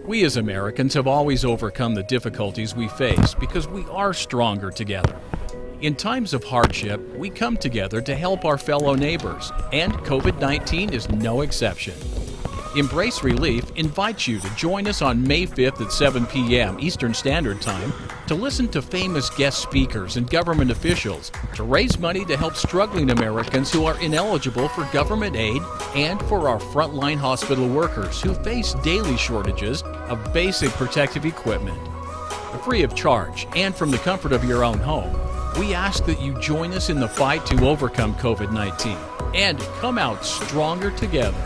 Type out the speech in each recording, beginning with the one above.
We as Americans have always overcome the difficulties we face because we are stronger together. In times of hardship, we come together to help our fellow neighbors, and COVID-19 is no exception. Embrace Relief invites you to join us on May 5th at 7 p.m. Eastern Standard Time to listen to famous guest speakers and government officials to raise money to help struggling Americans who are ineligible for government aid and for our frontline hospital workers who face daily shortages of basic protective equipment. Free of charge and from the comfort of your own home, we ask that you join us in the fight to overcome COVID-19 and come out stronger together.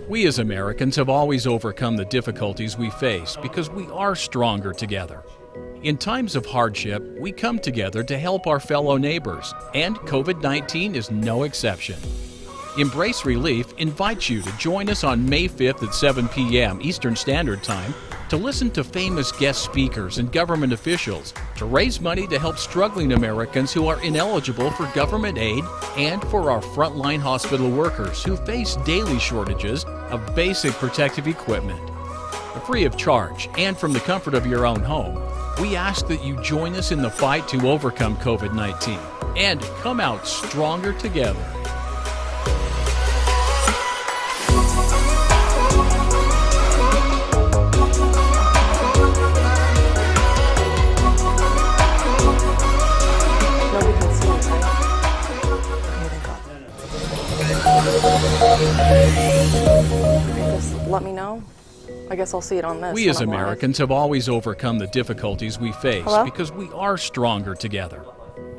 We as Americans have always overcome the difficulties we face because we are stronger together. In times of hardship, we come together to help our fellow neighbors, and COVID-19 is no exception. Embrace Relief invites you to join us on May 5th at 7 p.m. Eastern Standard Time to listen to famous guest speakers and government officials to raise money to help struggling Americans who are ineligible for government aid and for our frontline hospital workers who face daily shortages of basic protective equipment. Free of charge and from the comfort of your own home, we ask that you join us in the fight to overcome COVID-19 and come out stronger together. Just let me know. I guess I'll see it on this. We as Americans have always overcome the difficulties we face because we are stronger together.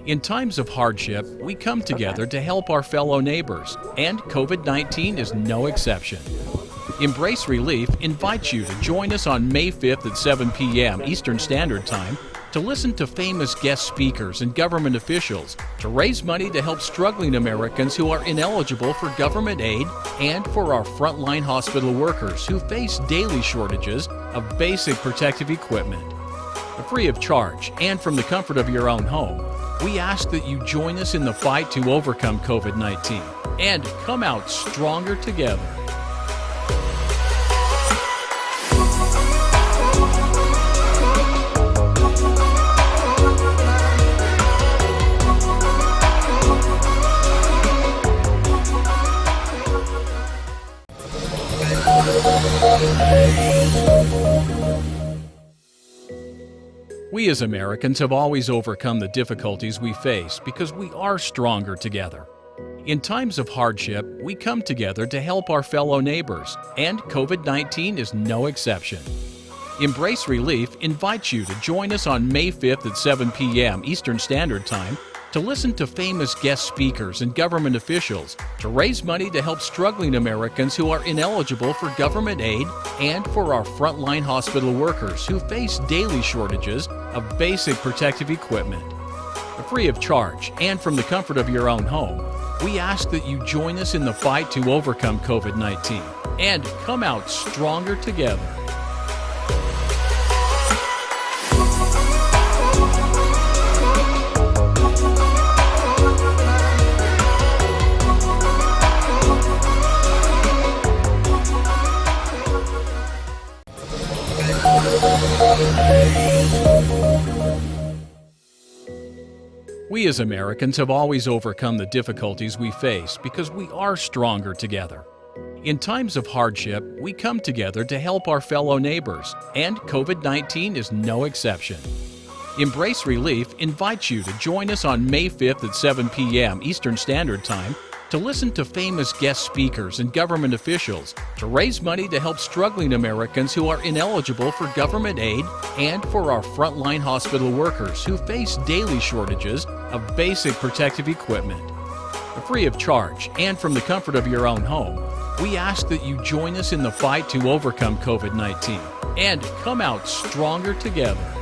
In times of hardship, we come together to help our fellow neighbors, and COVID-19 is no exception. Embrace Relief invites you to join us on May 5th at 7 p.m. Eastern Standard Time to listen to famous guest speakers and government officials to raise money to help struggling Americans who are ineligible for government aid and for our frontline hospital workers who face daily shortages of basic protective equipment. Free of charge and from the comfort of your own home, we ask that you join us in the fight to overcome COVID-19 and come out stronger together. We as Americans have always overcome the difficulties we face because we are stronger together. In times of hardship, we come together to help our fellow neighbors, and COVID-19 is no exception. Embrace Relief invites you to join us on May 5th at 7 p.m. Eastern Standard Time to listen to famous guest speakers and government officials to raise money to help struggling Americans who are ineligible for government aid and for our frontline hospital workers who face daily shortages of basic protective equipment. Free of charge and from the comfort of your own home, we ask that you join us in the fight to overcome COVID-19 and come out stronger together. We as Americans have always overcome the difficulties we face because we are stronger together. In times of hardship, we come together to help our fellow neighbors, and COVID-19 is no exception. Embrace Relief invites you to join us on May 5th at 7 p.m. Eastern Standard Time to listen to famous guest speakers and government officials to raise money to help struggling Americans who are ineligible for government aid and for our frontline hospital workers who face daily shortages of basic protective equipment. Free of charge and from the comfort of your own home, we ask that you join us in the fight to overcome COVID-19 and come out stronger together.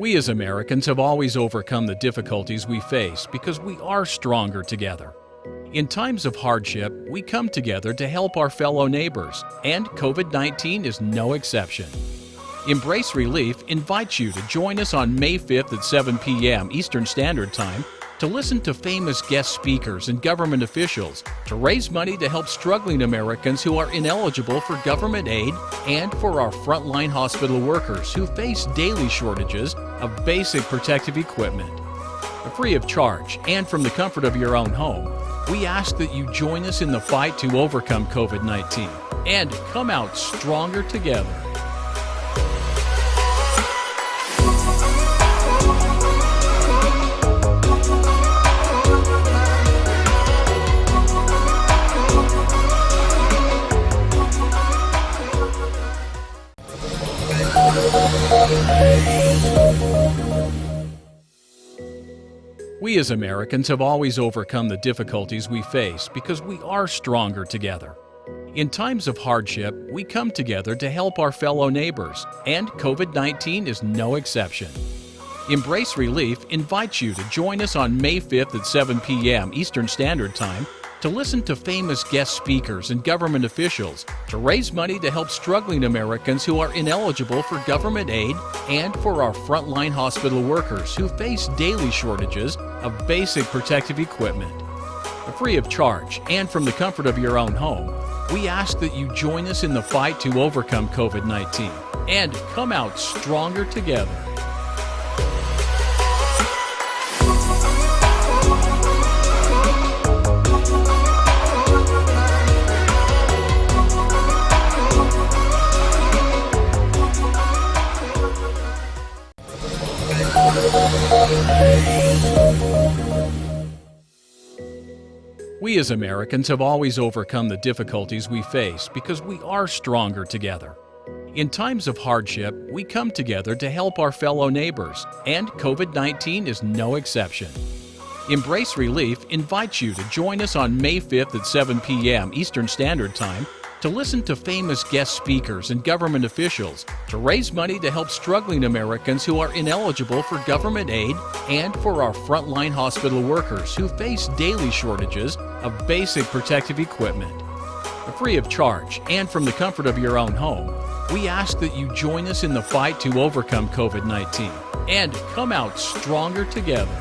We as Americans have always overcome the difficulties we face because we are stronger together. In times of hardship, we come together to help our fellow neighbors, and COVID-19 is no exception. Embrace Relief invites you to join us on May 5th at 7 p.m. Eastern Standard Time to listen to famous guest speakers and government officials to raise money to help struggling Americans who are ineligible for government aid and for our frontline hospital workers who face daily shortages of basic protective equipment. Free of charge and from the comfort of your own home, we ask that you join us in the fight to overcome COVID-19 and come out stronger together. We as Americans have always overcome the difficulties we face because we are stronger together. In times of hardship, we come together to help our fellow neighbors, and COVID-19 is no exception. Embrace Relief invites you to join us on May 5th at 7 p.m. Eastern Standard Time to listen to famous guest speakers and government officials to raise money to help struggling Americans who are ineligible for government aid and for our frontline hospital workers who face daily shortages of basic protective equipment. Free of charge and from the comfort of your own home, we ask that you join us in the fight to overcome COVID-19 and come out stronger together. We as Americans have always overcome the difficulties we face because we are stronger together. In times of hardship, we come together to help our fellow neighbors, and COVID-19 is no exception. Embrace Relief invites you to join us on May 5th at 7 p.m. Eastern Standard Time to listen to famous guest speakers and government officials to raise money to help struggling Americans who are ineligible for government aid and for our frontline hospital workers who face daily shortages of basic protective equipment. Free of charge and from the comfort of your own home, we ask that you join us in the fight to overcome COVID-19 and come out stronger together.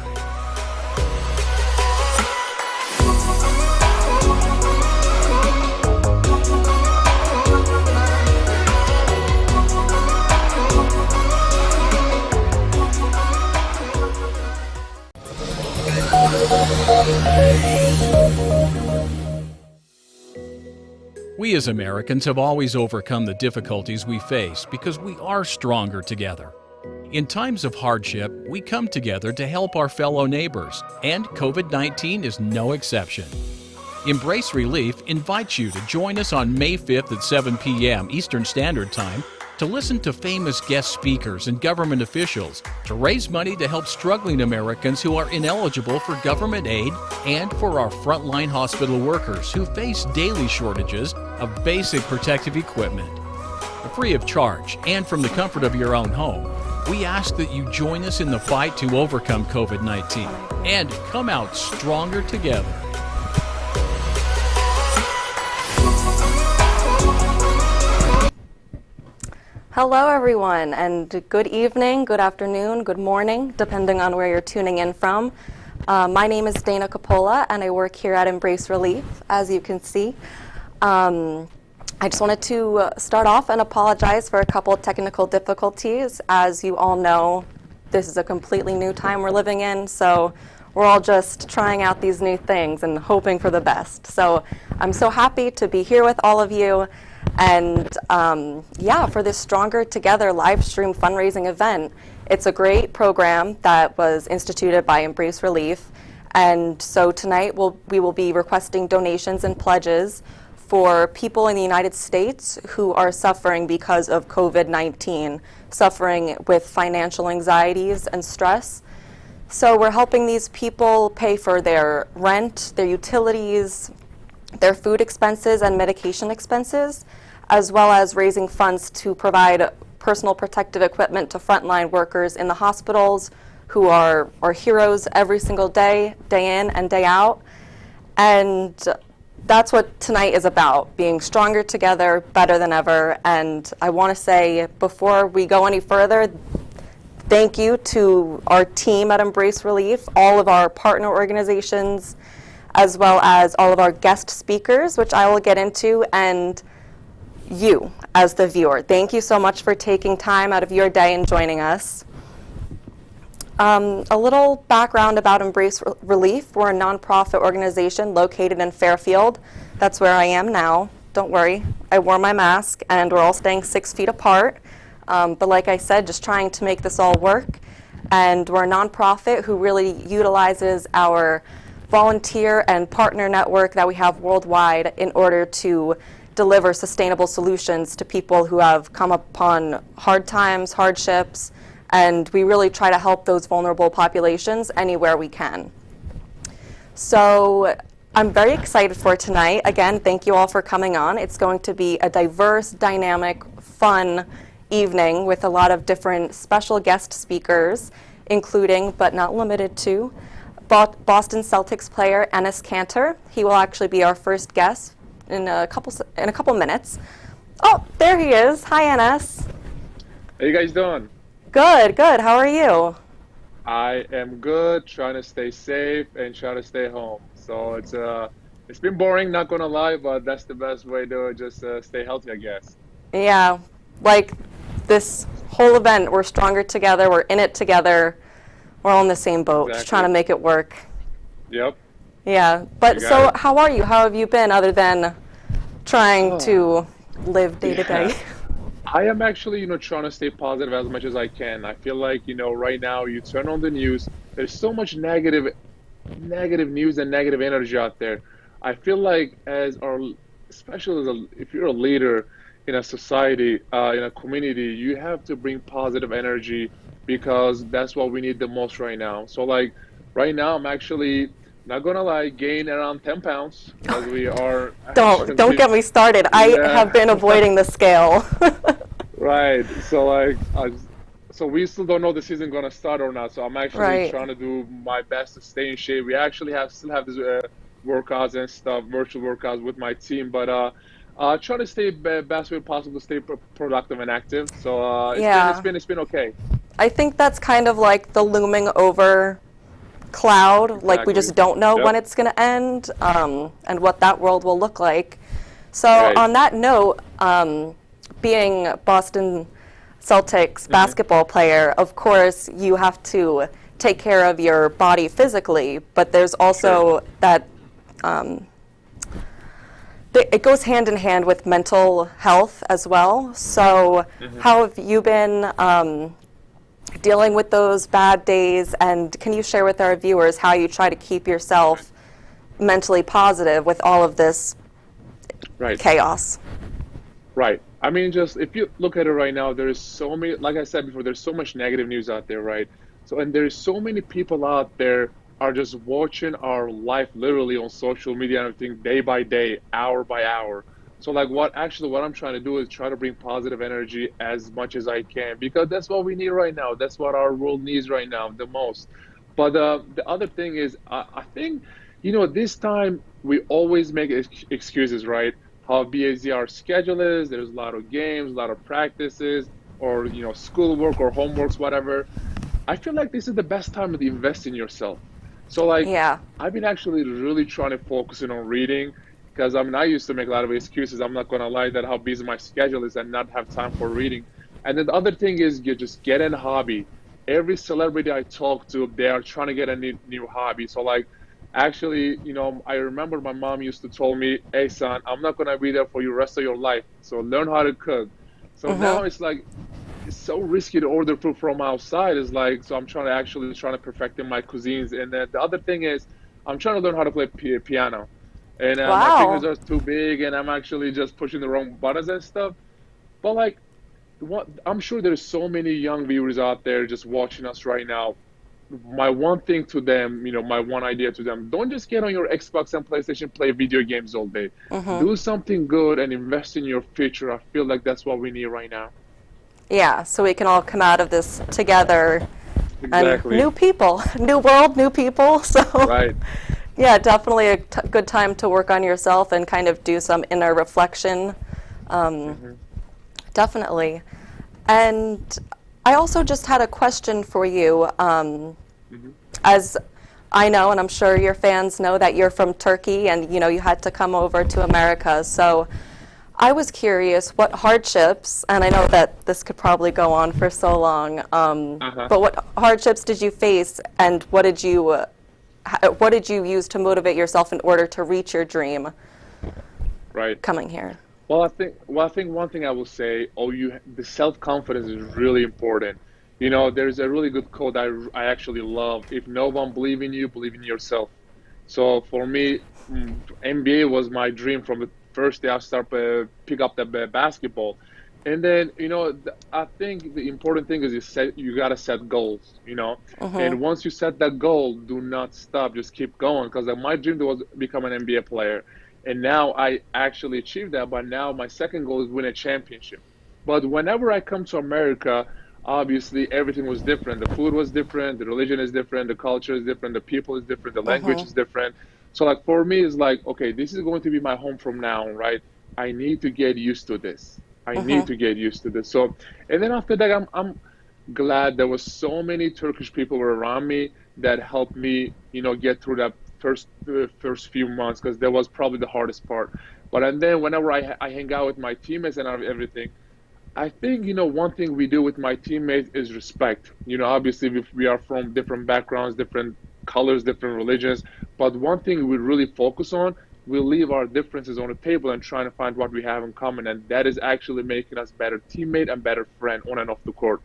We as Americans have always overcome the difficulties we face because we are stronger together. In times of hardship, we come together to help our fellow neighbors, and COVID-19 is no exception. Embrace Relief invites you to join us on May 5th at 7 p.m. Eastern Standard Time to listen to famous guest speakers and government officials to raise money to help struggling Americans who are ineligible for government aid and for our frontline hospital workers who face daily shortages of basic protective equipment. Free of charge and from the comfort of your own home, we ask that you join us in the fight to overcome COVID-19 and come out stronger together. Hello, everyone, and good evening, good afternoon, good morning, depending on where you're tuning in from. My name is Dana Coppola, and I work here at Embrace Relief, as you can see. I just wanted to start off and apologize for a couple of technical difficulties. As you all know, this is a completely new time we're living in, so we're all just trying out these new things and hoping for the best. So I'm so happy to be here with all of you. And for this Stronger Together live stream fundraising event. It's a great program that was instituted by Embrace Relief. And so tonight we will be requesting donations and pledges for people in the United States who are suffering because of COVID-19, suffering with financial anxieties and stress. So we're helping these people pay for their rent, their utilities, their food expenses and medication expenses, as well as raising funds to provide personal protective equipment to frontline workers in the hospitals who are heroes every single day, day in and day out. And that's what tonight is about, being stronger together, better than ever. And I want to say, before we go any further, thank you to our team at Embrace Relief, all of our partner organizations, as well as all of our guest speakers, which I will get into, and you as the viewer. Thank you so much for taking time out of your day and joining us. A little background about Embrace Relief. We're a nonprofit organization located in Fairfield. That's where I am now. Don't worry, I wore my mask, and we're all staying 6 feet apart. But like I said, just trying to make this all work. And we're a nonprofit who really utilizes our volunteer and partner network that we have worldwide in order to deliver sustainable solutions to people who have come upon hard times, hardships, and we really try to help those vulnerable populations anywhere we can. So I'm very excited for tonight. Again, thank you all for coming on. It's going to be a diverse, dynamic, fun evening with a lot of different special guest speakers, including, but not limited to, Boston Celtics player Enes Kanter. He will actually be our first guest in a couple minutes. Oh, there he is. Hi, Enes. How you guys doing? Good, good. How are you? I am good, trying to stay safe and try to stay home. So it's been boring, not gonna lie, but that's the best way to just stay healthy, I guess. Yeah, like this whole event, we're stronger together, we're in it together, we're all in the same boat, Exactly. just trying to make it work. Yep. Yeah, but so how are you? How have you been other than trying to live day to day? I am actually, trying to stay positive as much as I can. I feel like, right now you turn on the news, there's so much negative news and negative energy out there. I feel like especially if you're a leader in a society, in a community, you have to bring positive energy because that's what we need the most right now. So like right now, I'm actually not gonna lie, gain around 10 pounds because we are. Don't get me started. I have been avoiding the scale. Right. So so we still don't know the season gonna start or not. So I'm actually trying to do my best to stay in shape. We actually still have this workouts and stuff, virtual workouts with my team, but trying to stay best way possible to stay productive and active. So it's been okay. I think that's kind of like the looming over cloud. Exactly. Like we just don't know when it's going to end and what that world will look like. So on that note, being Boston Celtics basketball player, of course you have to take care of your body physically, but there's also that it goes hand in hand with mental health as well. So how have you been dealing with those bad days, and can you share with our viewers how you try to keep yourself mentally positive with all of this chaos? Right. I mean, just if you look at it right now, there's so many, like I said before, there's so much negative news out there, right? So, and there's so many people out there are just watching our life literally on social media and everything day by day, hour by hour. So like what I'm trying to do is try to bring positive energy as much as I can, because that's what we need right now. That's what our world needs right now the most. But the other thing is, I think, this time we always make excuses, right? How busy our schedule is. There's a lot of games, a lot of practices, or, schoolwork or homeworks, whatever. I feel like this is the best time to invest in yourself. So like, I've been actually really trying to focus on reading. Because I used to make a lot of excuses. I'm not gonna lie that how busy my schedule is and not have time for reading. And then the other thing is you just get a hobby. Every celebrity I talk to, they are trying to get a new hobby. So like, actually, I remember my mom used to tell me, "Hey son, I'm not gonna be there for you rest of your life. So learn how to cook." So now it's like, it's so risky to order food from outside. It's like, so I'm trying to perfect in my cuisines. And then the other thing is, I'm trying to learn how to play piano. And my fingers are too big, and I'm actually just pushing the wrong buttons and stuff. But like, I'm sure there's so many young viewers out there just watching us right now. My one thing to them, my one idea to them, don't just get on your Xbox and PlayStation, play video games all day. Do something good and invest in your future. I feel like that's what we need right now. Yeah, so we can all come out of this together. Exactly. And new people, new world, new people. So Right. yeah, definitely a good time to work on yourself and kind of do some inner reflection. Definitely. And I also just had a question for you. As I know, and I'm sure your fans know, that you're from Turkey and you had to come over to America. So I was curious what hardships, and I know that this could probably go on for so long, but what hardships did you face, and what did you use to motivate yourself in order to reach your dream Right. coming here? Well, I think one thing I will say, the self-confidence is really important. There's a really good quote I actually love. If no one believes in you, believe in yourself. So for me, NBA was my dream from the first day I started pick up the basketball. And then, I think the important thing is you gotta set goals, And once you set that goal, do not stop, just keep going. Because my dream was become an NBA player. And now I actually achieved that, but now my second goal is win a championship. But whenever I come to America, obviously everything was different. The food was different, the religion is different, the culture is different, the people is different, the language is different. So like for me, it's like, okay, this is going to be my home from now on, right? I need to get used to this. I need to get used to this. So, and then after that, I'm glad there was so many Turkish people were around me that helped me, get through that first few months, because that was probably the hardest part. But and then whenever I hang out with my teammates and everything, I think one thing we do with my teammates is respect. Obviously we are from different backgrounds, different colors, different religions, but one thing we really focus on, we leave our differences on the table and trying to find what we have in common, and that is actually making us better teammate and better friend on and off the court.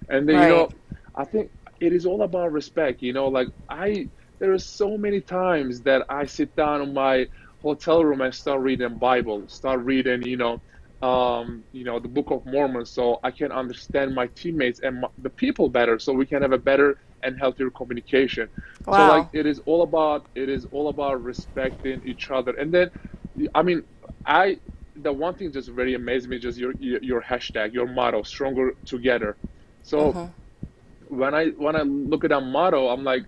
And then I think it is all about respect. There are so many times that I sit down in my hotel room and start reading Bible, start reading, the Book of Mormon, so I can understand my teammates and the people better, so we can have a better and healthier communication. Wow. So like it is all about respecting each other. And then, I mean, the one thing just very amazed me, just your hashtag, your motto, stronger together. So when I look at that motto, I'm like,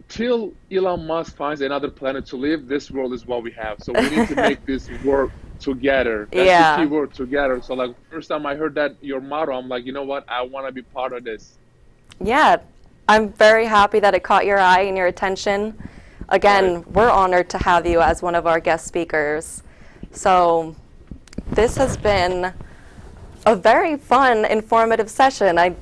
till Elon Musk finds another planet to live, this world is what we have. So we need to make this work together. That's the key word, together. So like first time I heard that your motto, I'm like, you know what? I want to be part of this. Yeah, I'm very happy that it caught your eye and your attention. Again, we're honored to have you as one of our guest speakers. So this has been a very fun, informative session. I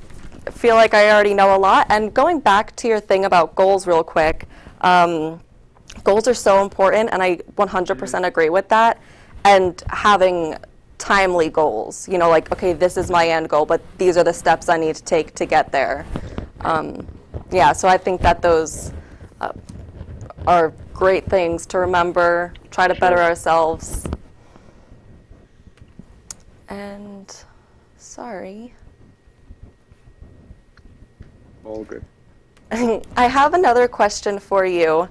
feel like I already know a lot. And going back to your thing about goals real quick, goals are so important, and I 100% agree with that. And having timely goals, like, okay, this is my end goal, but these are the steps I need to take to get there. So I think that those are great things to remember, try to better ourselves. And sorry. All good. I have another question for you.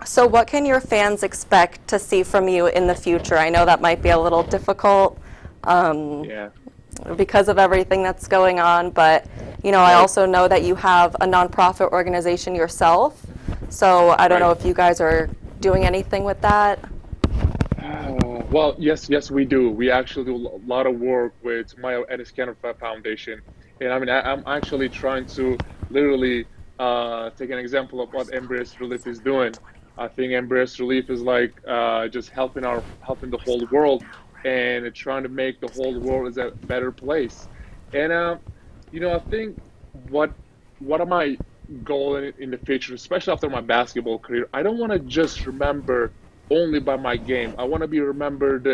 So what can your fans expect to see from you in the future? I know that might be a little difficult because of everything that's going on, but I also know that you have a nonprofit organization yourself. So I don't know if you guys are doing anything with that. Well, yes, we do. We actually do a lot of work with my Enes Kanter Foundation. And I mean, I'm actually trying to literally take an example of what Embrace Relief is doing. I think Embrace Relief is like just helping the whole world and trying to make the whole world is a better place. And I think what am my goal in the future, especially after my basketball career? I don't want to just remember only by my game. I want to be remembered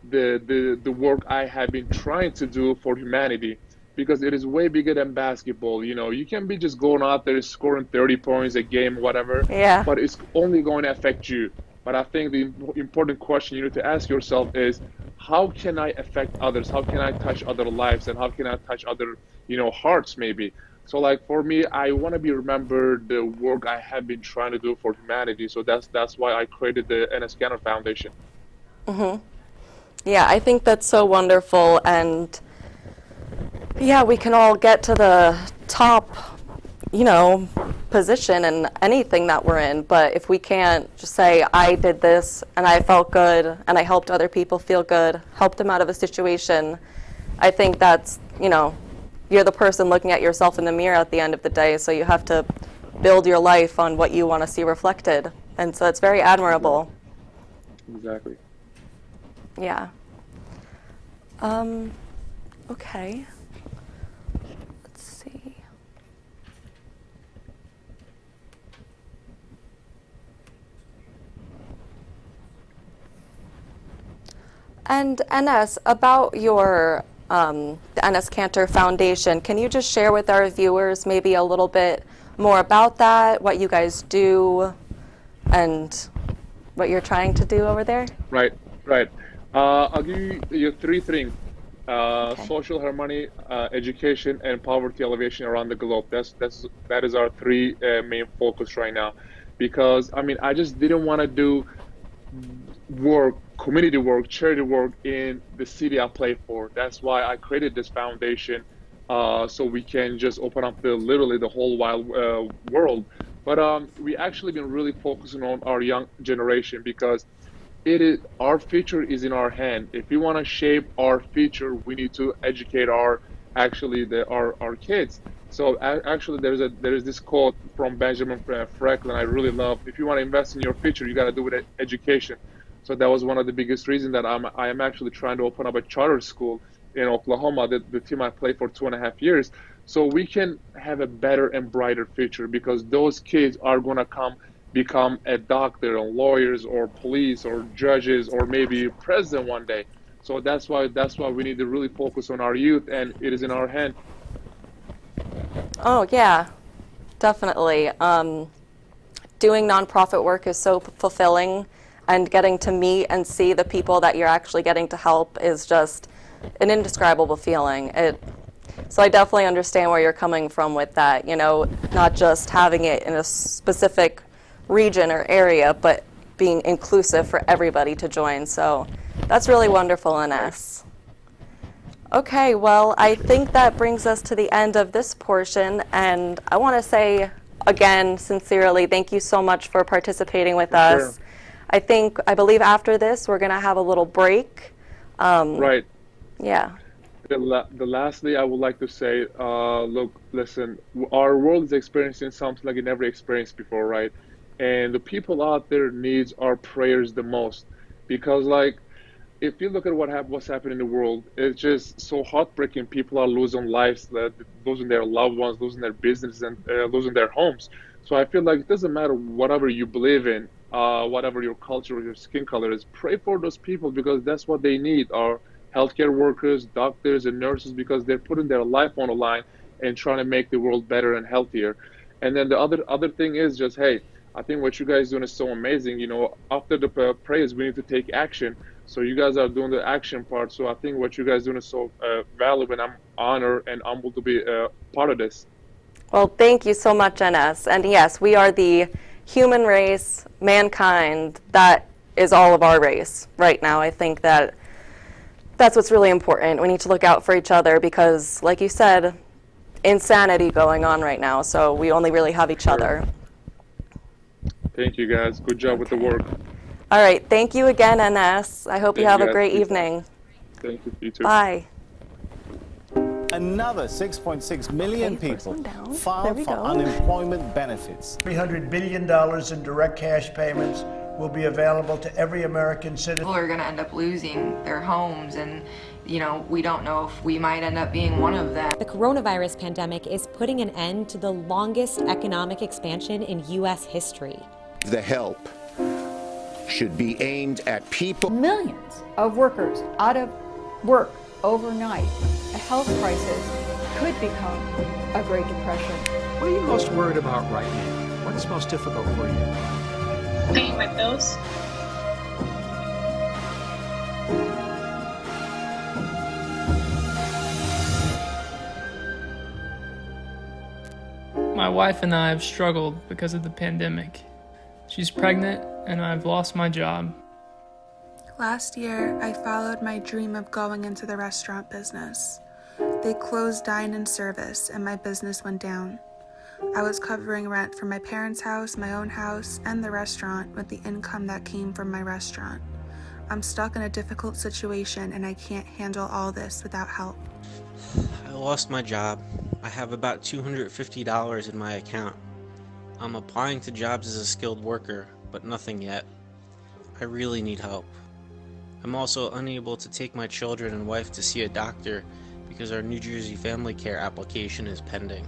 the work I have been trying to do for humanity. Because it is way bigger than basketball. You can be just going out there scoring 30 points a game, whatever. Yeah. But it's only going to affect you. But I think the important question you need to ask yourself is, how can I affect others? How can I touch other lives? And how can I touch other, hearts maybe? So like for me, I want to be remembered the work I have been trying to do for humanity. So that's why I created the Enes Kanter Foundation. Yeah, I think that's so wonderful. And Yeah, we can all get to the top, position in anything that we're in, but if we can't just say, I did this and I felt good and I helped other people feel good, helped them out of a situation, I think that's, you're the person looking at yourself in the mirror at the end of the day, so you have to build your life on what you want to see reflected. And so it's very admirable. Exactly. Yeah. Okay. Let's see. And Enes, about your the Enes Kanter Foundation, can you just share with our viewers maybe a little bit more about that, what you guys do, and what you're trying to do over there? Right. I'll give you three things. Okay. Social harmony, education, and poverty alleviation around the globe. That is our three main focus right now. Because I just didn't want to do work, community work, charity work in the city I play for. That's why I created this foundation, so we can just open up literally the whole wide world. But we actually been really focusing on our young generation because our future is in our hand. If we want to shape our future, we need to educate our kids. So actually, there is this quote from Benjamin Franklin I really love. If you want to invest in your future, you got to do it with education. So that was one of the biggest reasons that I am actually trying to open up a charter school in Oklahoma, the team I played for 2.5 years, so we can have a better and brighter future, because those kids are going to become a doctor or lawyers or police or judges or maybe president one day. So that's why we need to really focus on our youth, and it is in our hand. Oh yeah, definitely. Doing nonprofit work is so fulfilling, and getting to meet and see the people that you're actually getting to help is just an indescribable feeling. So I definitely understand where you're coming from with that, not just having it in a specific region or area, but being inclusive for everybody to join. So that's really wonderful, Enes. Okay, well, I think that brings us to the end of this portion, and I want to say again, sincerely, thank you so much for participating with us. Sure. I believe after this, we're going to have a little break. Right. Yeah. The lastly, I would like to say, look, listen, our world is experiencing something like it never experienced before, right? And the people out there needs our prayers the most, because if you look at what's happening in the world, it's just so heartbreaking. People are losing lives, losing their loved ones, losing their business, and losing their homes. So I feel like it doesn't matter whatever you believe in, whatever your culture or your skin color is, pray for those people, because that's what they need. Our healthcare workers, doctors, and nurses, because they're putting their life on the line and trying to make the world better and healthier. And then the other thing is just, hey, I think what you guys doing is so amazing. After the prayers, we need to take action. So you guys are doing the action part. So I think what you guys doing is so valuable, and I'm honored and humbled to be part of this. Well, thank you so much, Enes. And yes, we are the human race, mankind. That is all of our race right now. I think that's what's really important. We need to look out for each other because, like you said, insanity going on right now. So we only really have each other. Thank you, guys. Good job with the work. All right. Thank you again, Enes. I hope you have a great evening. Thank you. You too. Bye. Another 6.6 million people filed for unemployment benefits. $300 billion in direct cash payments will be available to every American citizen. People are going to end up losing their homes, and we don't know if we might end up being one of them. The coronavirus pandemic is putting an end to the longest economic expansion in U.S. history. The help should be aimed at people. Millions of workers out of work overnight. A health crisis could become a Great Depression. What are you most worried about right now? What is most difficult for you? Paying my bills. My wife and I have struggled because of the pandemic. She's pregnant and I've lost my job. Last year, I followed my dream of going into the restaurant business. They closed dine-in service and my business went down. I was covering rent for my parents' house, my own house, and the restaurant with the income that came from my restaurant. I'm stuck in a difficult situation and I can't handle all this without help. I lost my job. I have about $250 in my account. I'm applying to jobs as a skilled worker, but nothing yet. I really need help. I'm also unable to take my children and wife to see a doctor because our New Jersey Family Care application is pending.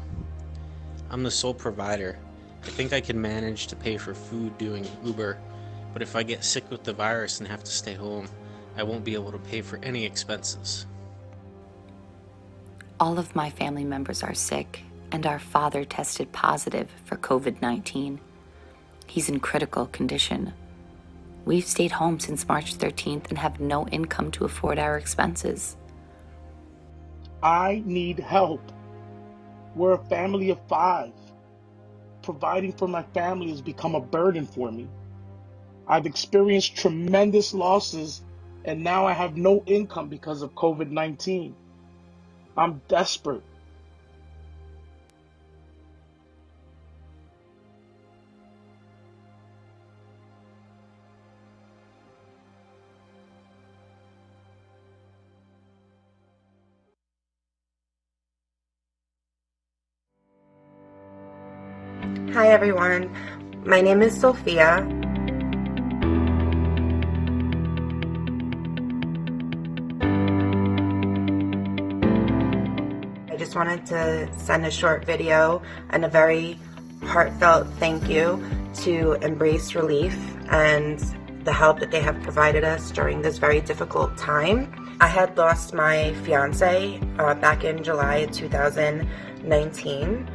I'm the sole provider. I think I can manage to pay for food doing Uber, but if I get sick with the virus and have to stay home, I won't be able to pay for any expenses. All of my family members are sick, and our father tested positive for COVID-19. He's in critical condition. We've stayed home since March 13th and have no income to afford our expenses. I need help. We're a family of 5. Providing for my family has become a burden for me. I've experienced tremendous losses, and now I have no income because of COVID-19. I'm desperate. Hi everyone, my name is Sofia. I just wanted to send a short video and a very heartfelt thank you to Embrace Relief and the help that they have provided us during this very difficult time. I had lost my fiance back in July 2019.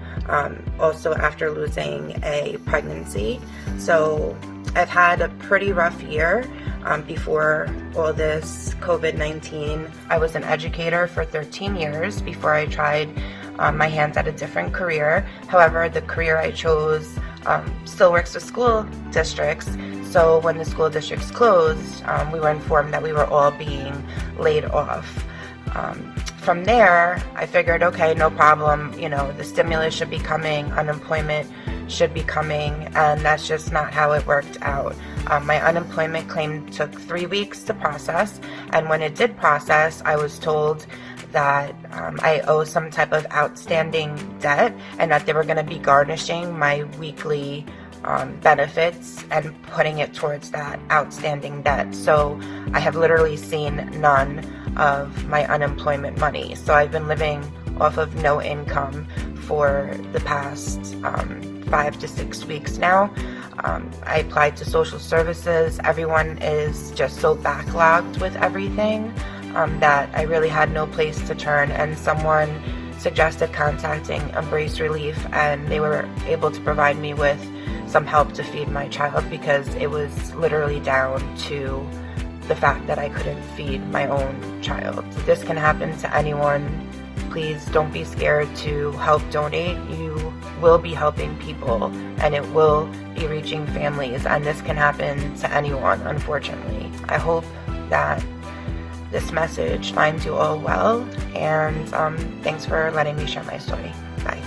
Also after losing a pregnancy. So I've had a pretty rough year before all this COVID-19. I was an educator for 13 years before I tried my hands at a different career. However, the career I chose still works with school districts. So when the school districts closed, we were informed that we were all being laid off. From there, I figured, okay, no problem, the stimulus should be coming, unemployment should be coming, and that's just not how it worked out. My unemployment claim took 3 weeks to process, and when it did process, I was told that I owe some type of outstanding debt and that they were going to be garnishing my weekly benefits and putting it towards that outstanding debt. So I have literally seen none of my unemployment money. So I've been living off of no income for the past 5 to 6 weeks now. I applied to social services. Everyone is just so backlogged with everything that I really had no place to turn, and someone suggested contacting Embrace Relief, and they were able to provide me with some help to feed my child because it was literally down to the fact that I couldn't feed my own child. This can happen to anyone. Please don't be scared to help donate. You will be helping people and it will be reaching families, and this can happen to anyone, unfortunately. I hope that this message finds you all well, and thanks for letting me share my story. Bye.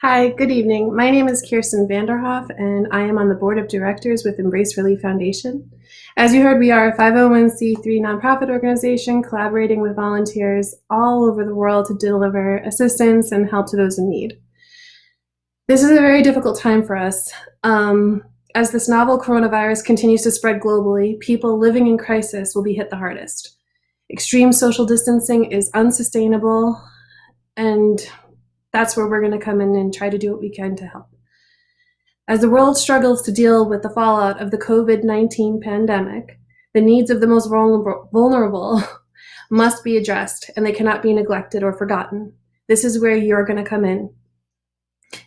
Hi, good evening. My name is Kirsten Vanderhoff, and I am on the board of directors with Embrace Relief Foundation. As you heard, we are a 501c3 nonprofit organization collaborating with volunteers all over the world to deliver assistance and help to those in need. This is a very difficult time for us. As this novel coronavirus continues to spread globally, people living in crisis will be hit the hardest. Extreme social distancing is unsustainable, and that's where we're going to come in and try to do what we can to help. As the world struggles to deal with the fallout of the COVID-19 pandemic, the needs of the most vulnerable must be addressed, and they cannot be neglected or forgotten. This is where you're going to come in.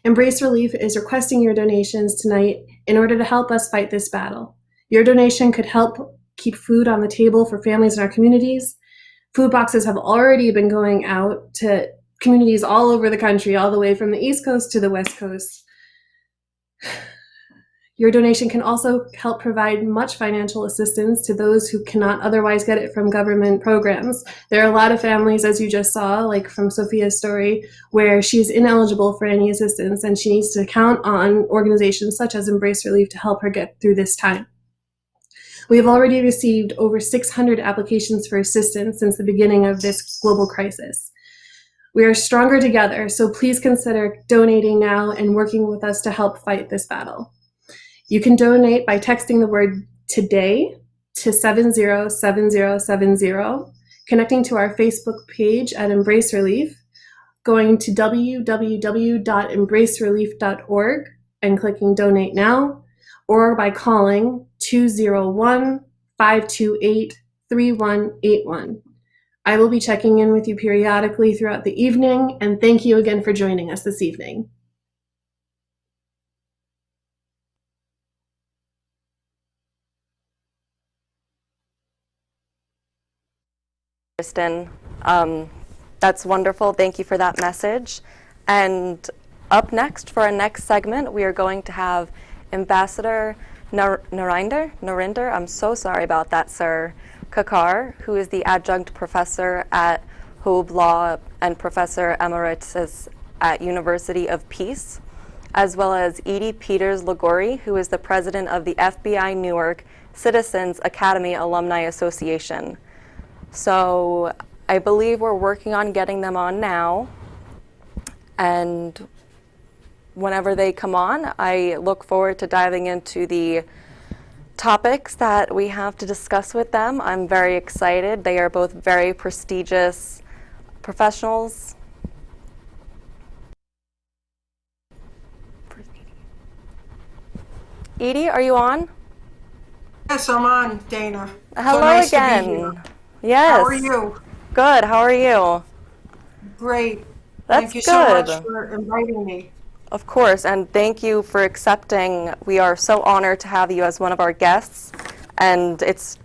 Embrace Relief is requesting your donations tonight in order to help us fight this battle. Your donation could help keep food on the table for families in our communities. Food boxes have already been going out to communities all over the country, all the way from the East Coast to the West Coast. Your donation can also help provide much financial assistance to those who cannot otherwise get it from government programs. There are a lot of families, as you just saw, like from Sofia's story, where she's ineligible for any assistance and she needs to count on organizations such as Embrace Relief to help her get through this time. We have already received over 600 applications for assistance since the beginning of this global crisis. We are stronger together, so please consider donating now and working with us to help fight this battle. You can donate by texting the word TODAY to 707070, connecting to our Facebook page at Embrace Relief, going to www.embracerelief.org and clicking Donate Now, or by calling 201-528-3181. I will be checking in with you periodically throughout the evening, and thank you again for joining us this evening. Kristen, that's wonderful. Thank you for that message. And up next for our next segment, we are going to have Ambassador Narinder, I'm so sorry about that, sir, Cacar, who is the adjunct professor at Hobe Law and professor emeritus at University of Peace, as well as Edie Peters Lagori, who is the president of the FBI Newark Citizens Academy Alumni Association. So I believe we're working on getting them on now, and whenever they come on, I look forward to diving into the topics that we have to discuss with them. I'm very excited. They are both very prestigious professionals. Edie, are you on? Yes, I'm on, Dana. Hello so nice again. To be here. Yes. How are you? Good. How are you? Great. That's Thank you good. so much for inviting me. Of course, and thank you for accepting. We are so honored to have you as one of our guests, and it's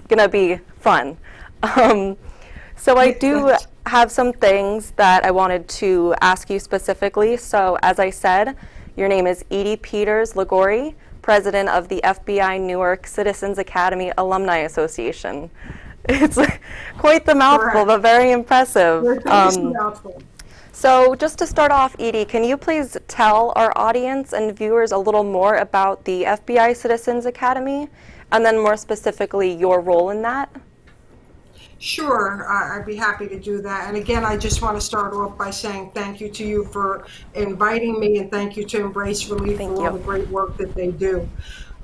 gonna be fun. So I do have some things that I wanted to ask you specifically. So as I said, your name is Edie Peters Lagori, president of the FBI Newark Citizens Academy Alumni Association. It's quite the mouthful, but very impressive. So just to start off, Edie, can you please tell our audience and viewers a little more about the FBI Citizens Academy, and then more specifically your role in that? Sure, I'd be happy to do that. And again, I just want to start off by saying thank you to you for inviting me, and thank you to Embrace Relief for all the great work that they do.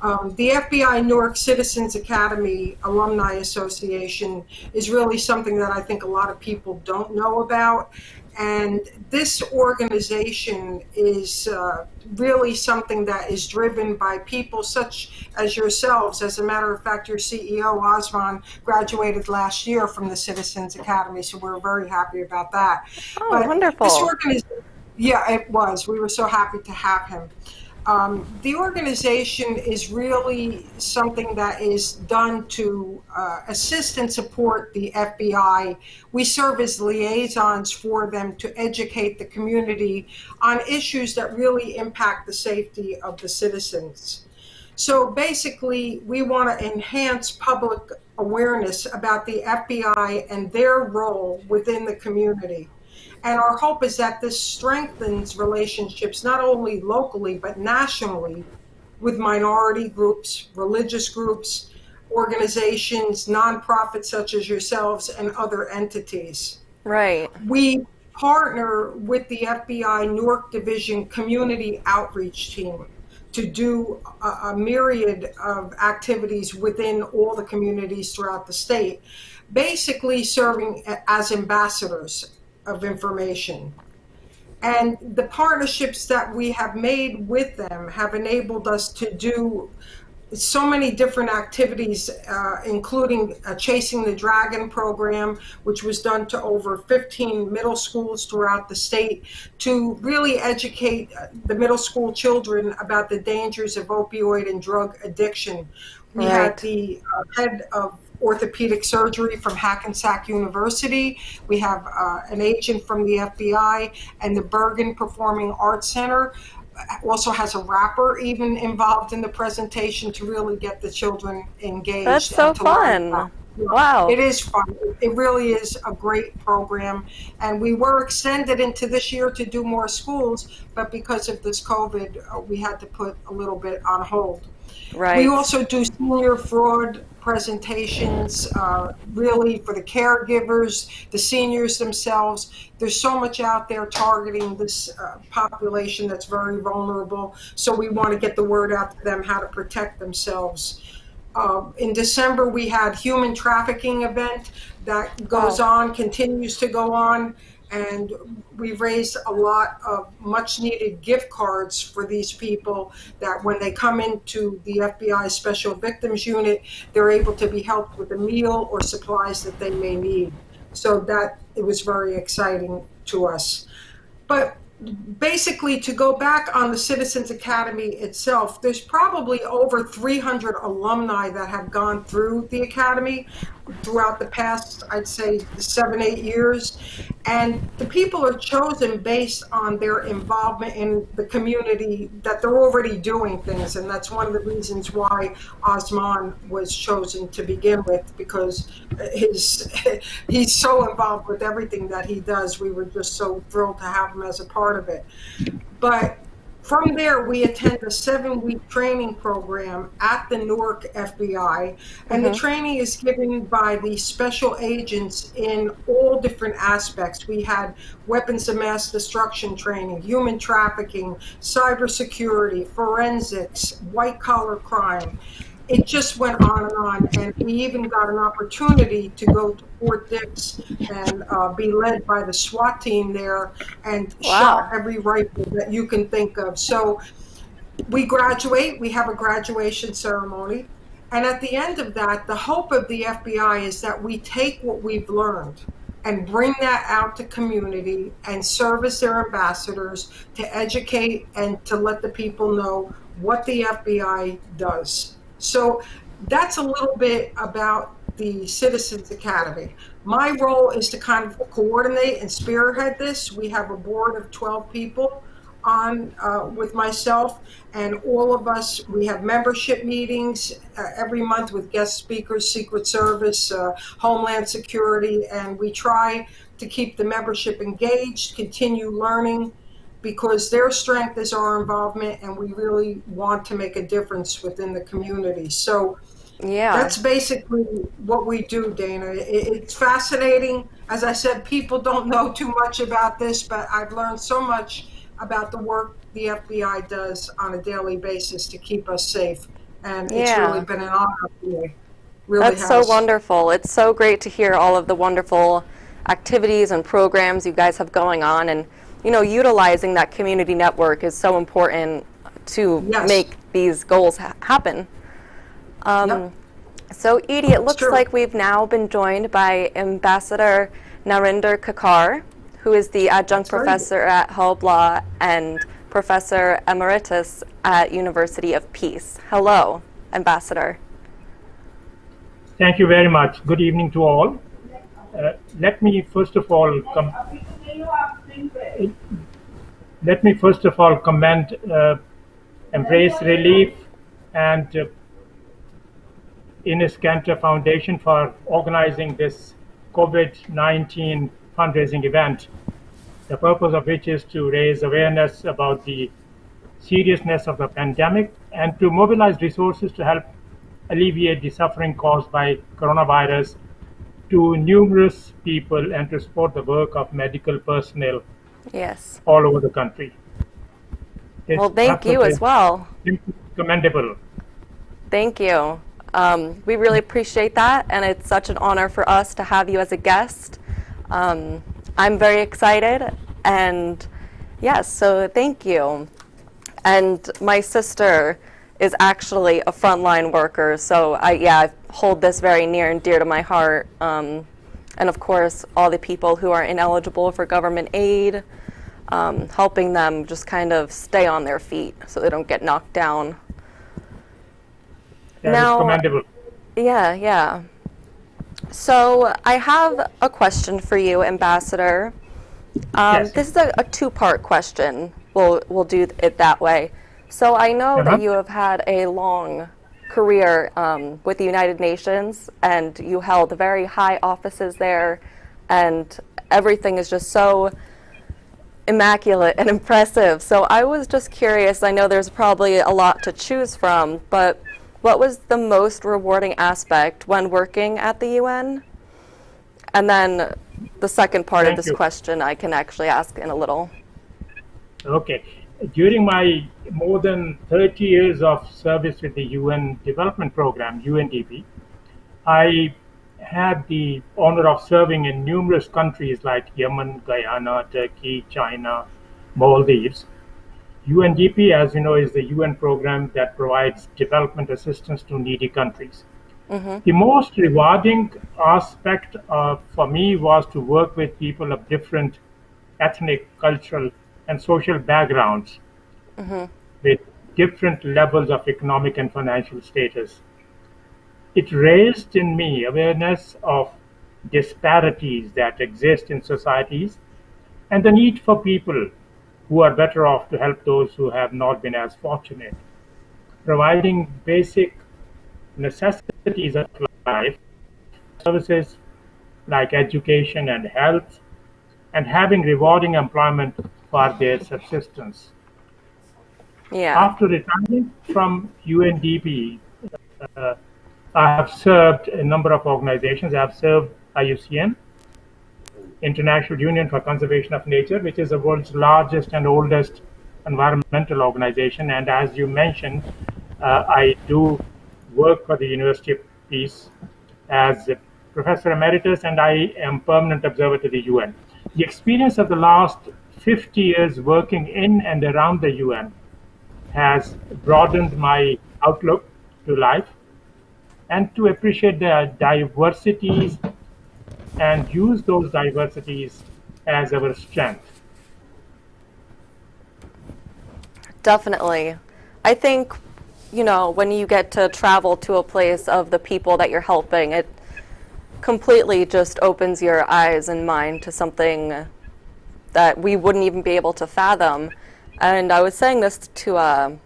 The FBI Newark Citizens Academy Alumni Association is really something that I think a lot of people don't know about. And this organization is really something that is driven by people such as yourselves. As a matter of fact, your CEO, Osman, graduated last year from the Citizens Academy, so we're very happy about that. Oh, but wonderful. This organization, yeah, it was. We were so happy to have him. The organization is really something that is done to assist and support the FBI. We serve as liaisons for them to educate the community on issues that really impact the safety of the citizens. So basically, we want to enhance public awareness about the FBI and their role within the community. And our hope is that this strengthens relationships not only locally but nationally with minority groups, religious groups, organizations, nonprofits such as yourselves, and other entities. Right. We partner with the FBI Newark Division Community Outreach Team to do a myriad of activities within all the communities throughout the state, basically serving as ambassadors of information. And the partnerships that we have made with them have enabled us to do so many different activities, including a Chasing the Dragon program, which was done to over 15 middle schools throughout the state to really educate the middle school children about the dangers of opioid and drug addiction. We had the head of orthopedic surgery from Hackensack University. We have an agent from the FBI, and the Bergen Performing Arts Center also has a rapper even involved in the presentation to really get the children engaged. That's so fun. Wow. It is fun. It really is a great program. And we were extended into this year to do more schools, but because of this COVID, we had to put a little bit on hold. Right. We also do senior fraud presentations, really for the caregivers, the seniors themselves. There's so much out there targeting this population that's very vulnerable. So we want to get the word out to them how to protect themselves. In December, we had human trafficking event that goes on, continues to go on, and we've raised a lot of much needed gift cards for these people that when they come into the FBI Special Victims Unit, they're able to be helped with a meal or supplies that they may need. So that it was very exciting to us. But basically, to go back on the Citizens Academy itself, there's probably over 300 alumni that have gone through the Academy throughout the past, I'd say, 7-8 years. And the people are chosen based on their involvement in the community, that they're already doing things. And that's one of the reasons why Osman was chosen to begin with, because he's so involved with everything that he does. We were just so thrilled to have him as a part of it. But from there, we attend a 7-week training program at the Newark FBI, and the training is given by the special agents in all different aspects. We had weapons of mass destruction training, human trafficking, cybersecurity, forensics, white-collar crime. It just went on, and we even got an opportunity to go to Fort Dix and be led by the SWAT team there and shot every rifle that you can think of. So we graduate, we have a graduation ceremony, and at the end of that, the hope of the FBI is that we take what we've learned and bring that out to community and serve as their ambassadors to educate and to let the people know what the FBI does. So that's a little bit about the Citizens Academy. My role is to kind of coordinate and spearhead this. We have a board of 12 people on with myself, and all of us, we have membership meetings every month with guest speakers, Secret Service, Homeland Security, and we try to keep the membership engaged, continue learning, because their strength is our involvement, and we really want to make a difference within the community. So that's basically what we do, Dana. It's fascinating. As I said, people don't know too much about this, but I've learned so much about the work the FBI does on a daily basis to keep us safe. And it's really been an honor for me. Really That's so wonderful. It's so great to hear all of the wonderful activities and programs you guys have going on, and you know, utilizing that community network is so important to make these goals happen. So Edie, it looks like we've now been joined by Ambassador Cacar, who is the adjunct professor at Hull Law and professor emeritus at University of Peace. Hello, Ambassador. Thank you very much. Good evening to all. Let me first of all commend Embrace Relief and Enes Kanter Foundation for organizing this COVID-19 fundraising event, the purpose of which is to raise awareness about the seriousness of the pandemic and to mobilize resources to help alleviate the suffering caused by coronavirus to numerous people and to support the work of medical personnel all over the country. Well, thank you as well. Commendable. Thank you. We really appreciate that, and it's such an honor for us to have you as a guest. I'm very excited, and yes, so thank you. And my sister is actually a frontline worker, so I hold this very near and dear to my heart. And of course, all the people who are ineligible for government aid, helping them just kind of stay on their feet so they don't get knocked down. That is commendable. Yeah. So I have a question for you, Ambassador. Yes. This is a two-part question. We'll do it that way. So I know that you have had a long career with the United Nations, and you held very high offices there, and everything is just so immaculate and impressive. So I was just curious, I know there's probably a lot to choose from, but what was the most rewarding aspect when working at the UN? And then the second part of this question I can actually ask in a little. Okay. During my more than 30 years of service with the UN Development Program, UNDP, I had the honor of serving in numerous countries like Yemen, Guyana, Turkey, China, Maldives. UNDP, as you know, is the UN program that provides development assistance to needy countries. The most rewarding aspect for me was to work with people of different ethnic, cultural, and social backgrounds with different levels of economic and financial status. It raised in me awareness of disparities that exist in societies and the need for people who are better off to help those who have not been as fortunate. Providing basic necessities of life, services like education and health, and having rewarding employment for their subsistence. After retiring from UNDP, I have served a number of organizations. I have served IUCN, International Union for Conservation of Nature, which is the world's largest and oldest environmental organization. And as you mentioned, I do work for the University of Peace as a professor emeritus, and I am permanent observer to the UN. The experience of the last 50 years working in and around the UN has broadened my outlook to life and to appreciate the diversities and use those diversities as our strength. Definitely. I think, you know, when you get to travel to a place of the people that you're helping, it completely just opens your eyes and mind to something that we wouldn't even be able to fathom. And I was saying this to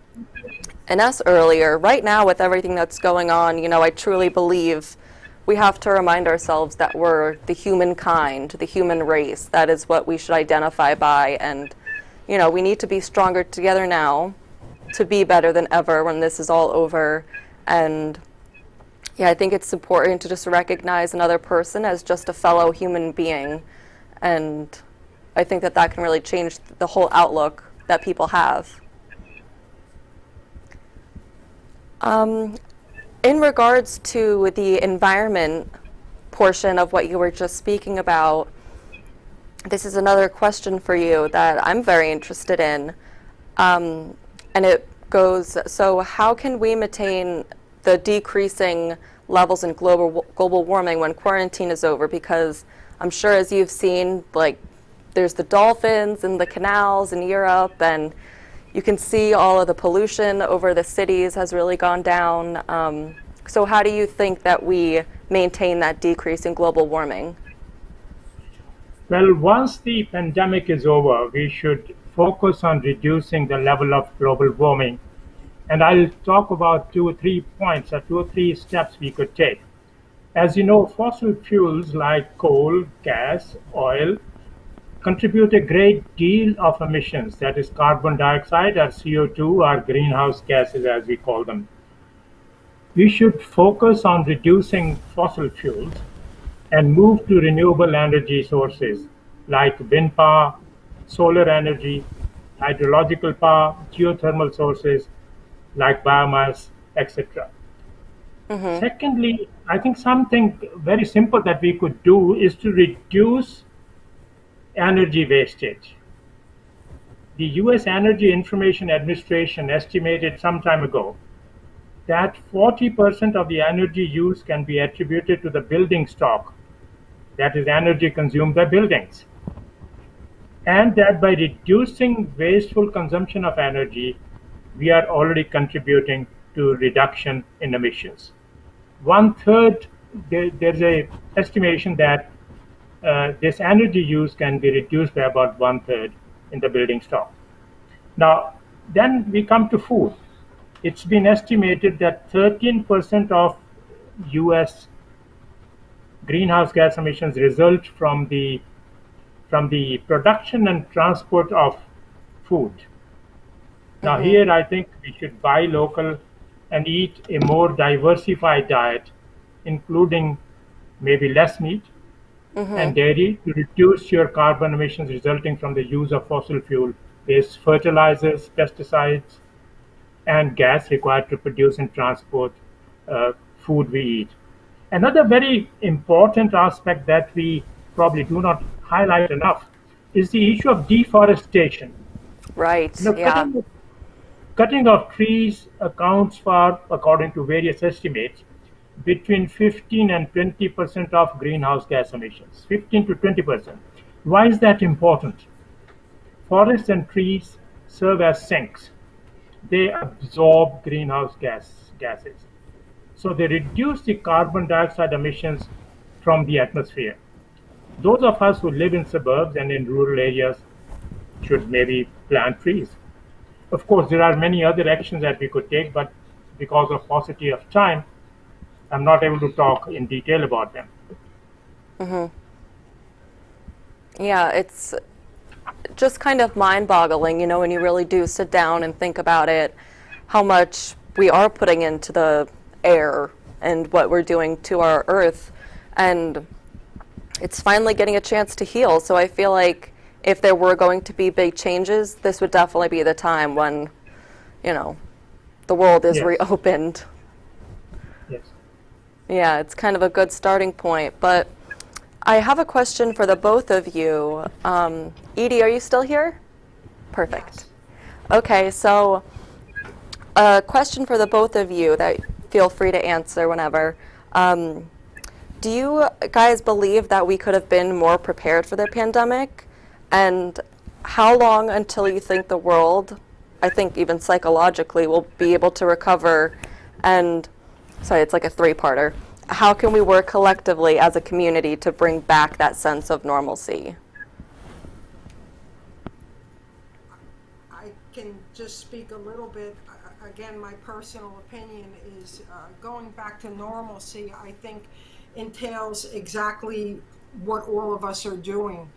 Ines earlier. Right now, with everything that's going on, you know, I truly believe we have to remind ourselves that we're the humankind, the human race. That is what we should identify by. And, you know, we need to be stronger together now to be better than ever when this is all over. And yeah, I think it's important to just recognize another person as just a fellow human being. And I think that that can really change the whole outlook that people have. In regards to the environment portion of what you were just speaking about, this is another question for you that I'm very interested in. And it goes, so how can we maintain the decreasing levels in global warming when quarantine is over? Because I'm sure, as you've seen, like, there's the dolphins in the canals in Europe, and you can see all of the pollution over the cities has really gone down. So how do you think that we maintain that decrease in global warming? Well, once the pandemic is over, we should focus on reducing the level of global warming. And I'll talk about 2 or 3 points or 2 or 3 steps we could take. As you know, fossil fuels like coal, gas, oil, contribute a great deal of emissions, that is carbon dioxide or CO2 or greenhouse gases as we call them. We should focus on reducing fossil fuels and move to renewable energy sources like wind power, solar energy, hydrological power, geothermal sources like biomass, etc. Secondly, I think something very simple that we could do is to reduce energy wastage. The US Energy Information Administration estimated some time ago that 40% of the energy used can be attributed to the building stock, that is energy consumed by buildings, and that by reducing wasteful consumption of energy, we are already contributing to reduction in emissions. 1/3 there's a estimation that this energy use can be reduced by about 1/3 in the building stock. Now, then we come to food. It's been estimated that 13% of U.S. greenhouse gas emissions result from the production and transport of food. Now here I think we should buy local and eat a more diversified diet, including maybe less meat and dairy, to reduce your carbon emissions resulting from the use of fossil fuel-based fertilizers, pesticides, and gas required to produce and transport food we eat. Another very important aspect that we probably do not highlight enough is the issue of deforestation. Right, yeah. Cutting of trees accounts for, according to various estimates, between 15 and 20% of greenhouse gas emissions, 15 to 20%. Why is that important? Forests and trees serve as sinks. They absorb greenhouse gases. So they reduce the carbon dioxide emissions from the atmosphere. Those of us who live in suburbs and in rural areas should maybe plant trees. Of course, there are many other actions that we could take, but because of paucity of time, I'm not able to talk in detail about them. Yeah, it's just kind of mind-boggling, you know, when you really do sit down and think about it, how much we are putting into the air and what we're doing to our earth. And it's finally getting a chance to heal. So I feel like if there were going to be big changes, this would definitely be the time when, you know, the world is reopened. Yes. Yeah, it's kind of a good starting point. But I have a question for the both of you. Edie, are you still here? Perfect. Okay, so a question for the both of you that feel free to answer whenever. Do you guys believe that we could have been more prepared for the pandemic? And how long until you think the world, I think even psychologically, will be able to recover? And, sorry, it's like a three-parter. How can we work collectively as a community to bring back that sense of normalcy? I can just speak a little bit. Again, my personal opinion is going back to normalcy, I think, entails exactly what all of us are doing.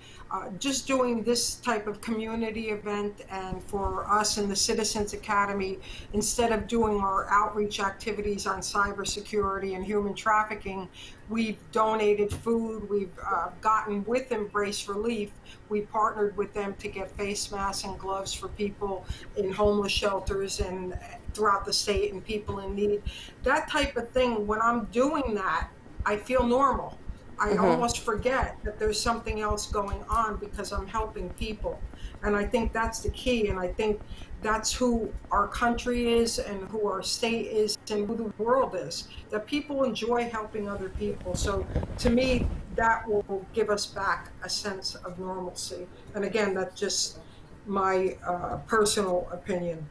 Just doing this type of community event, and for us in the Citizens Academy, instead of doing our outreach activities on cybersecurity and human trafficking, we've donated food, we've gotten with Embrace Relief, we partnered with them to get face masks and gloves for people in homeless shelters and throughout the state and people in need. That type of thing, when I'm doing that, I feel normal. I almost forget that there's something else going on because I'm helping people. And I think that's the key. And I think that's who our country is and who our state is and who the world is, that people enjoy helping other people. So to me, that will give us back a sense of normalcy. And again, that's just my personal opinion.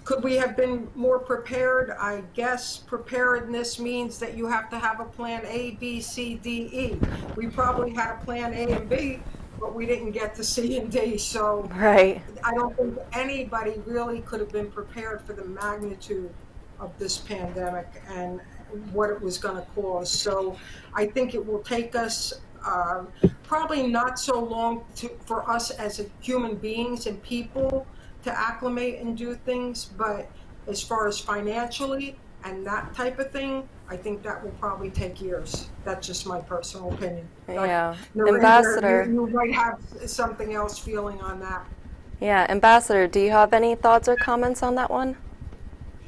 Could we have been more prepared? I guess preparedness means that you have to have a plan A, B, C, D, E. We probably had a plan A and B, but we didn't get to C and D. So right. I don't think anybody really could have been prepared for the magnitude of this pandemic and what it was going to cause. So I think it will take us probably not so long for us as human beings and people to acclimate and do things, but as far as financially and that type of thing, I think that will probably take years. That's just my personal opinion. Yeah, Ambassador, you might have something else feeling on that. Yeah, Ambassador, do you have any thoughts or comments on that one?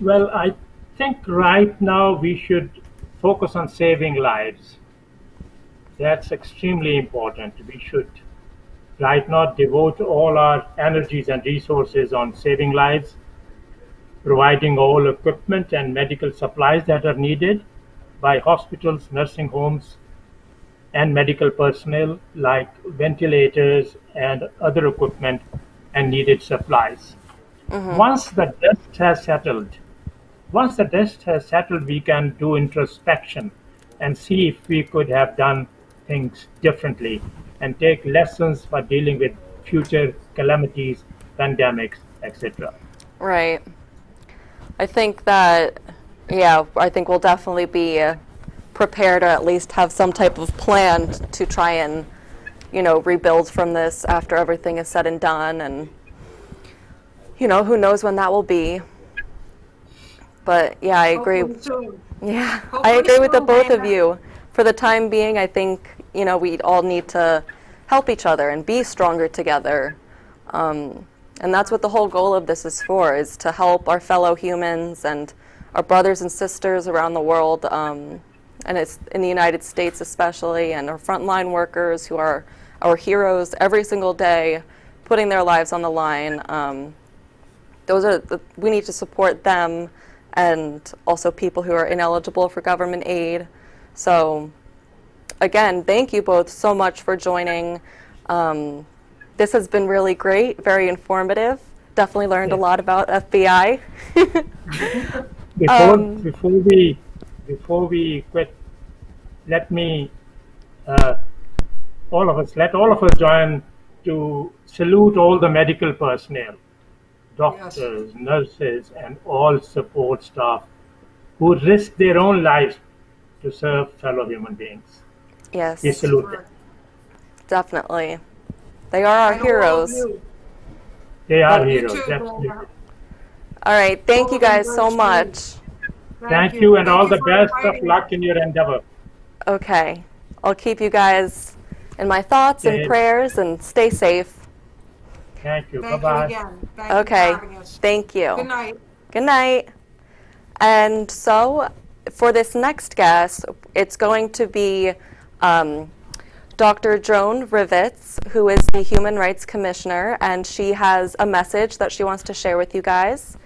Well, I think right now we should focus on saving lives. That's extremely important. We should right now devote all our energies and resources on saving lives, providing all equipment and medical supplies that are needed by hospitals, nursing homes, and medical personnel, like ventilators and other equipment and needed supplies. Once the dust has settled, we can do introspection and see if we could have done things differently and take lessons for dealing with future calamities, pandemics, etc. Right. I think that, yeah, I think we'll definitely be prepared, or at least have some type of plan to try and, you know, rebuild from this after everything is said and done. And, you know, who knows when that will be. But yeah, I agree. Yeah, I agree with the both of you. For the time being, I think, you know, we all need to help each other and be stronger together. And that's what the whole goal of this is for, is to help our fellow humans and our brothers and sisters around the world, and it's in the United States especially, and our frontline workers who are our heroes every single day, putting their lives on the line. We need to support them, and also people who are ineligible for government aid. So again, thank you both so much for joining. This has been really great, very informative. Definitely learned a lot about FBI. Before we quit, let all of us join to salute all the medical personnel, doctors, nurses, and all support staff who risk their own lives to serve fellow human beings. Yes. We salute them. Definitely. They are our heroes. They are heroes, definitely. All right, thank you guys so much. Thank you, and all the best of luck in your endeavor. Okay, I'll keep you guys in my thoughts and prayers, and stay safe. Thank you. Thank Bye-bye. you again. Thank you Okay, for having us. thank you. Good night. Good night. And so for this next guest, it's going to be Dr. Joan Rivett, who is the Human Rights Commissioner, and she has a message that she wants to share with you guys.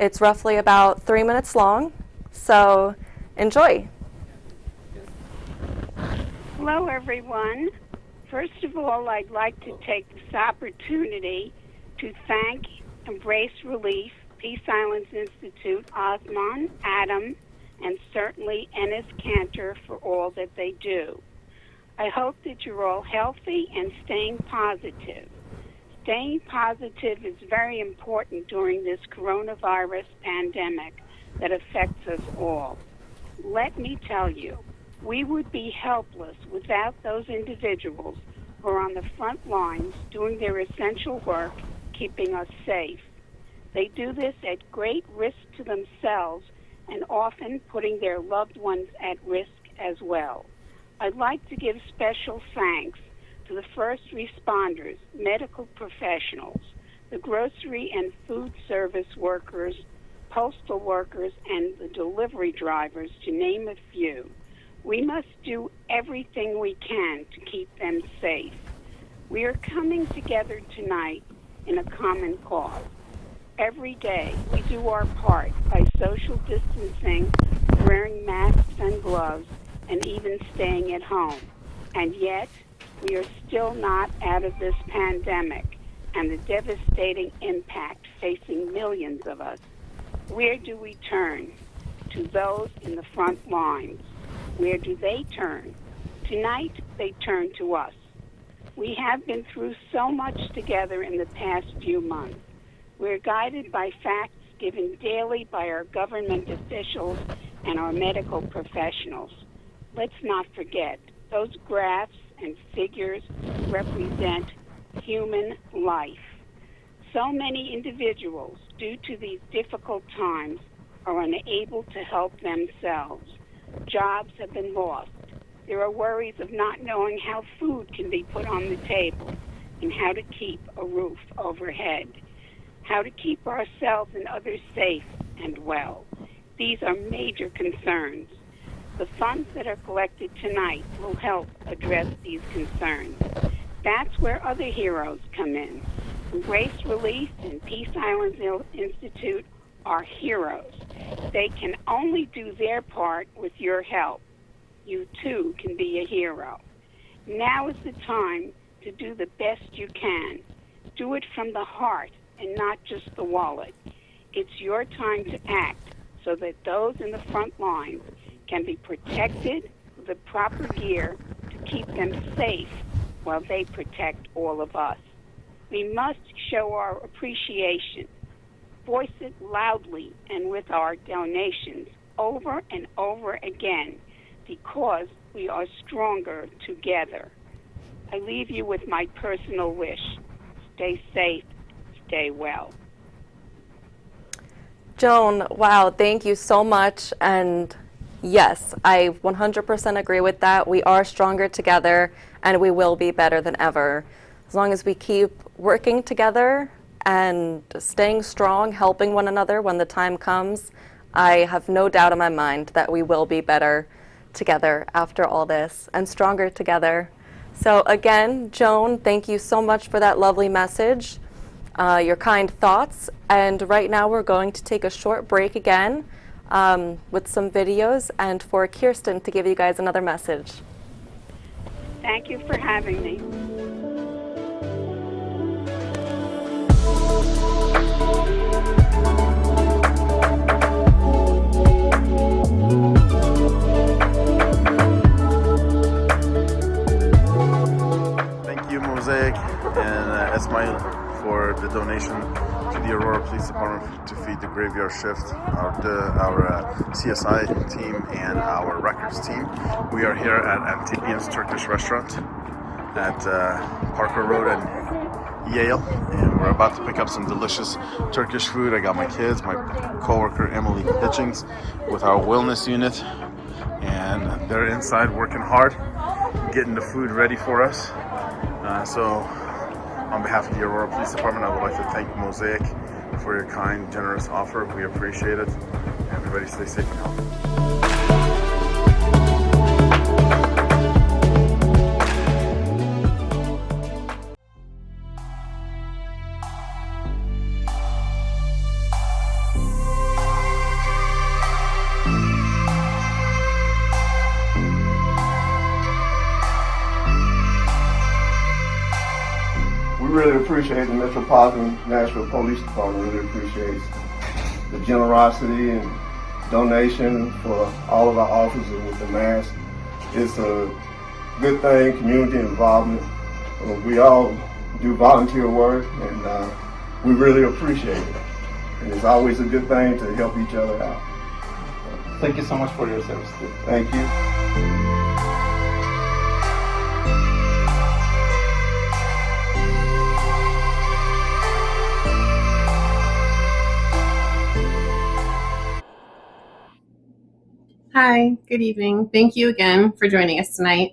It's roughly about 3 minutes long, so enjoy. Hello, everyone. First of all, I'd like to take this opportunity to thank Embrace Relief, Peace Islands Institute, Osman, Adam, and certainly Enes Kanter for all that they do. I hope that you're all healthy and staying positive. Staying positive is very important during this coronavirus pandemic that affects us all. Let me tell you, we would be helpless without those individuals who are on the front lines doing their essential work, keeping us safe. They do this at great risk to themselves and often putting their loved ones at risk as well. I'd like to give special thanks to the first responders, medical professionals, the grocery and food service workers, postal workers, and the delivery drivers, to name a few. We must do everything we can to keep them safe. We are coming together tonight in a common cause. Every day we do our part by social distancing, wearing masks and gloves, and even staying at home. And yet, we are still not out of this pandemic and the devastating impact facing millions of us. Where do we turn? To those in the front lines. Where do they turn? Tonight, they turn to us. We have been through so much together in the past few months. We're guided by facts given daily by our government officials and our medical professionals. Let's not forget, those graphs and figures represent human life. So many individuals, due to these difficult times, are unable to help themselves. Jobs have been lost. There are worries of not knowing how food can be put on the table and how to keep a roof overhead, how to keep ourselves and others safe and well. These are major concerns. The funds that are collected tonight will help address these concerns. That's where other heroes come in. Embrace Relief and Peace Islands Institute are heroes. They can only do their part with your help. You too can be a hero. Now is the time to do the best you can. Do it from the heart and not just the wallet. It's your time to act so that those in the front lines can be protected, the proper gear to keep them safe while they protect all of us. We must show our appreciation, voice it loudly and with our donations over and over again, because we are stronger together. I leave you with my personal wish. Stay safe, stay well. Joan, wow, thank you so much. And yes, I 100% agree with that. We are stronger together, and we will be better than ever. As long as we keep working together and staying strong, helping one another when the time comes, I have no doubt in my mind that we will be better together after all this and stronger together. So again, Joan, thank you so much for that lovely message, your kind thoughts. And right now we're going to take a short break again with some videos and for Kirsten to give you guys another message. Thank you for having me. Thank you, Mosaic and Esmail, for the donation to the Aurora Police Department to feed the graveyard shift, our CSI team and our records team. We are here at Antibian's Turkish restaurant at Parker Road and Yale, and we're about to pick up some delicious Turkish food. I got my kids, my coworker Emily Hitchings with our wellness unit, and they're inside working hard, getting the food ready for us. So on behalf of the Aurora Police Department, I would like to thank Mosaic for your kind, generous offer. We appreciate it. Everybody stay safe and healthy. We really appreciate the Metropolitan Nashville Police Department. Really appreciates the generosity and donation for all of our officers with the mask. It's a good thing, community involvement. We all do volunteer work, and we really appreciate it. And it's always a good thing to help each other out. Thank you so much for your service. Thank you. Hi, good evening. Thank you again for joining us tonight.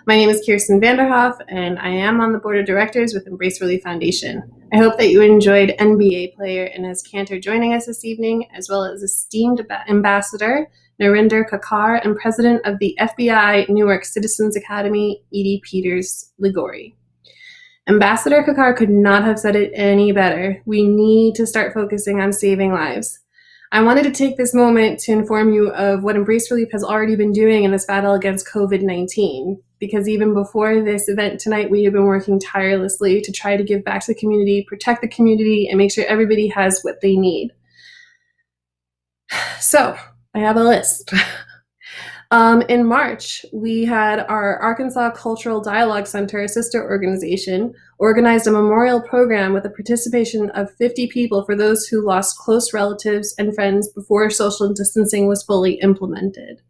My name is Kirsten Vanderhoff, and I am on the board of directors with Embrace Relief Foundation. I hope that you enjoyed NBA player Enes Kanter joining us this evening, as well as esteemed Ambassador Reverend Cacar and President of the FBI Newark Citizens Academy, Edie Peters Ligori. Ambassador Cacar could not have said it any better. We need to start focusing on saving lives. I wanted to take this moment to inform you of what Embrace Relief has already been doing in this battle against COVID-19, because even before this event tonight, we have been working tirelessly to try to give back to the community, protect the community, and make sure everybody has what they need. So, I have a list. In March, we had our Arkansas Cultural Dialogue Center, a sister organization, organized a memorial program with the participation of 50 people for those who lost close relatives and friends before social distancing was fully implemented.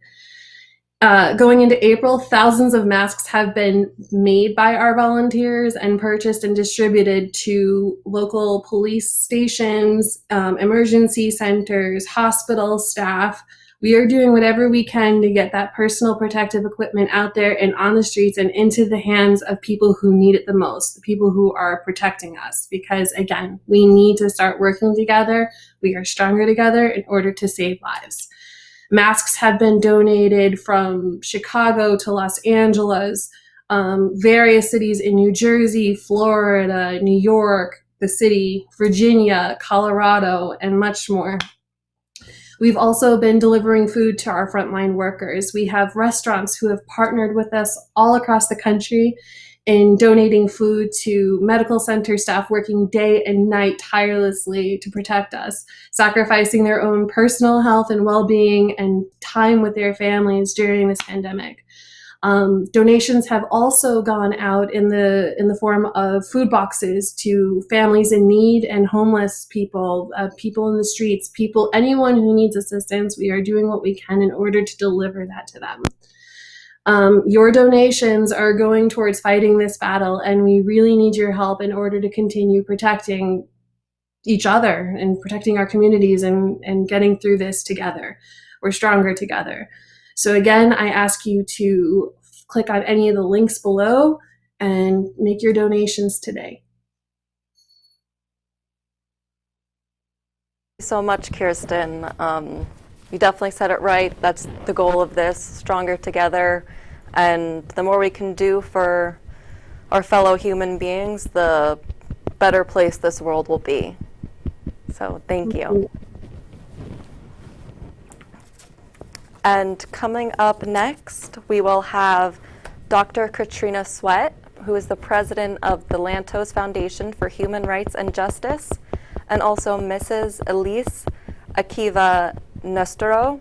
Going into April, thousands of masks have been made by our volunteers and purchased and distributed to local police stations, emergency centers, hospital staff. We are doing whatever we can to get that personal protective equipment out there and on the streets and into the hands of people who need it the most, the people who are protecting us. Because again, we need to start working together. We are stronger together in order to save lives. Masks have been donated from Chicago to Los Angeles, various cities in New Jersey, Florida, New York, the city, Virginia, Colorado, and much more. We've also been delivering food to our frontline workers. We have restaurants who have partnered with us all across the country, in donating food to medical center staff working day and night tirelessly to protect us, sacrificing their own personal health and well-being and time with their families during this pandemic. Donations have also gone out in the form of food boxes to families in need and homeless people, people in the streets, anyone who needs assistance. We are doing what we can in order to deliver that to them. Your donations are going towards fighting this battle, and we really need your help in order to continue protecting each other and protecting our communities and getting through this together. We're stronger together. So again, I ask you to click on any of the links below and make your donations today. Thank you so much, Kirsten. You definitely said it right. That's the goal of this, stronger together. And the more we can do for our fellow human beings, the better place this world will be. So thank you. And coming up next, we will have Dr. Katrina Sweat, who is the president of the Lantos Foundation for Human Rights and Justice, and also Mrs. Elise Akiva Nestero,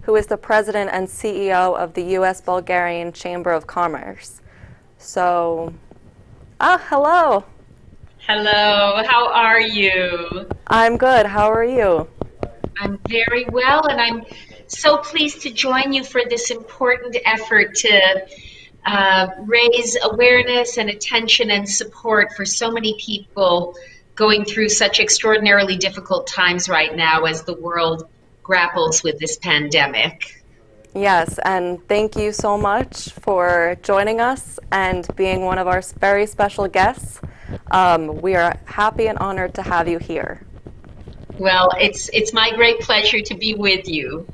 who is the president and CEO of the U.S. Bulgarian Chamber of Commerce. So, hello. Hello, how are you? I'm good. How are you? I'm very well, and I'm so pleased to join you for this important effort to raise awareness and attention and support for so many people going through such extraordinarily difficult times right now as the world grapples with this pandemic. Yes, and thank you so much for joining us and being one of our very special guests. We are happy and honored to have you here. Well, it's my great pleasure to be with you.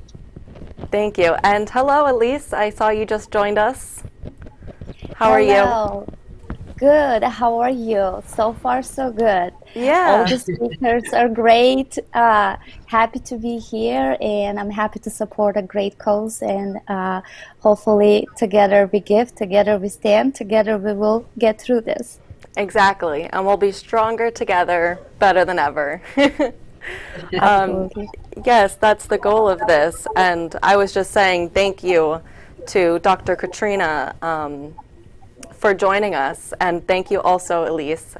Thank you. And hello, Elise. I saw you just joined us. How are you? Good. How are you? So far, so good. Yeah. All the speakers are great. Happy to be here, and I'm happy to support a great cause. And hopefully, together we give, together we stand, together we will get through this. Exactly. And we'll be stronger together, better than ever. Yes, that's the goal of this. And I was just saying thank you to Dr. Katrina for joining us, and thank you also, Elise.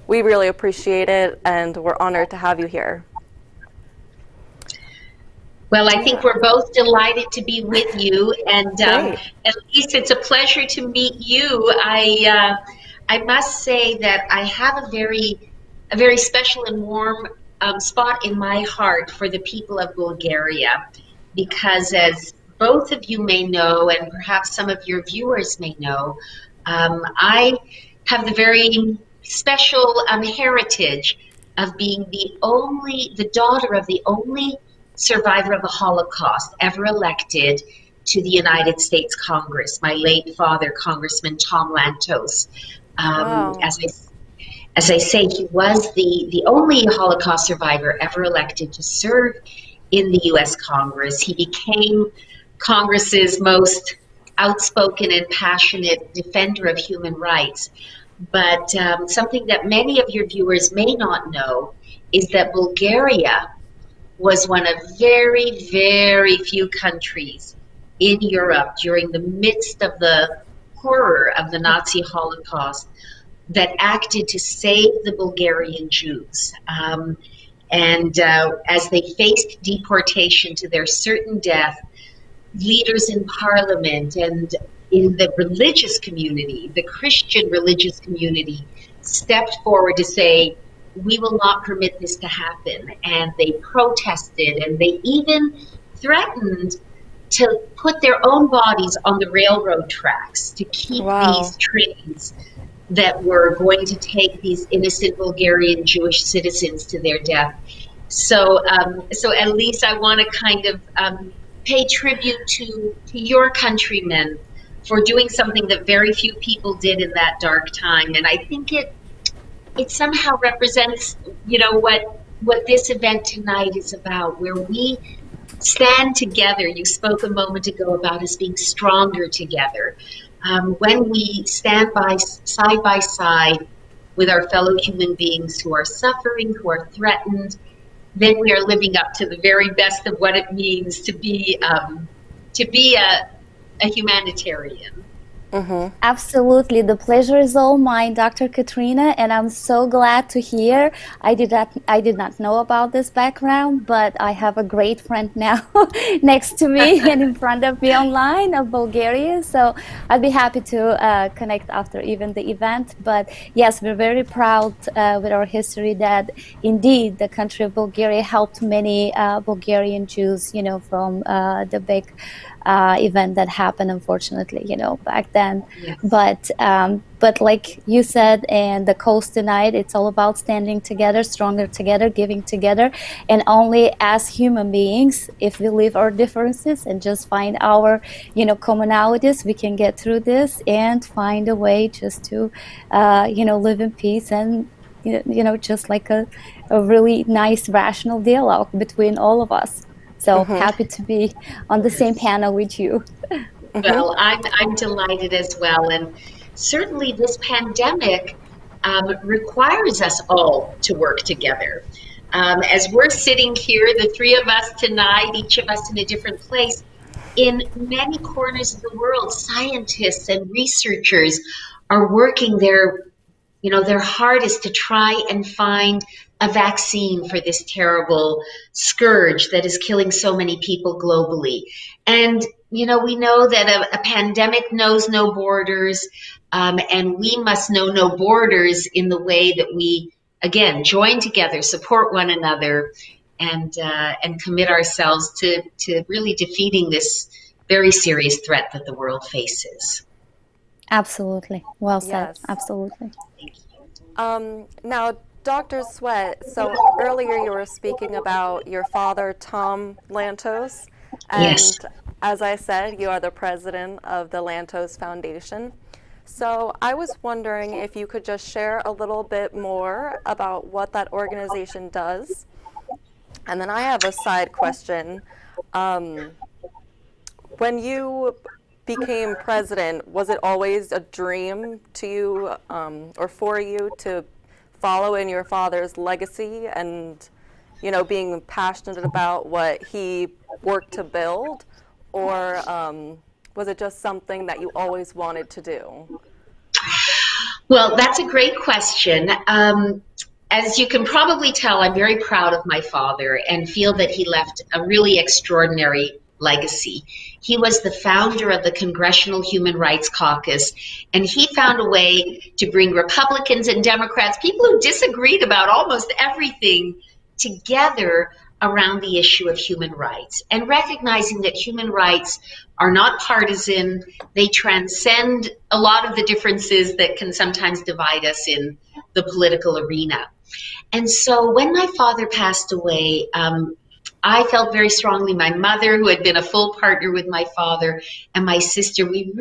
We really appreciate it, and we're honored to have you here. Well, I think we're both delighted to be with you, and Elise, it's a pleasure to meet you. I must say that I have a very special and warm spot in my heart for the people of Bulgaria, because as both of you may know, and perhaps some of your viewers may know, I have the very special heritage of being the daughter of the only survivor of the Holocaust ever elected to the United States Congress, my late father, Congressman Tom Lantos. Wow. As I say, he was the only Holocaust survivor ever elected to serve in the U.S. Congress. He became Congress's most outspoken and passionate defender of human rights. But something that many of your viewers may not know is that Bulgaria was one of very, very few countries in Europe during the midst of the horror of the Nazi Holocaust that acted to save the Bulgarian Jews. And as they faced deportation to their certain death, leaders in parliament and in the religious community, the Christian religious community, stepped forward to say, we will not permit this to happen. And they protested, and they even threatened to put their own bodies on the railroad tracks to keep these trains that were going to take these innocent Bulgarian Jewish citizens to their death. So at least I want to kind of pay tribute to your countrymen for doing something that very few people did in that dark time. And I think it somehow represents, what this event tonight is about, where we stand together. You spoke a moment ago about us being stronger together. when we stand side by side with our fellow human beings who are suffering, who are threatened, then we are living up to the very best of what it means to be a humanitarian. Mm-hmm. Absolutely. The pleasure is all mine, Dr. Katrina, and I'm so glad to hear. I did not know about this background, but I have a great friend now next to me and in front of me online of Bulgaria. So I'd be happy to connect after even the event. But yes, we're very proud with our history that indeed the country of Bulgaria helped many Bulgarian Jews, from the big event that happened, unfortunately, back then. Yes. But like you said, and the cause tonight, it's all about standing together, stronger together, giving together, and only as human beings, if we leave our differences and just find our, commonalities, we can get through this and find a way just to, live in peace and, just like a really nice, rational dialogue between all of us. So happy to be on the same panel with you. Well, I'm delighted as well. And certainly this pandemic requires us all to work together. As we're sitting here, the three of us tonight, each of us in a different place, in many corners of the world, scientists and researchers are working their hardest to try and find a vaccine for this terrible scourge that is killing so many people globally. And, we know that a pandemic knows no borders, and we must know no borders in the way that we, again, join together, support one another, and commit ourselves to really defeating this very serious threat that the world faces. Absolutely. Well said. Yes. Absolutely. Now, Dr. Sweat, so earlier you were speaking about your father, Tom Lantos, and Yes. as I said, you are the president of the Lantos Foundation. So I was wondering if you could just share a little bit more about what that organization does. And then I have a side question. When you became president, was it always a dream to you or for you to follow in your father's legacy and, being passionate about what he worked to build? Or was it just something that you always wanted to do? Well, that's a great question. As you can probably tell, I'm very proud of my father and feel that he left a really extraordinary legacy. He was the founder of the Congressional Human Rights Caucus, and he found a way to bring Republicans and Democrats, people who disagreed about almost everything, together around the issue of human rights, and recognizing that human rights are not partisan. They transcend a lot of the differences that can sometimes divide us in the political arena. And so when my father passed away, I felt very strongly, my mother, who had been a full partner with my father, and my sister, we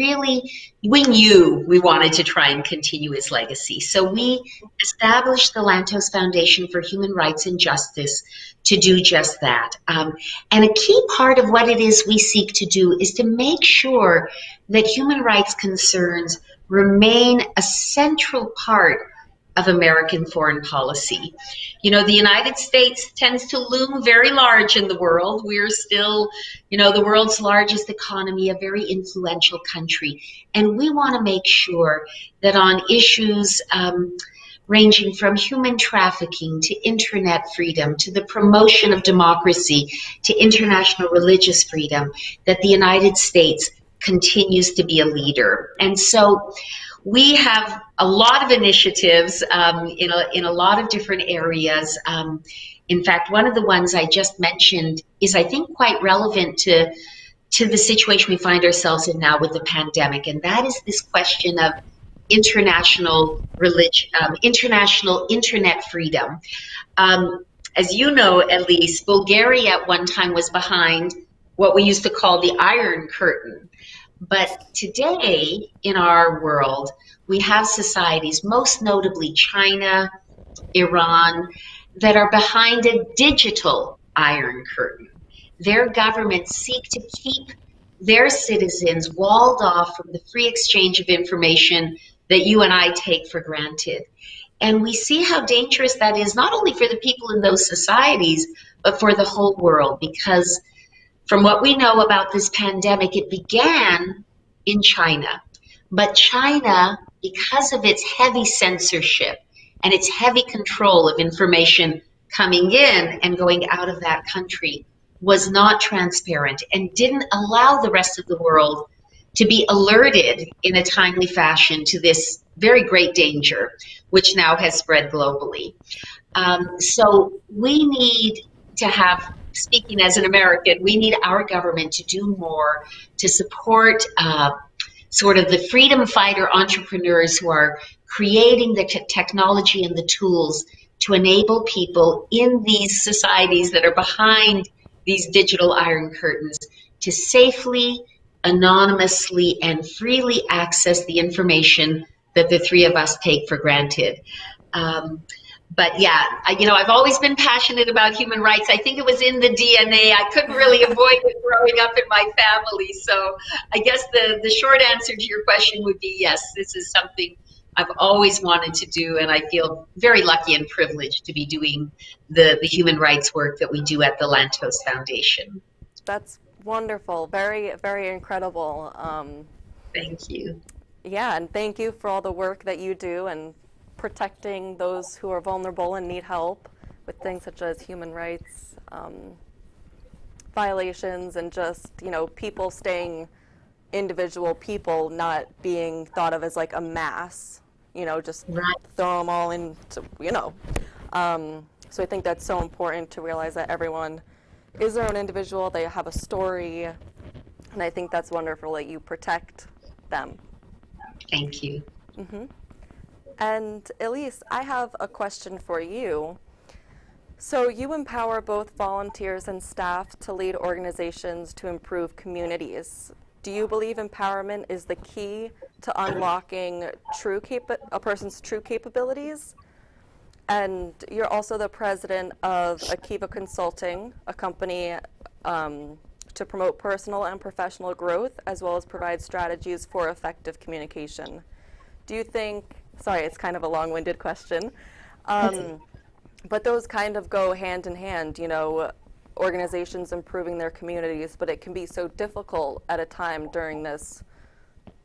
knew we wanted to try and continue his legacy. So we established the Lantos Foundation for Human Rights and Justice to do just that. And a key part of what it is we seek to do is to make sure that human rights concerns remain a central part of American foreign policy. The United States tends to loom very large in the world. We're still, the world's largest economy, a very influential country. And we want to make sure that on issues ranging from human trafficking to internet freedom, to the promotion of democracy, to international religious freedom, that the United States continues to be a leader. And so we have a lot of initiatives in a lot of different areas. In fact, one of the ones I just mentioned is, I think, quite relevant to the situation we find ourselves in now with the pandemic, and that is this question of international internet freedom. As you know, Elise, Bulgaria at one time was behind what we used to call the Iron Curtain. But today, in our world, we have societies, most notably China, Iran, that are behind a digital Iron Curtain. Their governments seek to keep their citizens walled off from the free exchange of information that you and I take for granted. And we see how dangerous that is, not only for the people in those societies, but for the whole world. Because from what we know about this pandemic, it began in China. But China, because of its heavy censorship and its heavy control of information coming in and going out of that country, was not transparent and didn't allow the rest of the world to be alerted in a timely fashion to this very great danger, which now has spread globally. So we need to have, speaking as an American, we need our government to do more to support sort of the freedom fighter entrepreneurs who are creating the technology and the tools to enable people in these societies that are behind these digital iron curtains to safely, anonymously, and freely access the information that the three of us take for granted. But yeah, I've always been passionate about human rights. I think it was in the DNA. I couldn't really avoid it growing up in my family. So I guess the short answer to your question would be yes, this is something I've always wanted to do, and I feel very lucky and privileged to be doing the human rights work that we do at the Lantos Foundation. That's wonderful. Very, very incredible. Thank you. Yeah, and thank you for all the work that you do and protecting those who are vulnerable and need help with things such as human rights violations, and just, people staying individual people, not being thought of as like a mass, just throw them all into, So I think that's so important to realize that everyone is their own individual, they have a story, and I think that's wonderful that you protect them. Thank you. Mm-hmm. And Elise, I have a question for you. So you empower both volunteers and staff to lead organizations to improve communities. Do you believe empowerment is the key to unlocking a person's true capabilities? And you're also the president of Akiva Consulting, a company to promote personal and professional growth, as well as provide strategies for effective communication. Do you think, sorry, it's kind of a long-winded question, but those kind of go hand in hand, organizations improving their communities, but it can be so difficult at a time during this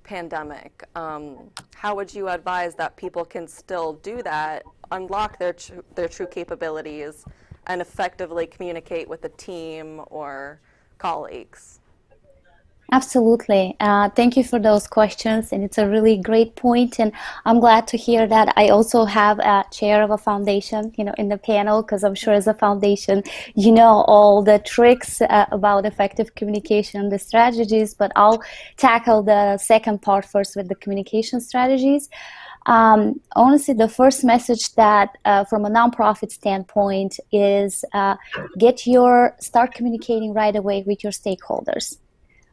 pandemic. How would you advise that people can still do that, unlock their true capabilities, and effectively communicate with a team or colleagues? Absolutely. Thank you for those questions, and it's a really great point, and I'm glad to hear that. I also have a chair of a foundation, in the panel, because I'm sure as a foundation, all the tricks about effective communication and the strategies, but I'll tackle the second part first with the communication strategies. Honestly, the first message that from a nonprofit standpoint is start communicating right away with your stakeholders.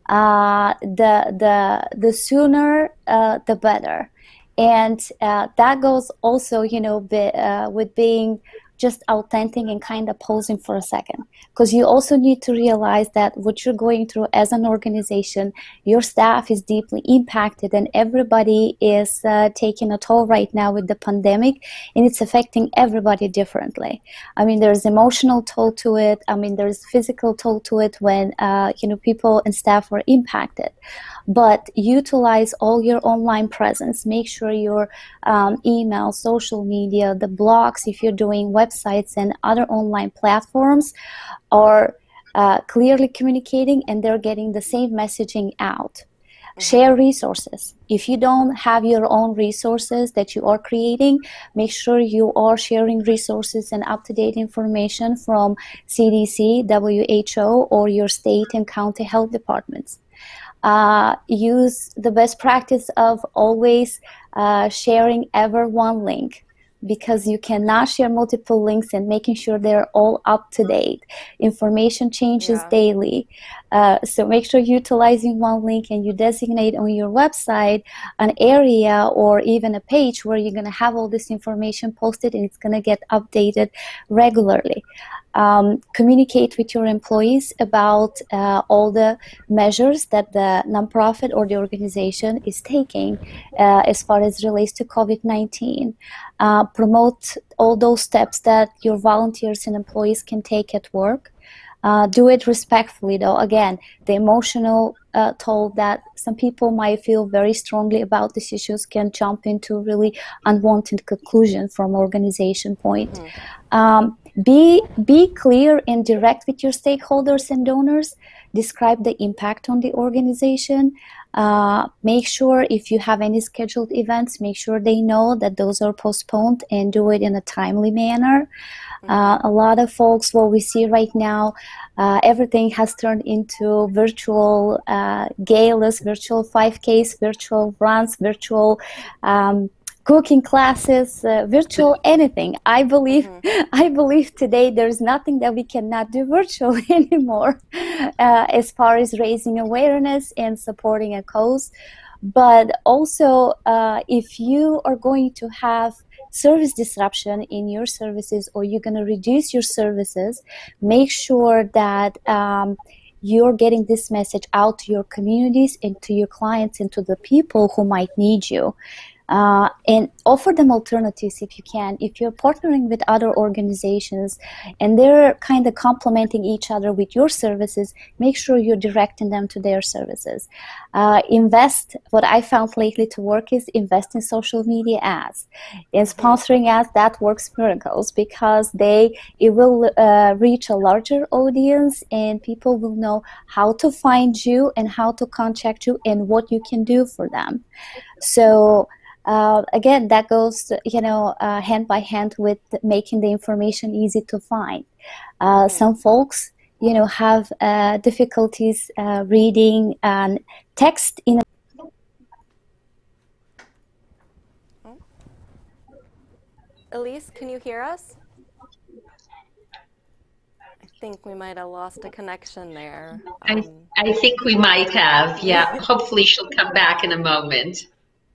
The sooner the better, and that goes also with being just authentic and kind of pausing for a second, because you also need to realize that what you're going through as an organization, your staff is deeply impacted, and everybody is taking a toll right now with the pandemic, and it's affecting everybody differently. I mean, there's emotional toll to it. I mean, there's physical toll to it when people and staff are impacted. But utilize all your online presence. Make sure your email, social media, the blogs, if you're doing websites and other online platforms, are clearly communicating and they're getting the same messaging out. Share resources. If you don't have your own resources that you are creating, make sure you are sharing resources and up-to-date information from CDC, WHO, or your state and county health departments. Use the best practice of always sharing ever one link, because you cannot share multiple links and making sure they're all up to date. Information changes daily. So make sure you're utilizing one link, and you designate on your website an area or even a page where you're going to have all this information posted, and it's going to get updated regularly. Communicate with your employees about all the measures that the nonprofit or the organization is taking as far as relates to COVID-19. Promote all those steps that your volunteers and employees can take at work. Do it respectfully, though. Again, the emotional toll that some people might feel very strongly about these issues can jump into really unwanted conclusion from organization point. Be clear and direct with your stakeholders and donors. Describe the impact on the organization. Make sure if you have any scheduled events, make sure they know that those are postponed and do it in a timely manner. A lot of folks, what we see right now, everything has turned into virtual galas, virtual 5Ks, virtual runs, virtual cooking classes, virtual anything. I believe today there's nothing that we cannot do virtual anymore as far as raising awareness and supporting a cause. But also, if you are going to have service disruption in your services, or you're going to reduce your services, make sure that you're getting this message out to your communities and to your clients and to the people who might need you. And offer them alternatives if you can. If you're partnering with other organizations and they're kind of complementing each other with your services, make sure you're directing them to their services. Invest, what I found lately to work is invest in social media ads. And sponsoring ads, that works miracles because it will reach a larger audience and people will know how to find you and how to contact you and what you can do for them. So again, that goes, hand by hand with making the information easy to find. Some folks, have difficulties reading text in Elise, can you hear us? I think we might have lost a connection there. I think we might have, yeah. Hopefully she'll come back in a moment.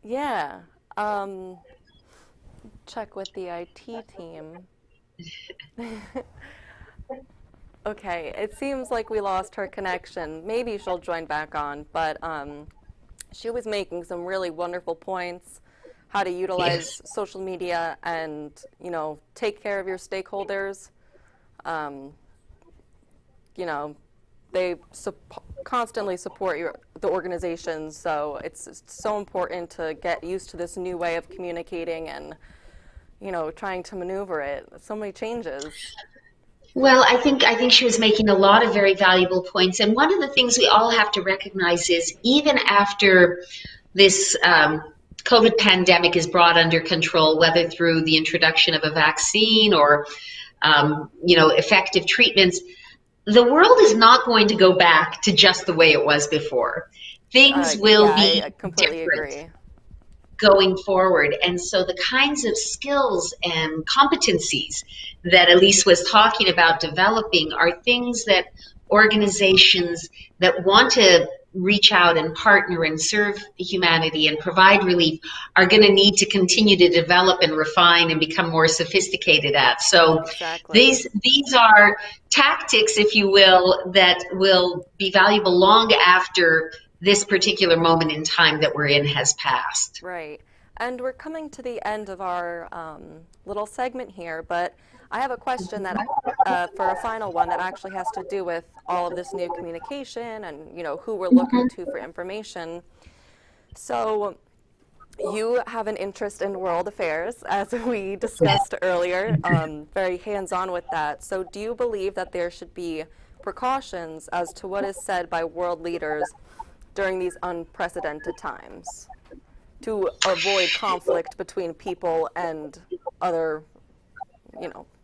Yeah. Check with the IT team. Okay, it seems like we lost her connection. Maybe she'll join back on, but she was making some really wonderful points, how to utilize social media and, take care of your stakeholders. They constantly support the organizations, so it's so important to get used to this new way of communicating and, trying to maneuver it. So many changes. Well, I think she was making a lot of very valuable points, and one of the things we all have to recognize is even after this COVID pandemic is brought under control, whether through the introduction of a vaccine or effective treatments, the world is not going to go back to just the way it was before. Things will be I completely different agree. Going forward. And so the kinds of skills and competencies that Elise was talking about developing are things that organizations that want to reach out and partner and serve humanity and provide relief are going to need to continue to develop and refine and become more sophisticated at. So these are tactics, if you will, that will be valuable long after this particular moment in time that we're in has passed. Right. And we're coming to the end of our little segment here, but I have a question that for a final one that actually has to do with all of this new communication and who we're looking to for information. So you have an interest in world affairs, as we discussed earlier, very hands-on with that. So do you believe that there should be precautions as to what is said by world leaders during these unprecedented times to avoid conflict between people and other,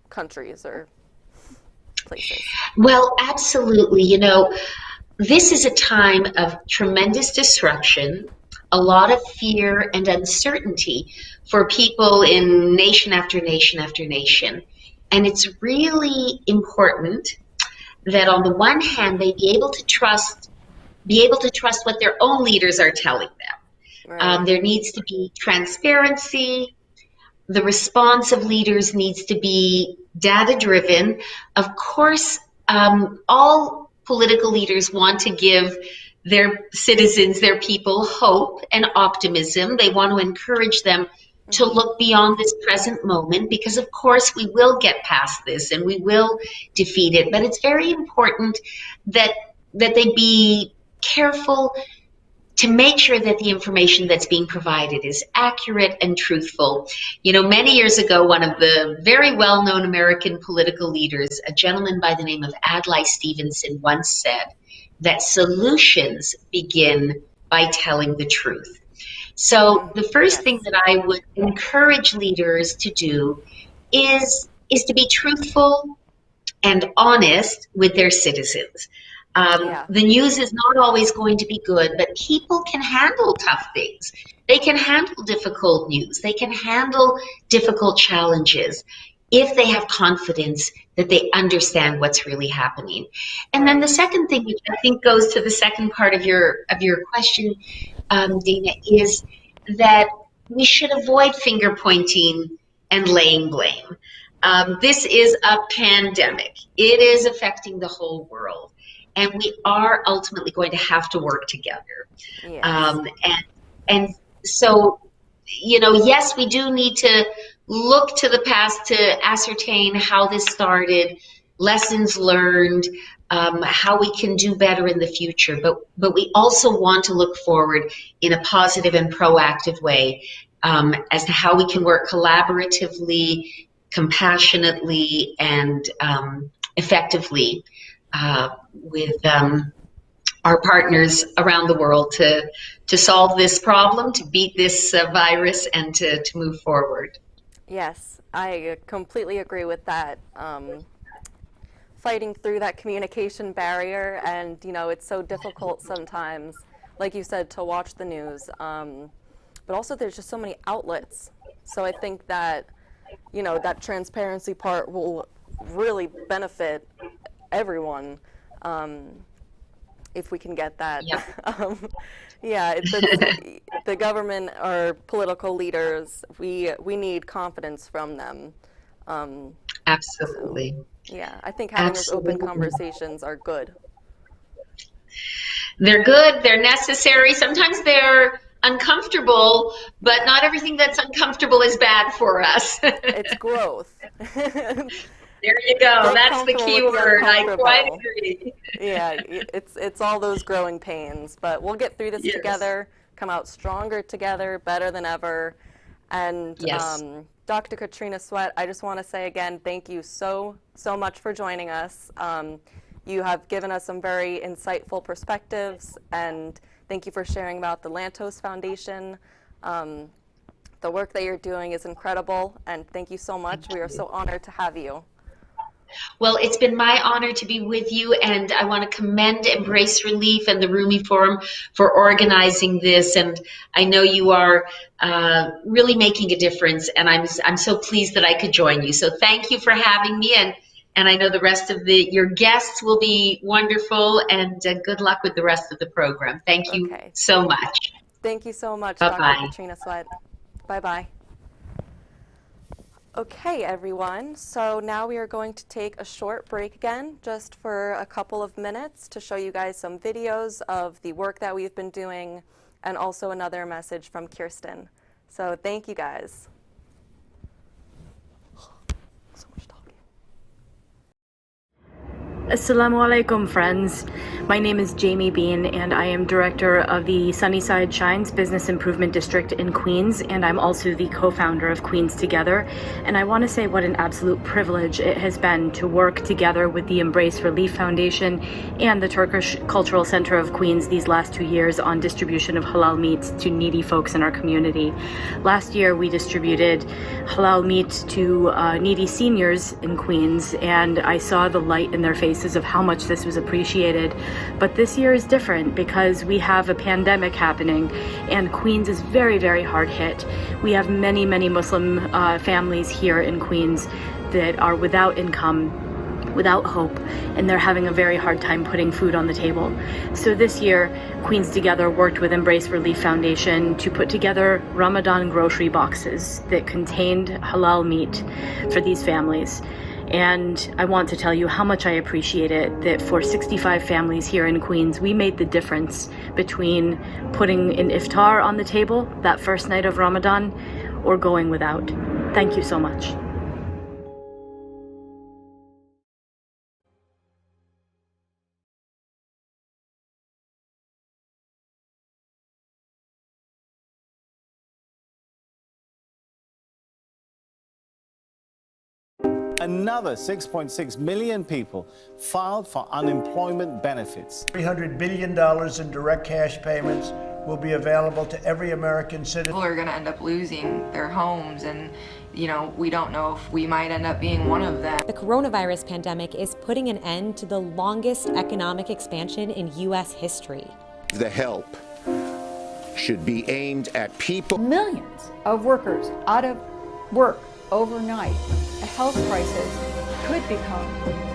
countries or places? Well, absolutely. This is a time of tremendous disruption, a lot of fear and uncertainty for people in nation after nation after nation. And it's really important that on the one hand, they be able to trust what their own leaders are telling them. Right. There needs to be transparency. the response of leaders needs to be data-driven. Of course, all political leaders want to give their citizens, their people, hope and optimism. They want to encourage them to look beyond this present moment, because of course we will get past this and we will defeat it. But it's very important that they be careful to make sure that the information that's being provided is accurate and truthful. You know, many years ago, one of the very well-known American political leaders, a gentleman by the name of Adlai Stevenson, once said that solutions begin by telling the truth. So the first thing that I would encourage leaders to do is to be truthful and honest with their citizens. The news is not always going to be good, but people can handle tough things. They can handle difficult news. They can handle difficult challenges if they have confidence that they understand what's really happening. And then the second thing, which I think goes to the second part of your question, Dana, is that we should avoid finger pointing and laying blame. This is a pandemic. It is affecting the whole world. And we are ultimately going to have to work together. Yes. And so, you know, yes, we do need to look to the past to ascertain how this started, lessons learned, how we can do better in the future. But we also want to look forward in a positive and proactive way as to how we can work collaboratively, compassionately, and effectively with our partners around the world to solve this problem, to beat this virus, and to move forward. Yes, I completely agree with that. Fighting through that communication barrier, and you know, it's so difficult sometimes, like you said, to watch the news. But also there's just so many outlets. So I think that, you know, that transparency part will really benefit everyone if we can get that. Yeah, the government or political leaders, we need confidence from them. Absolutely. So, yeah, I think having those open conversations are good. They're good, they're necessary. Sometimes they're uncomfortable, but not everything that's uncomfortable is bad for us. It's growth. There you go. That's the key word. I quite agree. Yeah, it's all those growing pains, but we'll get through this together, come out stronger together, better than ever. And Dr. Katrina Sweat, I just want to say again, thank you so much for joining us. You have given us some very insightful perspectives, and thank you for sharing about the Lantos Foundation. The work that you're doing is incredible, and thank you so much. We are so honored to have you. Well, it's been my honor to be with you, and I want to commend Embrace Relief and the Rumi Forum for organizing this. And I know you are really making a difference, and I'm so pleased that I could join you. So thank you for having me, and I know the rest of your guests will be wonderful, and good luck with the rest of the program. Thank you so much. Thank you so much, Bye-bye. Dr. Katrina Sweat. Bye-bye. Okay, everyone, so now we are going to take a short break again, just for a couple of minutes to show you guys some videos of the work that we've been doing, and also another message from Kirsten. So thank you, guys. Assalamu alaikum, friends. My name is Jamie Bean, and I am director of the Sunnyside Shines Business Improvement District in Queens, and I'm also the co-founder of Queens Together. And I want to say what an absolute privilege it has been to work together with the Embrace Relief Foundation and the Turkish Cultural Center of Queens these last 2 years on distribution of halal meat to needy folks in our community. Last year, we distributed halal meat to needy seniors in Queens, and I saw the light in their faces of how much this was appreciated. But this year is different because we have a pandemic happening, and Queens is very, very hard hit. We have many, many Muslim families here in Queens that are without income. without hope, and they're having a very hard time putting food on the table. So this year, Queens Together worked with Embrace Relief Foundation to put together Ramadan grocery boxes that contained halal meat for these families. And I want to tell you how much I appreciate it that for 65 families here in Queens, we made the difference between putting an iftar on the table that first night of Ramadan or going without. Thank you so much. Another 6.6 million people filed for unemployment benefits. $300 billion in direct cash payments will be available to every American citizen. People are going to end up losing their homes, and we don't know if we might end up being one of them. The coronavirus pandemic is putting an end to the longest economic expansion in U.S. history. The help should be aimed at people. Millions of workers out of work overnight. A health crisis could become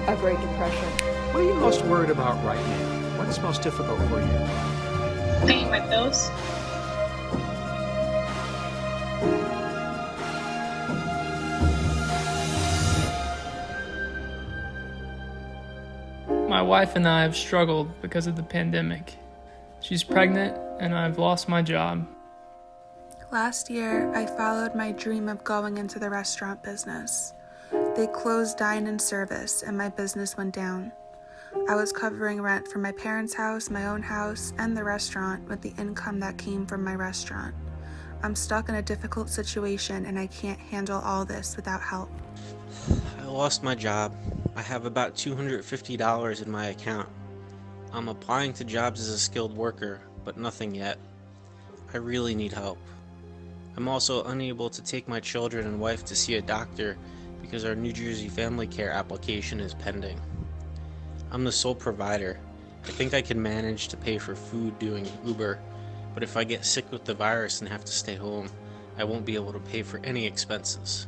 a Great Depression. What are you most worried about right now? What's most difficult for you? Paying my bills. My wife and I have struggled because of the pandemic. She's pregnant and I've lost my job. Last year, I followed my dream of going into the restaurant business. They closed dine-in service and my business went down. I was covering rent for my parents' house, my own house, and the restaurant with the income that came from my restaurant. I'm stuck in a difficult situation and I can't handle all this without help. I lost my job. I have about $250 in my account. I'm applying to jobs as a skilled worker, but nothing yet. I really need help. I'm also unable to take my children and wife to see a doctor because our New Jersey family care application is pending. I'm the sole provider. I think I can manage to pay for food doing Uber, but if I get sick with the virus and have to stay home, I won't be able to pay for any expenses.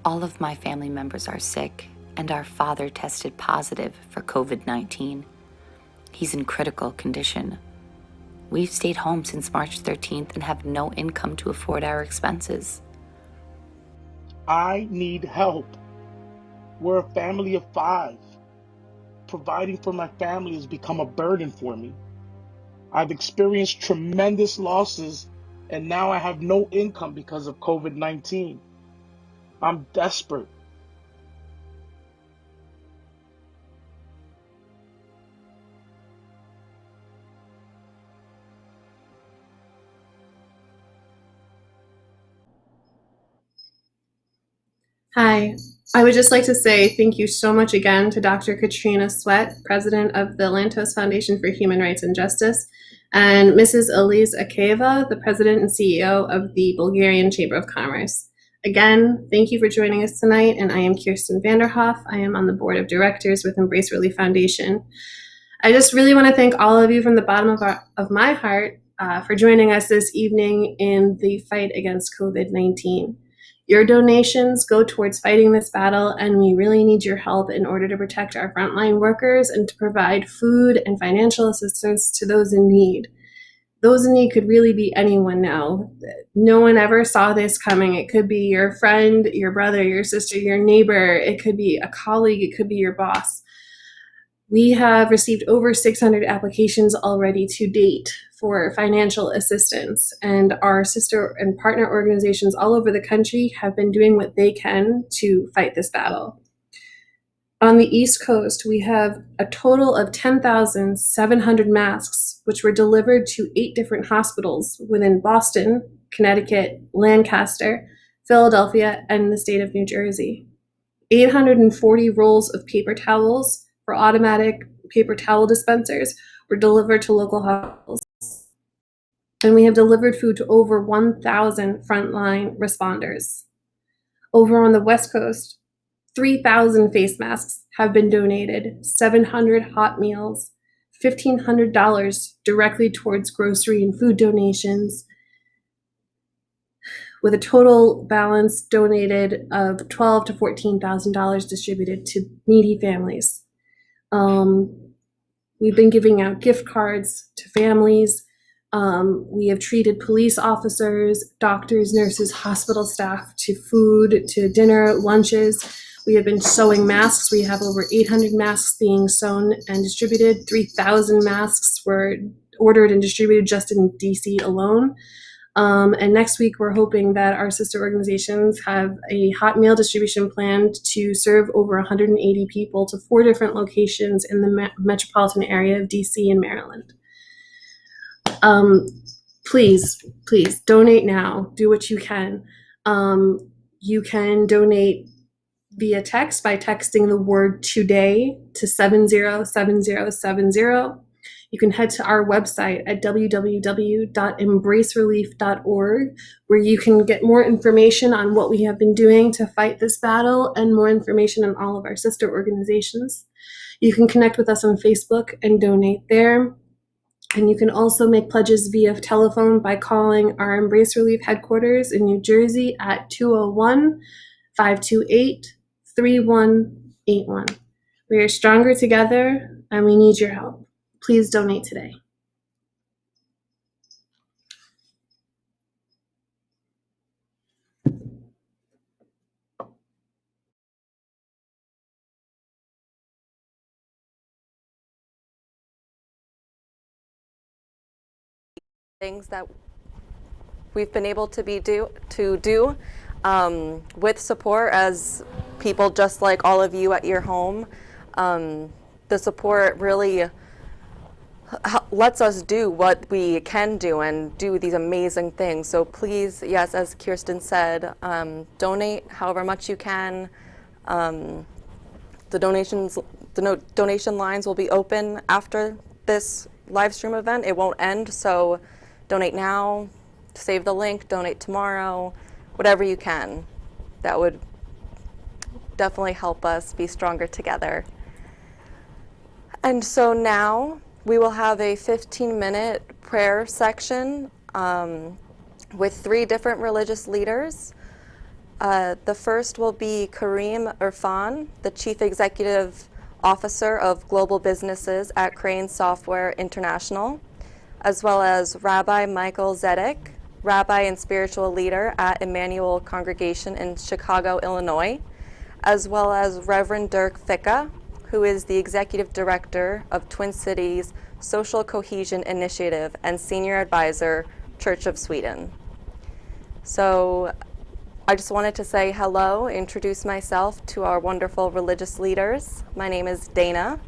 All of my family members are sick, and our father tested positive for COVID-19. He's in critical condition. We've stayed home since March 13th and have no income to afford our expenses. I need help. We're a family of 5. Providing for my family has become a burden for me. I've experienced tremendous losses, and now I have no income because of COVID-19. I'm desperate. Hi, I would just like to say thank you so much again to Dr. Katrina Sweat, President of the Lantos Foundation for Human Rights and Justice, and Mrs. Elise Akiva, the President and CEO of the Bulgarian Chamber of Commerce. Again, thank you for joining us tonight, and I am Kirsten Vanderhoff. I am on the Board of Directors with Embrace Relief Foundation. I just really want to thank all of you from the bottom of my heart for joining us this evening in the fight against COVID-19. Your donations go towards fighting this battle, and we really need your help in order to protect our frontline workers and to provide food and financial assistance to those in need. Those in need could really be anyone now. No one ever saw this coming. It could be your friend, your brother, your sister, your neighbor. It could be a colleague. It could be your boss. We have received over 600 applications already to date for financial assistance, and our sister and partner organizations all over the country have been doing what they can to fight this battle. On the East Coast, we have a total of 10,700 masks, which were delivered to 8 different hospitals within Boston, Connecticut, Lancaster, Philadelphia, and the state of New Jersey. 840 rolls of paper towels for automatic paper towel dispensers were delivered to local hospitals. And we have delivered food to over 1,000 frontline responders. Over on the West Coast, 3,000 face masks have been donated, 700 hot meals, $1,500 directly towards grocery and food donations. with a total balance donated of $12,000 to $14,000 distributed to needy families. We've been giving out gift cards to families. We have treated police officers, doctors, nurses, hospital staff to food, to dinner, lunches. We have been sewing masks. We have over 800 masks being sewn and distributed. 3,000 masks were ordered and distributed just in DC alone. And next week, we're hoping that our sister organizations have a hot meal distribution planned to serve over 180 people to 4 different locations in the metropolitan area of DC and Maryland. Please donate now. Do what you can. You can donate via text by texting the word today to 707070. You can head to our website at www.embracerelief.org, where you can get more information on what we have been doing to fight this battle and more information on all of our sister organizations. You can connect with us on Facebook and donate there. And you can also make pledges via telephone by calling our Embrace Relief headquarters in New Jersey at 201-528-3181. We are stronger together and we need your help. Please donate today. Things that we've been able to do with support as people just like all of you at your home. The support really lets us do what we can do and do these amazing things. So please, yes, as Kirsten said, donate however much you can. The donation lines will be open after this live stream event. It won't end, so donate now, save the link, donate tomorrow, whatever you can. That would definitely help us be stronger together. And so now we will have a 15-minute prayer section with 3 different religious leaders. The first will be Kareem Irfan, the Chief Executive Officer of Global Businesses at Crane Software International, as well as Rabbi Michael Zedeck, Rabbi and Spiritual Leader at Emmanuel Congregation in Chicago, Illinois, as well as Reverend Vica, who is the Executive Director of Twin Cities Social Cohesion Initiative and Senior Advisor, Church of Sweden. So I just wanted to say hello, introduce myself to our wonderful religious leaders. My name is Dana,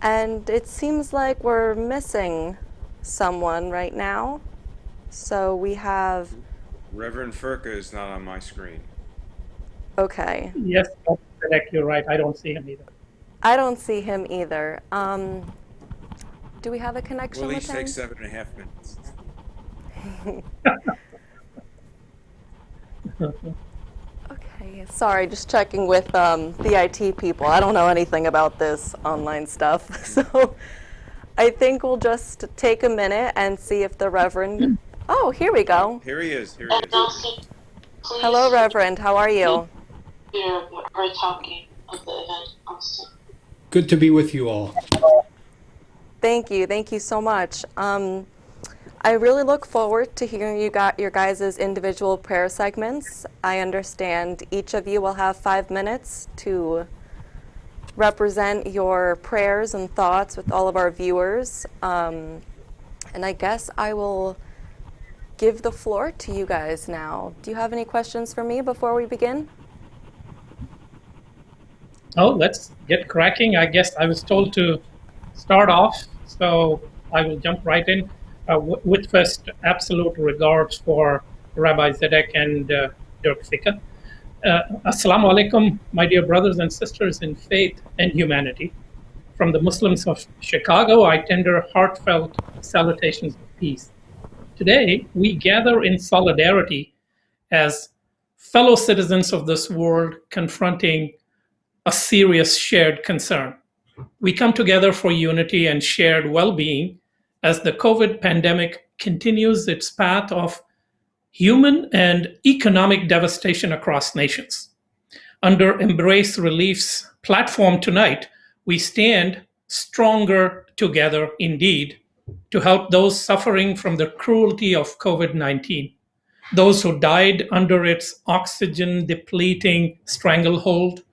and it seems like we're missing someone right now. So we have... Reverend Vica is not on my screen. Okay. Yes, Dr. Zedeck, you're right. I don't see him either. I don't see him either. Do we have a connection with him? Will each take 7.5 minutes. Okay, sorry, just checking with the IT people. I don't know anything about this online stuff, so I think we'll just take a minute and see if the Reverend... Oh, here we go. Here he is. Hello, Reverend. How are you? We're talking of the event also. Good to be with you all. Thank you so much. I really look forward to hearing your guys' individual prayer segments. I understand each of you will have 5 minutes to represent your prayers and thoughts with all of our viewers. And I guess I will give the floor to you guys now. Do you have any questions for me before we begin? Oh, let's get cracking. I guess I was told to start off, so I will jump right in. With first absolute regards for Rabbi Zedeck and Dirk Vica. Assalamu alaikum, my dear brothers and sisters in faith and humanity. From the Muslims of Chicago, I tender heartfelt salutations of peace. Today, we gather in solidarity as fellow citizens of this world confronting a serious shared concern. We come together for unity and shared well-being as the COVID pandemic continues its path of human and economic devastation across nations. Under Embrace Relief's platform tonight, we stand stronger together indeed to help those suffering from the cruelty of COVID-19, those who died under its oxygen depleting stranglehold,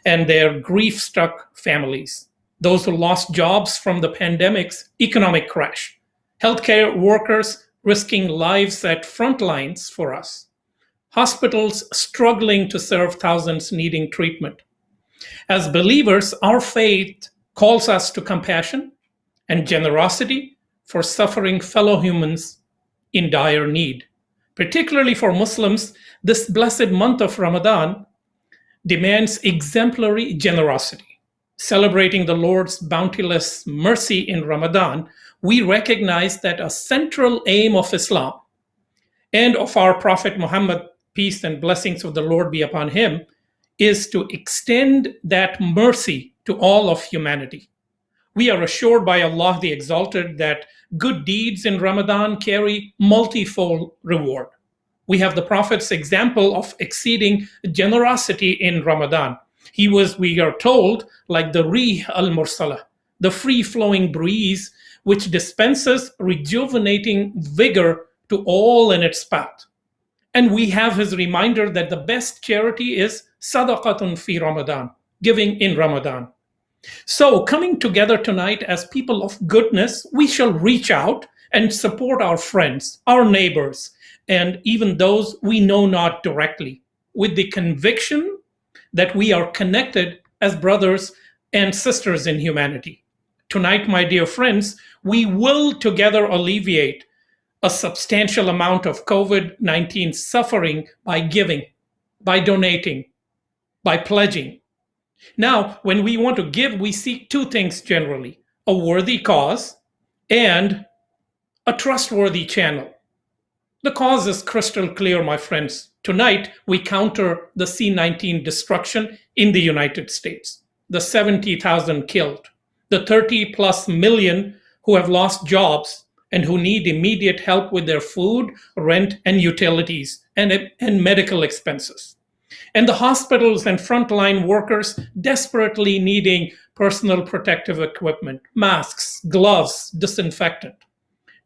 and their grief struck families, those who lost jobs from the pandemic's economic crash, healthcare workers risking lives at front lines for us, hospitals struggling to serve thousands needing treatment. As believers, our faith calls us to compassion and generosity for suffering fellow humans in dire need. Particularly for Muslims, this blessed month of Ramadan demands exemplary generosity. Celebrating the Lord's bounteous mercy in Ramadan, we recognize that a central aim of Islam and of our Prophet Muhammad, peace and blessings of the Lord be upon him, is to extend that mercy to all of humanity. We are assured by Allah the Exalted that good deeds in Ramadan carry multifold reward. We have the Prophet's example of exceeding generosity in Ramadan. He was, we are told, like the Rih al-Mursala, the free-flowing breeze which dispenses rejuvenating vigor to all in its path. And we have his reminder that the best charity is sadaqatun fi Ramadan, giving in Ramadan. So coming together tonight as people of goodness, we shall reach out and support our friends, our neighbors, and even those we know not directly, with the conviction that we are connected as brothers and sisters in humanity. Tonight, my dear friends, we will together alleviate a substantial amount of COVID-19 suffering by giving, by donating, by pledging. Now, when we want to give, we seek two things generally: a worthy cause and a trustworthy channel. The cause is crystal clear, my friends. Tonight, we counter the C-19 destruction in the United States, the 70,000 killed, the 30+ million who have lost jobs and who need immediate help with their food, rent, and utilities, and medical expenses. And the hospitals and frontline workers desperately needing personal protective equipment, masks, gloves, disinfectant.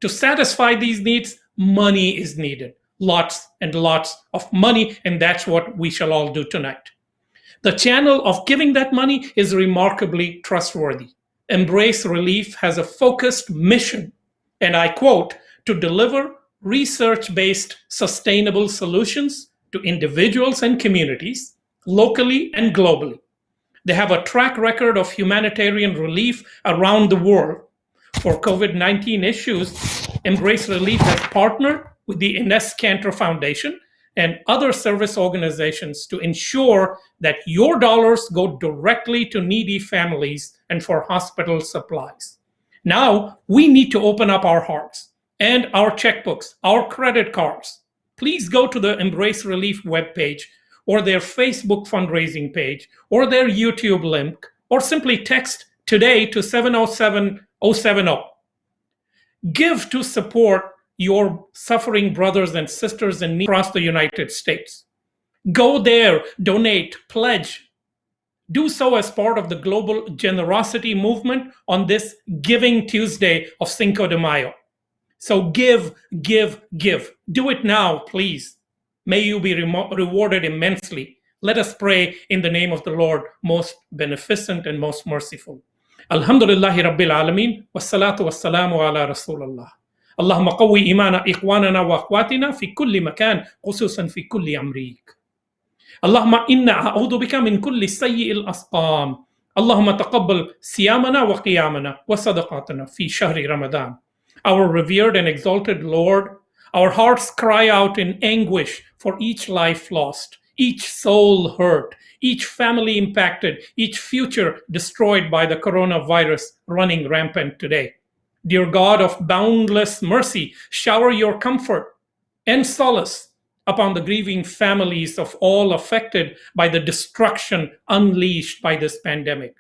To satisfy these needs, money is needed. Lots and lots of money, and that's what we shall all do tonight. The channel of giving that money is remarkably trustworthy. Embrace Relief has a focused mission, and I quote, to deliver research-based sustainable solutions to individuals and communities, locally and globally. They have a track record of humanitarian relief around the world. For COVID-19 issues, Embrace Relief has partnered with the Enes Kanter Foundation and other service organizations to ensure that your dollars go directly to needy families and for hospital supplies. Now, we need to open up our hearts and our checkbooks, our credit cards. Please go to the Embrace Relief webpage or their Facebook fundraising page or their YouTube link, or simply text today to 707-070. Give to support your suffering brothers and sisters in need across the United States. Go there, donate, pledge. Do so as part of the global generosity movement on this Giving Tuesday of Cinco de Mayo. So give, give, give. Do it now, please. May you be rewarded immensely. Let us pray in the name of the Lord, most beneficent and most merciful. Alhamdulillahi Rabbil Alameen, wassalatu wassalamu ala Rasulullah. اللهم قوي إيمان إخواننا وأخواتنا في كل مكان خصوصا في كل أمريك. اللهم إنا أعوذ بك من كل سيء الأسقام. اللهم تقبل صيامنا وقيامنا وصدقاتنا في شهر رمضان. Our revered and exalted Lord, our hearts cry out in anguish for each life lost, each soul hurt, each family impacted, each future destroyed by the coronavirus running rampant today. Dear God of boundless mercy, shower your comfort and solace upon the grieving families of all affected by the destruction unleashed by this pandemic.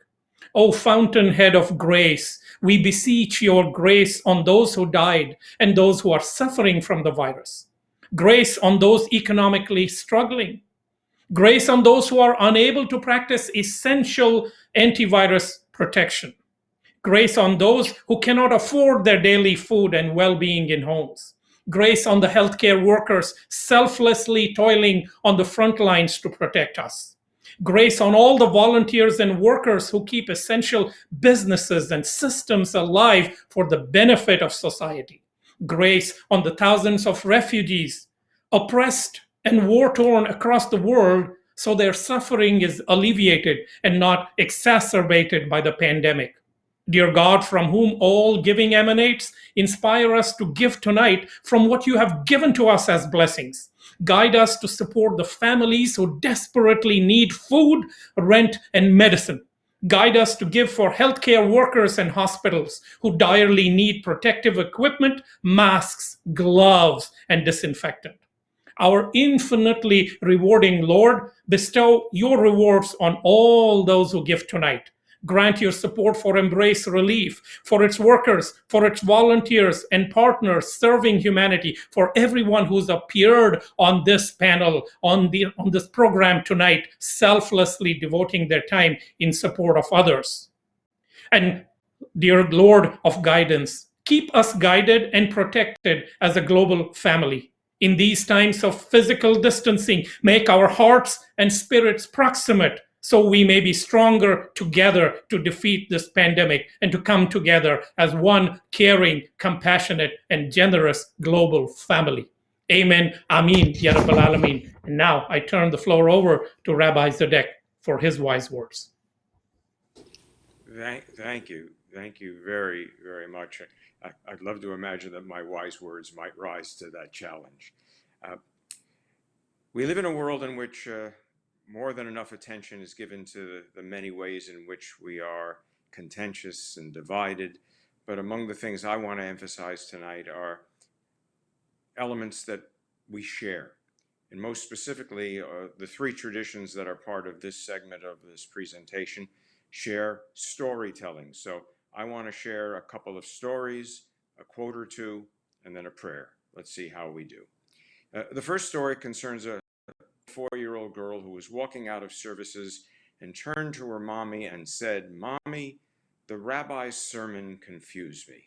O fountainhead of grace, we beseech your grace on those who died and those who are suffering from the virus. Grace on those economically struggling. Grace on those who are unable to practice essential antivirus protection. Grace on those who cannot afford their daily food and well-being in homes. Grace on the healthcare workers selflessly toiling on the front lines to protect us. Grace on all the volunteers and workers who keep essential businesses and systems alive for the benefit of society. Grace on the thousands of refugees oppressed and war-torn across the world so their suffering is alleviated and not exacerbated by the pandemic. Dear God, from whom all giving emanates, inspire us to give tonight from what you have given to us as blessings. Guide us to support the families who desperately need food, rent, and medicine. Guide us to give for healthcare workers and hospitals who direly need protective equipment, masks, gloves, and disinfectant. Our infinitely rewarding Lord, bestow your rewards on all those who give tonight. Grant your support for Embrace Relief, for its workers, for its volunteers and partners serving humanity, for everyone who's appeared on this panel, on this program tonight, selflessly devoting their time in support of others. And dear Lord of guidance, keep us guided and protected as a global family. In these times of physical distancing, make our hearts and spirits proximate so we may be stronger together to defeat this pandemic and to come together as one caring, compassionate, and generous global family. Amen. Amin. Ya Rabbal Alameen. And now I turn the floor over to Rabbi Zedeck for his wise words. Thank you. Thank you very, very much. I'd love to imagine that my wise words might rise to that challenge. We live in a world in which more than enough attention is given to the many ways in which we are contentious and divided. But among the things I want to emphasize tonight are elements that we share. And most specifically, the three traditions that are part of this segment of this presentation share storytelling. So I want to share a couple of stories, a quote or two, and then a prayer. Let's see how we do. The first story concerns a 4-year-old girl who was walking out of services and turned to her mommy and said, "Mommy, the rabbi's sermon confused me."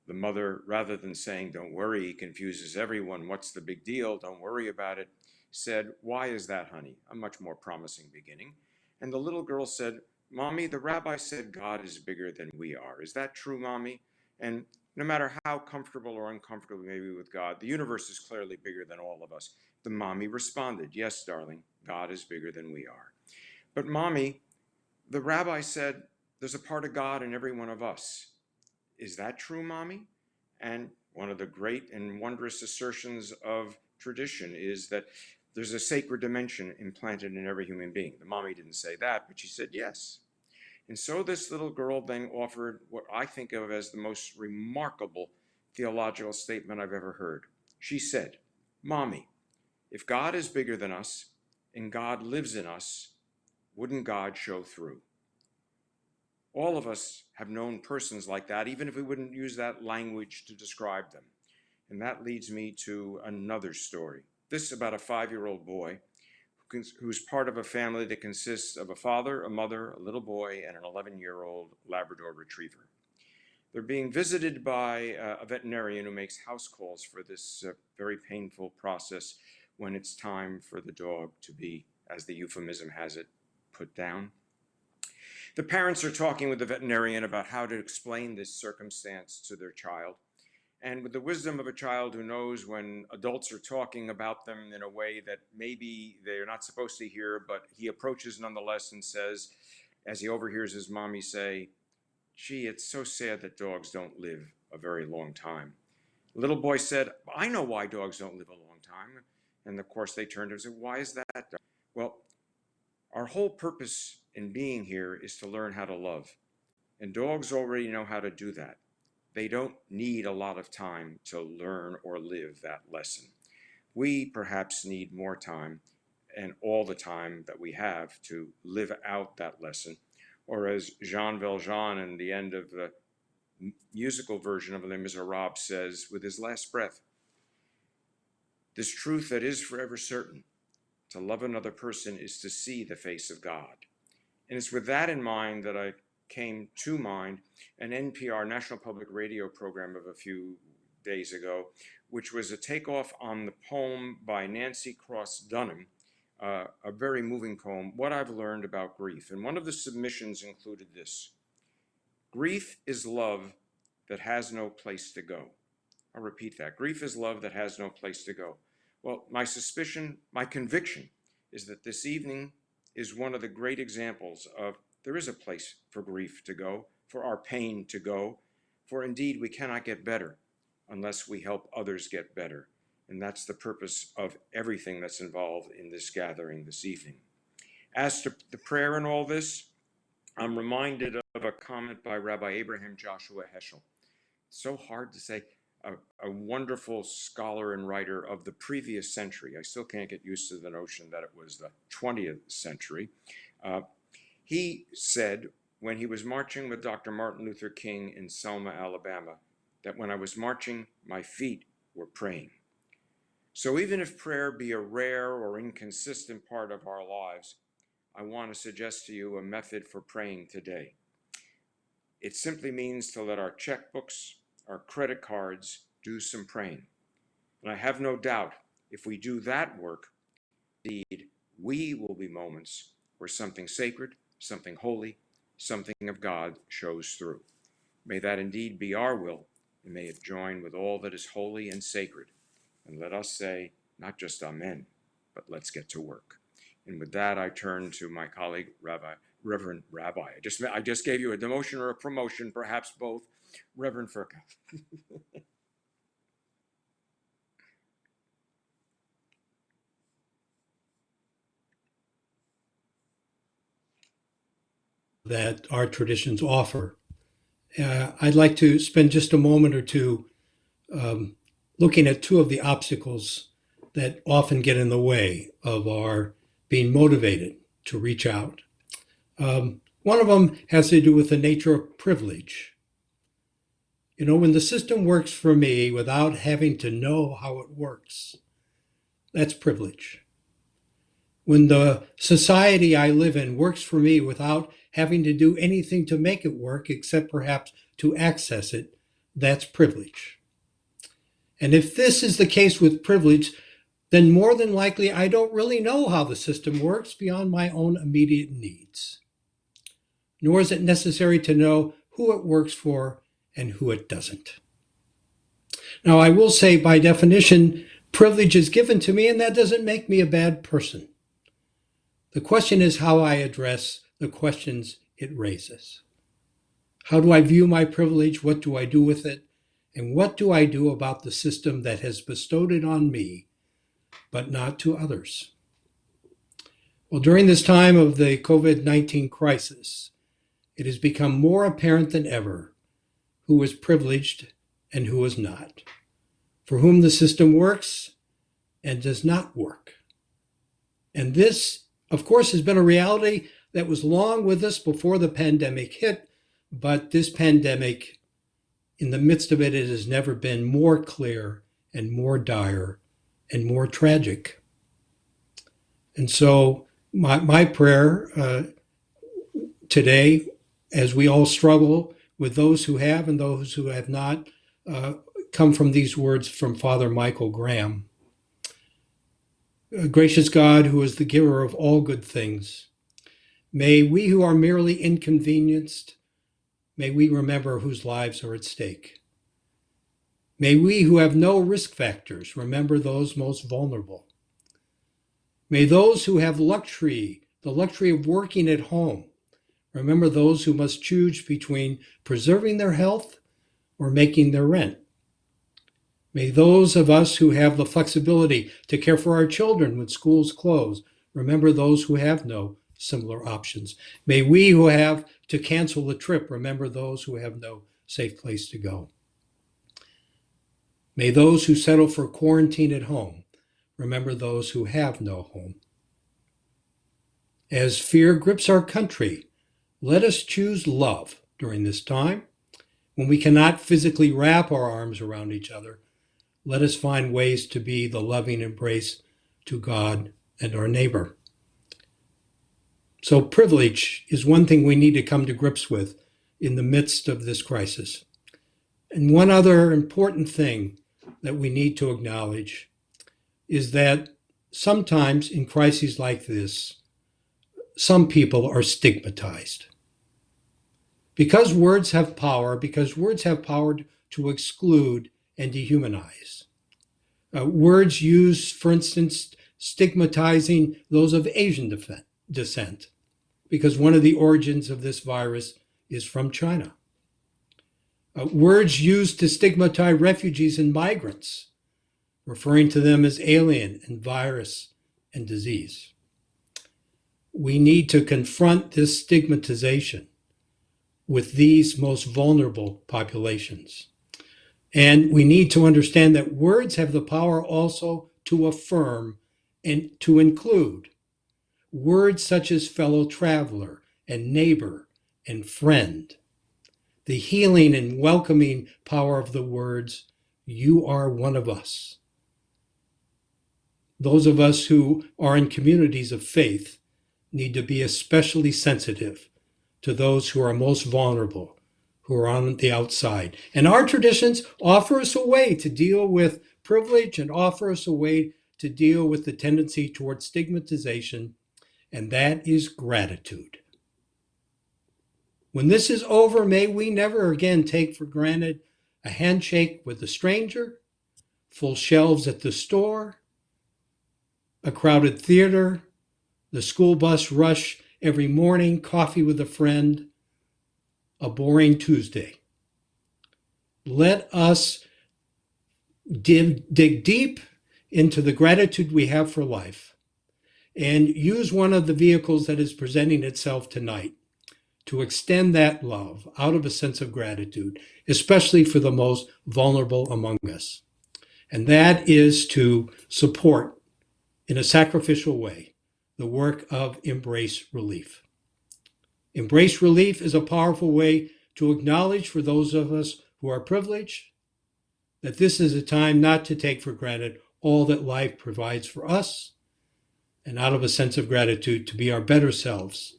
The mother, rather than saying, "Don't worry, he confuses everyone. What's the big deal? Don't worry about it," said, "Why is that, honey?" A much more promising beginning. And the little girl said, "Mommy, the rabbi said God is bigger than we are. Is that true, Mommy? And no matter how comfortable or uncomfortable we may be with God, the universe is clearly bigger than all of us." The mommy responded, "Yes, darling, God is bigger than we are. But Mommy, the rabbi said there's a part of God in every one of us. Is that true, Mommy?" And one of the great and wondrous assertions of tradition is that there's a sacred dimension implanted in every human being. The mommy didn't say that, but she said yes. And so this little girl then offered what I think of as the most remarkable theological statement I've ever heard. She said, "Mommy, if God is bigger than us and God lives in us, wouldn't God show through?" All of us have known persons like that, even if we wouldn't use that language to describe them. And that leads me to another story. This is about a 5-year-old boy who's part of a family that consists of a father, a mother, a little boy, and an 11-year-old Labrador retriever. They're being visited by a veterinarian who makes house calls for this very painful process when it's time for the dog to be, as the euphemism has it, put down. The parents are talking with the veterinarian about how to explain this circumstance to their child. And with the wisdom of a child who knows when adults are talking about them in a way that maybe they're not supposed to hear, but he approaches nonetheless and says, as he overhears his mommy say, "Gee, it's so sad that dogs don't live a very long time." The little boy said, "I know why dogs don't live a long time." And of course they turned to him and said, "Why is that?" Well, our whole purpose in being here is to learn how to love. And dogs already know how to do that. They don't need a lot of time to learn or live that lesson. We perhaps need more time, and all the time that we have, to live out that lesson. Or as Jean Valjean in the end of the musical version of Les Miserables says with his last breath, This truth that is forever certain, to love another person is to see the face of God. And it's with that in mind that I came to mind an NPR National Public Radio program of a few days ago, which was a takeoff on the poem by Nancy Cross Dunham, a very moving poem, What I've Learned About Grief. And one of the submissions included this: grief is love that has no place to go. I'll repeat that. Grief is love that has no place to go. Well, my suspicion, my conviction is that this evening is one of the great examples of there is a place for grief to go, for our pain to go, for indeed we cannot get better unless we help others get better. And that's the purpose of everything that's involved in this gathering this evening. As to the prayer in all this, I'm reminded of a comment by Rabbi Abraham Joshua Heschel. It's so hard to say. A wonderful scholar and writer of the previous century. I still can't get used to the notion that it was the 20th century. He said when he was marching with Dr. Martin Luther King in Selma, Alabama, that when I was marching, my feet were praying. So even if prayer be a rare or inconsistent part of our lives, I want to suggest to you a method for praying today. It simply means to let our checkbooks, our credit cards, do some praying. And I have no doubt if we do that work, indeed, we will be moments where something sacred, something holy, something of God shows through. May that indeed be our will, and may it join with all that is holy and sacred. And let us say, not just amen, but let's get to work. And with that, I turn to my colleague, Reverend Rabbi. I just gave you a demotion or a promotion, perhaps both. Reverend Vica. That our traditions offer. I'd like to spend just a moment or two looking at two of the obstacles that often get in the way of our being motivated to reach out. One of them has to do with the nature of privilege. You know, when the system works for me without having to know how it works, that's privilege. When the society I live in works for me without having to do anything to make it work, except perhaps to access it, that's privilege. And if this is the case with privilege, then more than likely I don't really know how the system works beyond my own immediate needs. Nor is it necessary to know who it works for and who it doesn't. Now, I will say by definition, privilege is given to me, and that doesn't make me a bad person. The question is how I address the questions it raises. How do I view my privilege? What do I do with it? And what do I do about the system that has bestowed it on me, but not to others? Well, during this time of the COVID-19 crisis, it has become more apparent than ever who is privileged and who is not, for whom the system works and does not work. And this, of course, has been a reality that was long with us before the pandemic hit, but this pandemic, in the midst of it, it has never been more clear and more dire and more tragic. And so my prayer today, as we all struggle with those who have and those who have not, come from these words from Father Michael Graham. Gracious God, who is the giver of all good things, may we who are merely inconvenienced, may we remember whose lives are at stake. May we who have no risk factors remember those most vulnerable. May those who have the luxury of working at home, remember those who must choose between preserving their health or making their rent. May those of us who have the flexibility to care for our children when schools close remember those who have no similar options. May we who have to cancel the trip remember those who have no safe place to go. May those who settle for quarantine at home remember those who have no home. As fear grips our country, let us choose love during this time when we cannot physically wrap our arms around each other. let us find ways to be the loving embrace to God and our neighbor. So privilege is one thing we need to come to grips with in the midst of this crisis. And one other important thing that we need to acknowledge is that sometimes in crises like this, some people are stigmatized. Because words have power to exclude and dehumanize. Words used, for instance, stigmatizing those of Asian descent, because one of the origins of this virus is from China. Words used to stigmatize refugees and migrants, referring to them as alien and virus and disease. We need to confront this stigmatization with these most vulnerable populations. And we need to understand that words have the power also to affirm and to include. Words such as fellow traveler and neighbor and friend. The healing and welcoming power of the words, you are one of us. Those of us who are in communities of faith need to be especially sensitive to those who are most vulnerable, who are on the outside. And our traditions offer us a way to deal with privilege and offer us a way to deal with the tendency towards stigmatization, and that is gratitude. When this is over, may we never again take for granted a handshake with a stranger, full shelves at the store, a crowded theater, the school bus rush every morning, coffee with a friend, a boring Tuesday. Let us dig deep into the gratitude we have for life and use one of the vehicles that is presenting itself tonight to extend that love out of a sense of gratitude, especially for the most vulnerable among us. And that is to support, in a sacrificial way, the work of Embrace Relief. Embrace Relief is a powerful way to acknowledge for those of us who are privileged that this is a time not to take for granted all that life provides for us, and out of a sense of gratitude to be our better selves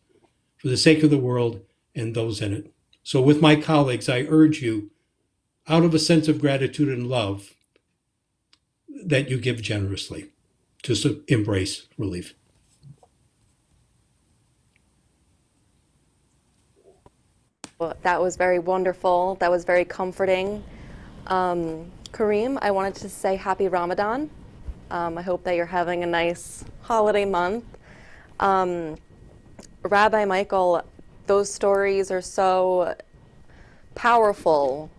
for the sake of the world and those in it. So with my colleagues, I urge you, out of a sense of gratitude and love, that you give generously to Embrace Relief. Well, that was very wonderful. That was very comforting. Kareem, I wanted to say happy Ramadan. I hope that you're having a nice holiday month. Rabbi Michael, those stories are so powerful.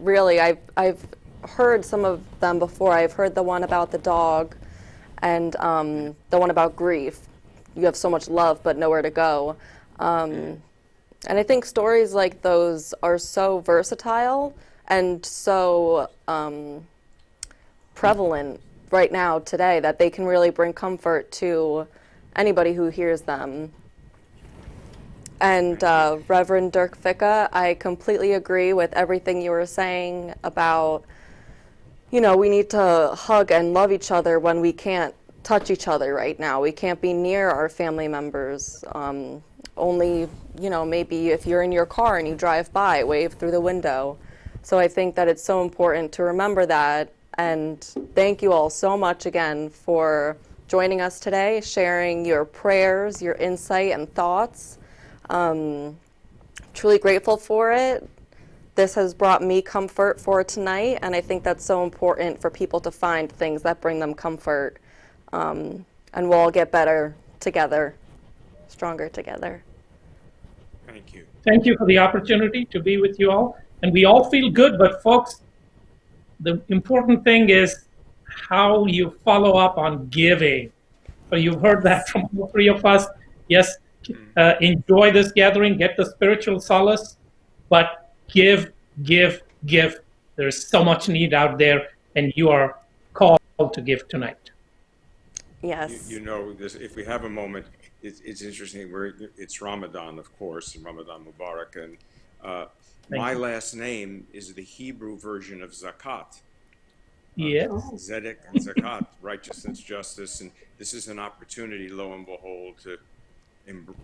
Really, I've heard some of them before. I've heard the one about the dog and the one about grief. You have so much love but nowhere to go. And I think stories like those are so versatile and so prevalent right now today that they can really bring comfort to anybody who hears them. And Reverend Vica, I completely agree with everything you were saying about, you know, we need to hug and love each other when we can't touch each other right now. We can't be near our family members. Only, you know, maybe if you're in your car and you drive by, wave through the window. So I think that it's so important to remember that. And thank you all so much again for joining us today, sharing your prayers, your insight and thoughts. Truly grateful for it. This has brought me comfort for tonight, and I think that's so important for people to find things that bring them comfort. And we'll all get better together, stronger together. Thank you. Thank you for the opportunity to be with you all. And we all feel good, but folks, the important thing is how you follow up on giving. So you've heard that from all three of us. Yes, enjoy this gathering, get the spiritual solace, but give. There's so much need out there, and you are called to give tonight. Yes. You know, this, if we have a moment, it's interesting. It's Ramadan, of course, and Ramadan Mubarak, and my last name is the Hebrew version of zakat. Yes. Zedeck and Zakat, righteousness, justice, and this is an opportunity, lo and behold, to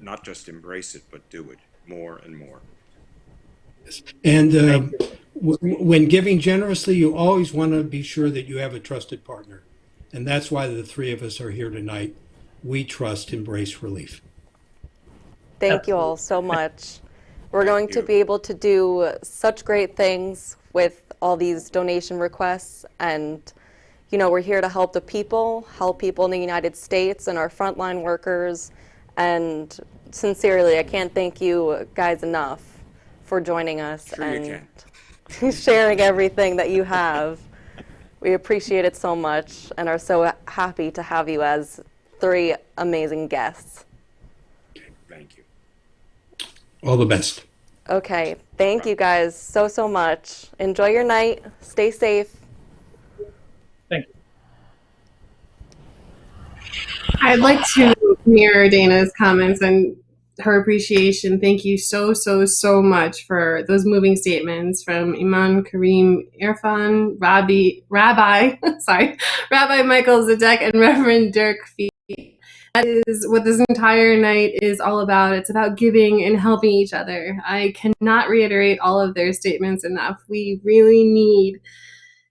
not just embrace it, but do it more and more. And when giving generously, you always want to be sure that you have a trusted partner. And that's why the three of us are here tonight. We trust Embrace Relief. Thank you all so much. We're going to be able to do such great things with all these donation requests, and we're here to help the people, help people in the United States and our frontline workers. And sincerely, I can't thank you guys enough for joining us and sharing everything that you have. We appreciate it so much and are so happy to have you as three amazing guests. Thank you. All the best. Okay, thank you guys so much. Enjoy your night. Stay safe. Thank you. I'd like to mirror Dana's comments and her appreciation. Thank you so much for those moving statements from Imam Karim Irfan, Rabbi Michael Zedeck, and Reverend Dirk Fee. That is what this entire night is all about. It's about giving and helping each other. I cannot reiterate all of their statements enough. We really need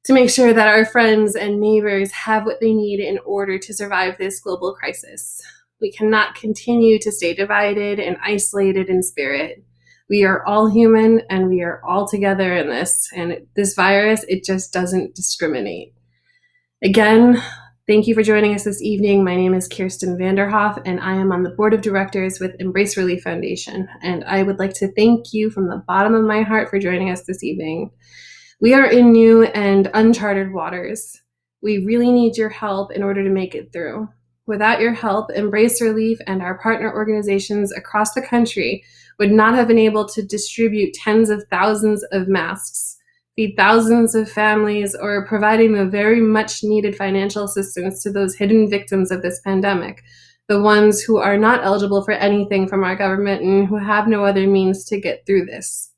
to make sure that our friends and neighbors have what they need in order to survive this global crisis. We cannot continue to stay divided and isolated in spirit. We are all human and we are all together in this. And this virus, it just doesn't discriminate. Again, thank you for joining us this evening. My name is Kirsten Vanderhoff, and I am on the board of directors with Embrace Relief Foundation. And I would like to thank you from the bottom of my heart for joining us this evening. We are in new and uncharted waters. We really need your help in order to make it through. Without your help, Embrace Relief and our partner organizations across the country would not have been able to distribute tens of thousands of masks, feed thousands of families, or providing the very much needed financial assistance to those hidden victims of this pandemic, the ones who are not eligible for anything from our government and who have no other means to get through this.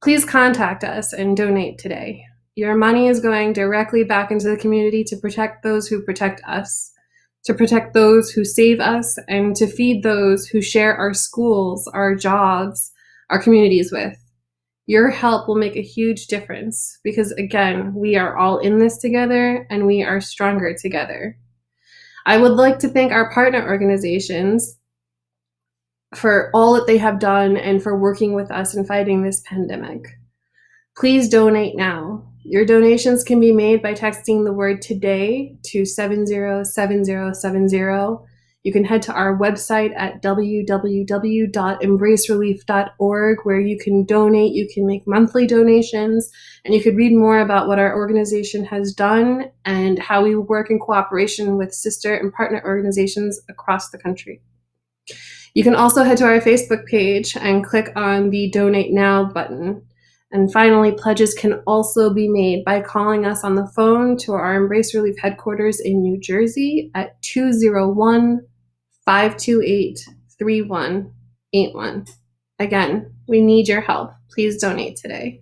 Please contact us and donate today. Your money is going directly back into the community to protect those who protect us, to protect those who save us, and to feed those who share our schools, our jobs, our communities with. Your help will make a huge difference because, again, we are all in this together and we are stronger together. I would like to thank our partner organizations for all that they have done and for working with us in fighting this pandemic. Please donate now. Your donations can be made by texting the word today to 707070. You can head to our website at www.embracerelief.org where you can donate, you can make monthly donations, and you could read more about what our organization has done and how we work in cooperation with sister and partner organizations across the country. You can also head to our Facebook page and click on the Donate Now button. And finally, pledges can also be made by calling us on the phone to our Embrace Relief headquarters in New Jersey at 201-528-3181. Again, we need your help. Please donate today.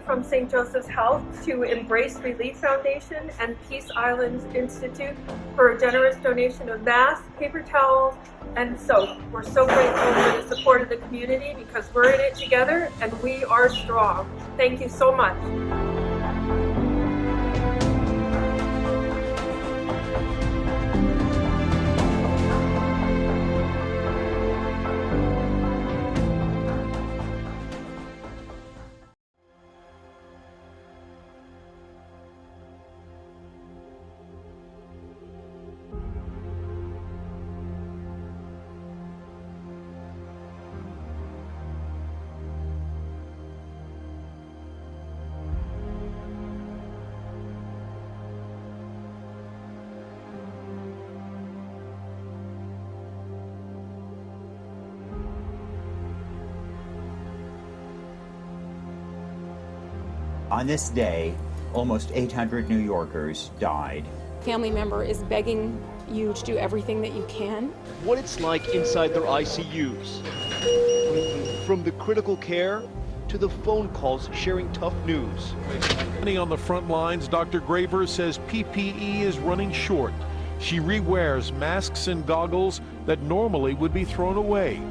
from St. Joseph's Health to Embrace Relief Foundation and Peace Islands Institute for a generous donation of masks, paper towels, and soap. We're so grateful for the support of the community because we're in it together and we are strong. Thank you so much. On this day, almost 800 New Yorkers died. Family member is begging you to do everything that you can. What it's like inside their ICUs. From the critical care to the phone calls sharing tough news. On the front lines, Dr. Graver says PPE is running short. She re-wears masks and goggles that normally would be thrown away.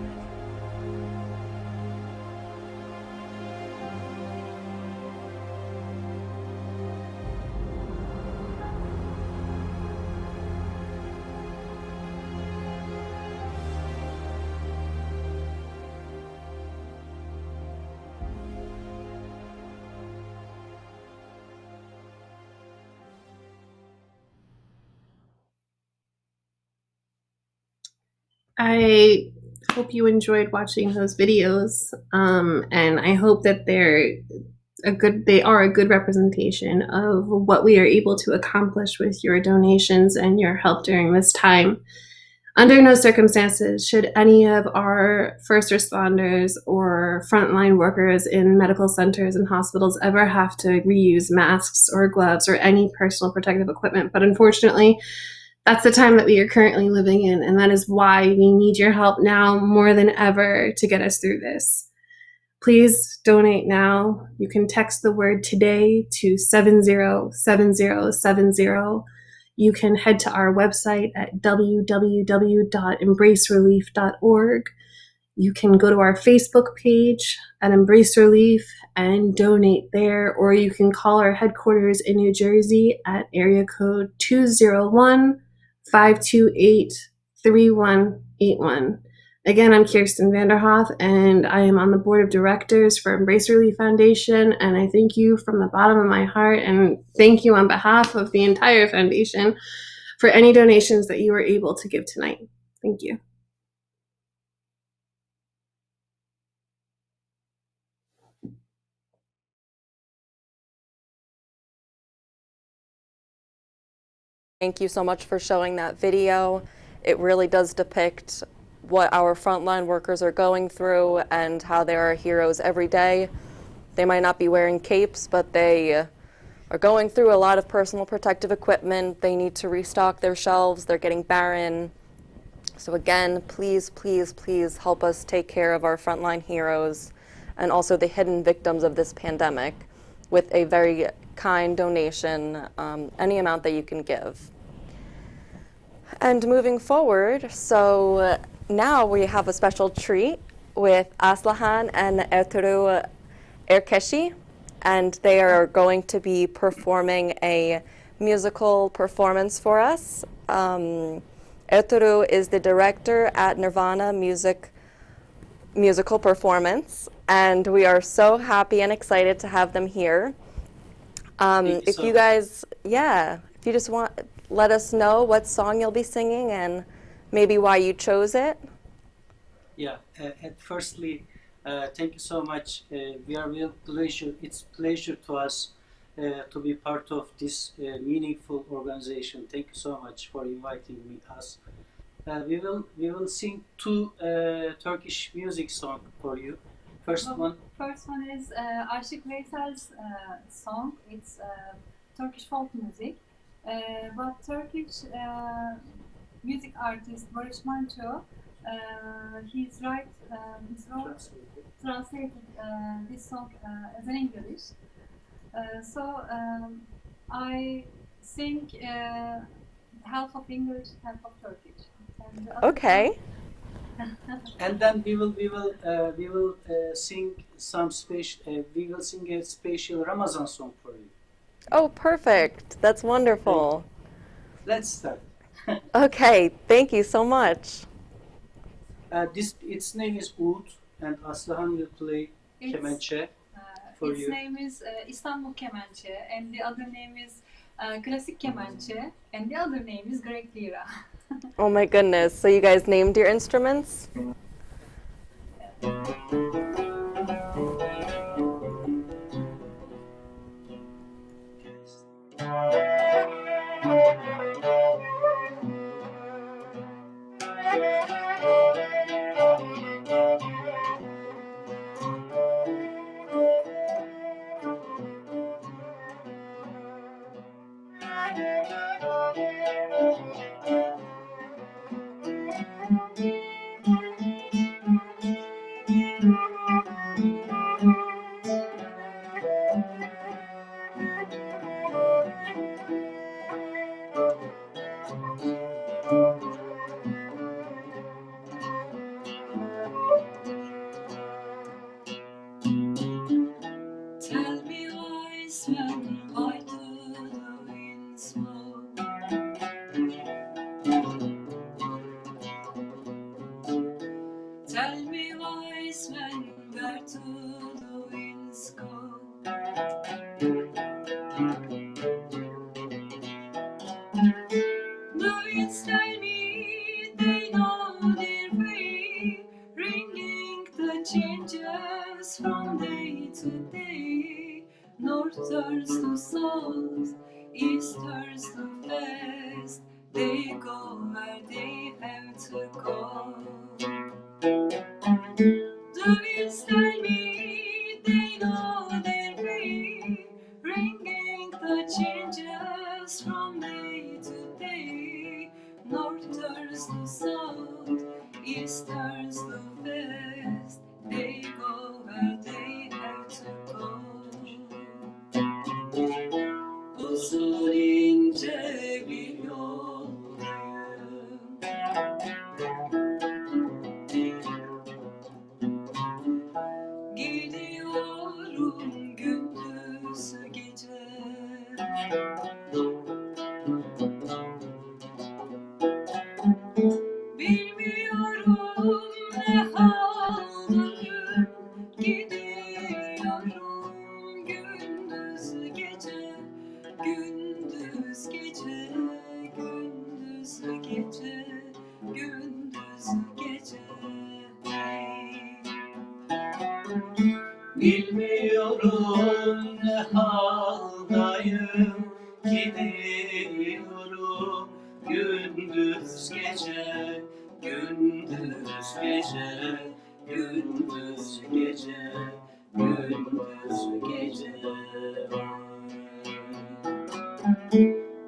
I hope you enjoyed watching those videos, and I hope that they are a good representation of what we are able to accomplish with your donations and your help during this time. Under no circumstances should any of our first responders or frontline workers in medical centers and hospitals ever have to reuse masks or gloves or any personal protective equipment. But unfortunately, that's the time that we are currently living in, and that is why we need your help now more than ever to get us through this. Please donate now. You can text the word today to 707070. You can head to our website at www.embracerelief.org. You can go to our Facebook page at Embrace Relief and donate there, or you can call our headquarters in New Jersey at area code 201-528-3181. Again, I'm Kirsten Vanderhoff, and I am on the board of directors for Embrace Relief Foundation, and I thank you from the bottom of my heart, and thank you on behalf of the entire foundation for any donations that you were able to give tonight. Thank you. Thank you so much for showing that video. It really does depict what our frontline workers are going through and how they are heroes every day. They might not be wearing capes, but they are going through a lot of personal protective equipment. They need to restock their shelves. They're getting barren. So again, please, please, please help us take care of our frontline heroes and also the hidden victims of this pandemic with a very kind donation, any amount that you can give. And moving forward, so now we have a special treat with Aslihan and Ertuğrul Erkeşi, and they are going to be performing a musical performance for us. Ertuğrul is the director at Nirvana musical performance, and we are so happy and excited to have them here. If you guys, if you just want, let us know what song you'll be singing and maybe why you chose it. Firstly, thank you so much. We are real pleasure. It's pleasure to us to be part of this meaningful organization. Thank you so much for inviting us. We will sing two Turkish music songs for you. First one is Aşık Veysel's song. It's Turkish folk music, but Turkish music artist Barış Manço, he's translated this song as an English. I think half of English, half of Turkish. And the other Okay. And then we will sing some special. We will sing a special Ramazan song for you. Oh, perfect. That's wonderful. Let's start. Okay, thank you so much. Its name is Oud, and Aslıhan will play kemençe for its you. name is Istanbul Kemençe, and the other name is Classic Kemençe, and the other name is Greg Lira. Oh my goodness. So you guys named your instruments? Tell me wise men, why do the winds blow? Tell me wise men, where do the winds go? The winds tell me they know their way, ringing the changes from day to day. North turns to south, east turns to west. They go where they have to go. The winds tell me they know their way, ringing the changes from day to day. North turns to south, east turns to west. They go where they have to go. Uzun ince bir yoldayım. Gidiyorum gündüz gece. Bilmiyorum ne haldayım. Gidiyorum gündüz gece. Gündüz gece, gündüz gece, gündüz gece. Bilmiyorum ne haldayım, gidiyorum gündüz gece, gündüz gece, gündüz gece, gündüz gece.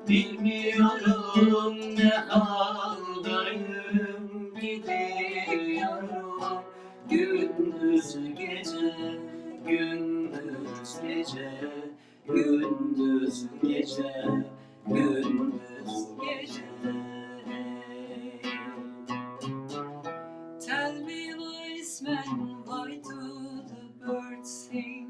Bilmiyorum ne haldayım, gidiyorum gündüz gece, gündüz gece, gündüz gece, gündüz gece. Tell me wise men, why do the birds sing?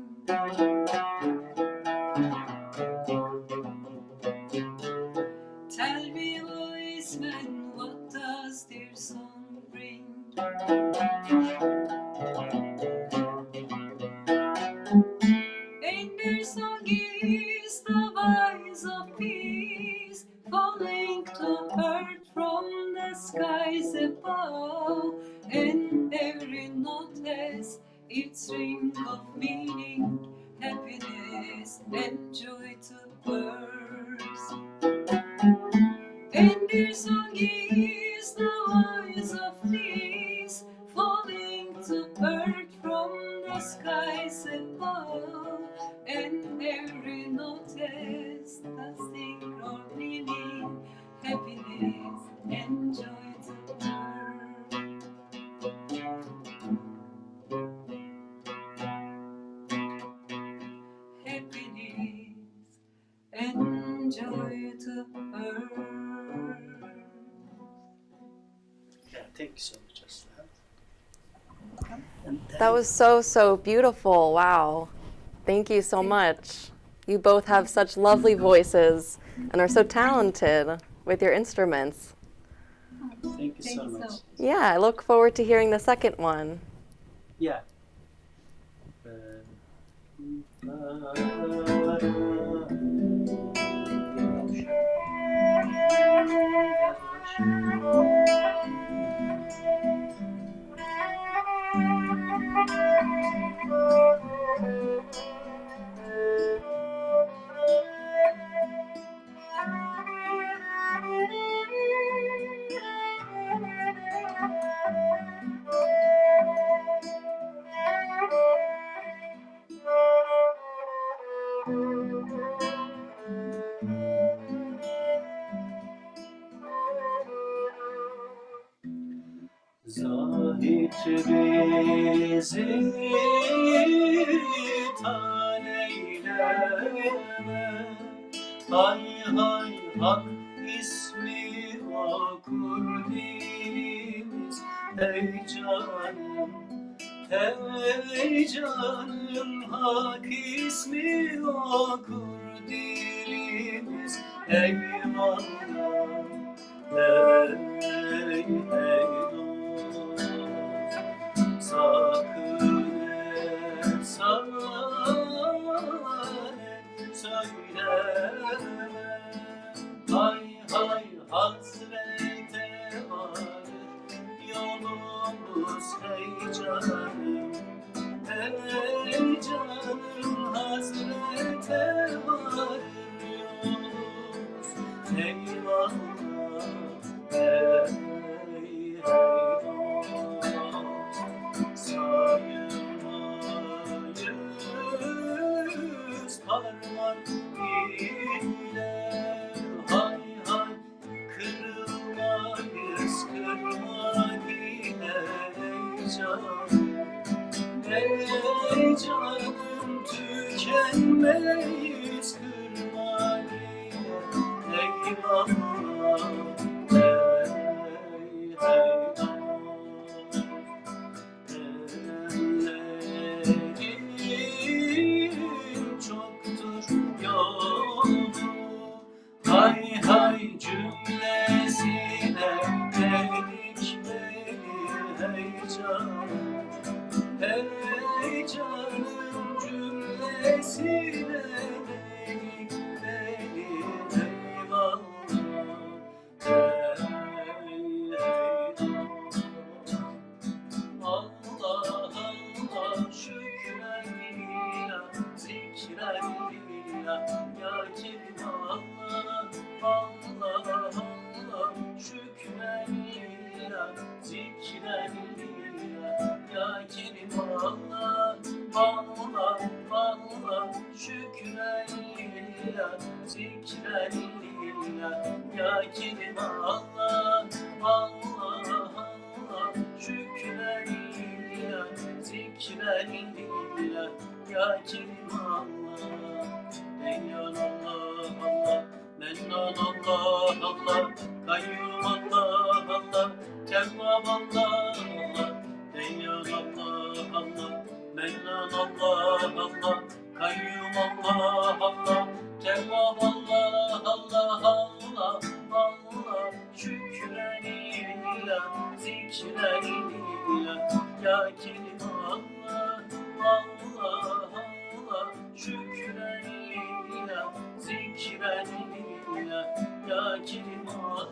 Tell me wise men, what does their song bring? And their song is the voice of peace, falling to earth from the skies above. And every note has its ring of meaning, happiness and joy to birds. And their song is the voice of peace, falling to earth from the skies above. And every note has the single meaning, happiness and joy to birds. Happiness Yeah, thank you so much, Aslan. That was so, so beautiful. Wow. Thank you so much. You both have such lovely voices and are so talented with your instruments. Thank you so much. Yeah, I look forward to hearing the second one. Yeah. Zahit bizi tan eyleme, hay hay hak ismi okur dilimiz. Ey canım, ey canım, hak ismi okur dilimiz. Eyvallah, ey dost, sakın efsane söyleme. Hay hay hasrete varır yolumuz, hey canım, hey canım, hasrete varır yolumuz. Eyvallah, hey dost, sayılmayız parmak ile. Hay hay kırılmayız kırmak ile. Ey canım, tükenmeyiz kırmak ile. Eyvallah, hey dost. Ellerin çoktur yolu, hay hay cümlesine erişmeli. Hey canım, hey canım, cümlesine erişmeli. Eyvallah, hey dost. Allah Allah şükranillah, zikranillah, ya Kerim Allah. Allah Allah şükranillah, zikranillah, ya Kerim Allah. Allah Allah şükranillah, zikranillah, ya Kerim Allah. Allah Allah şükranillah, zikranillah, ya Kerim Allah. Eyyan Allah Allah, Mennan Allah Allah, Kayyum Allah Allah, Tevvab Allah Allah. Eyyan Allah Allah, Mennan Allah Allah, Kayyum Allah Allah, Tevvab Allah Allah Allah Allah. Şükranillah, zikranillah, ya Kerim Allah. Allah Allah şükranillah, zikranillah, ya Kerim Allah.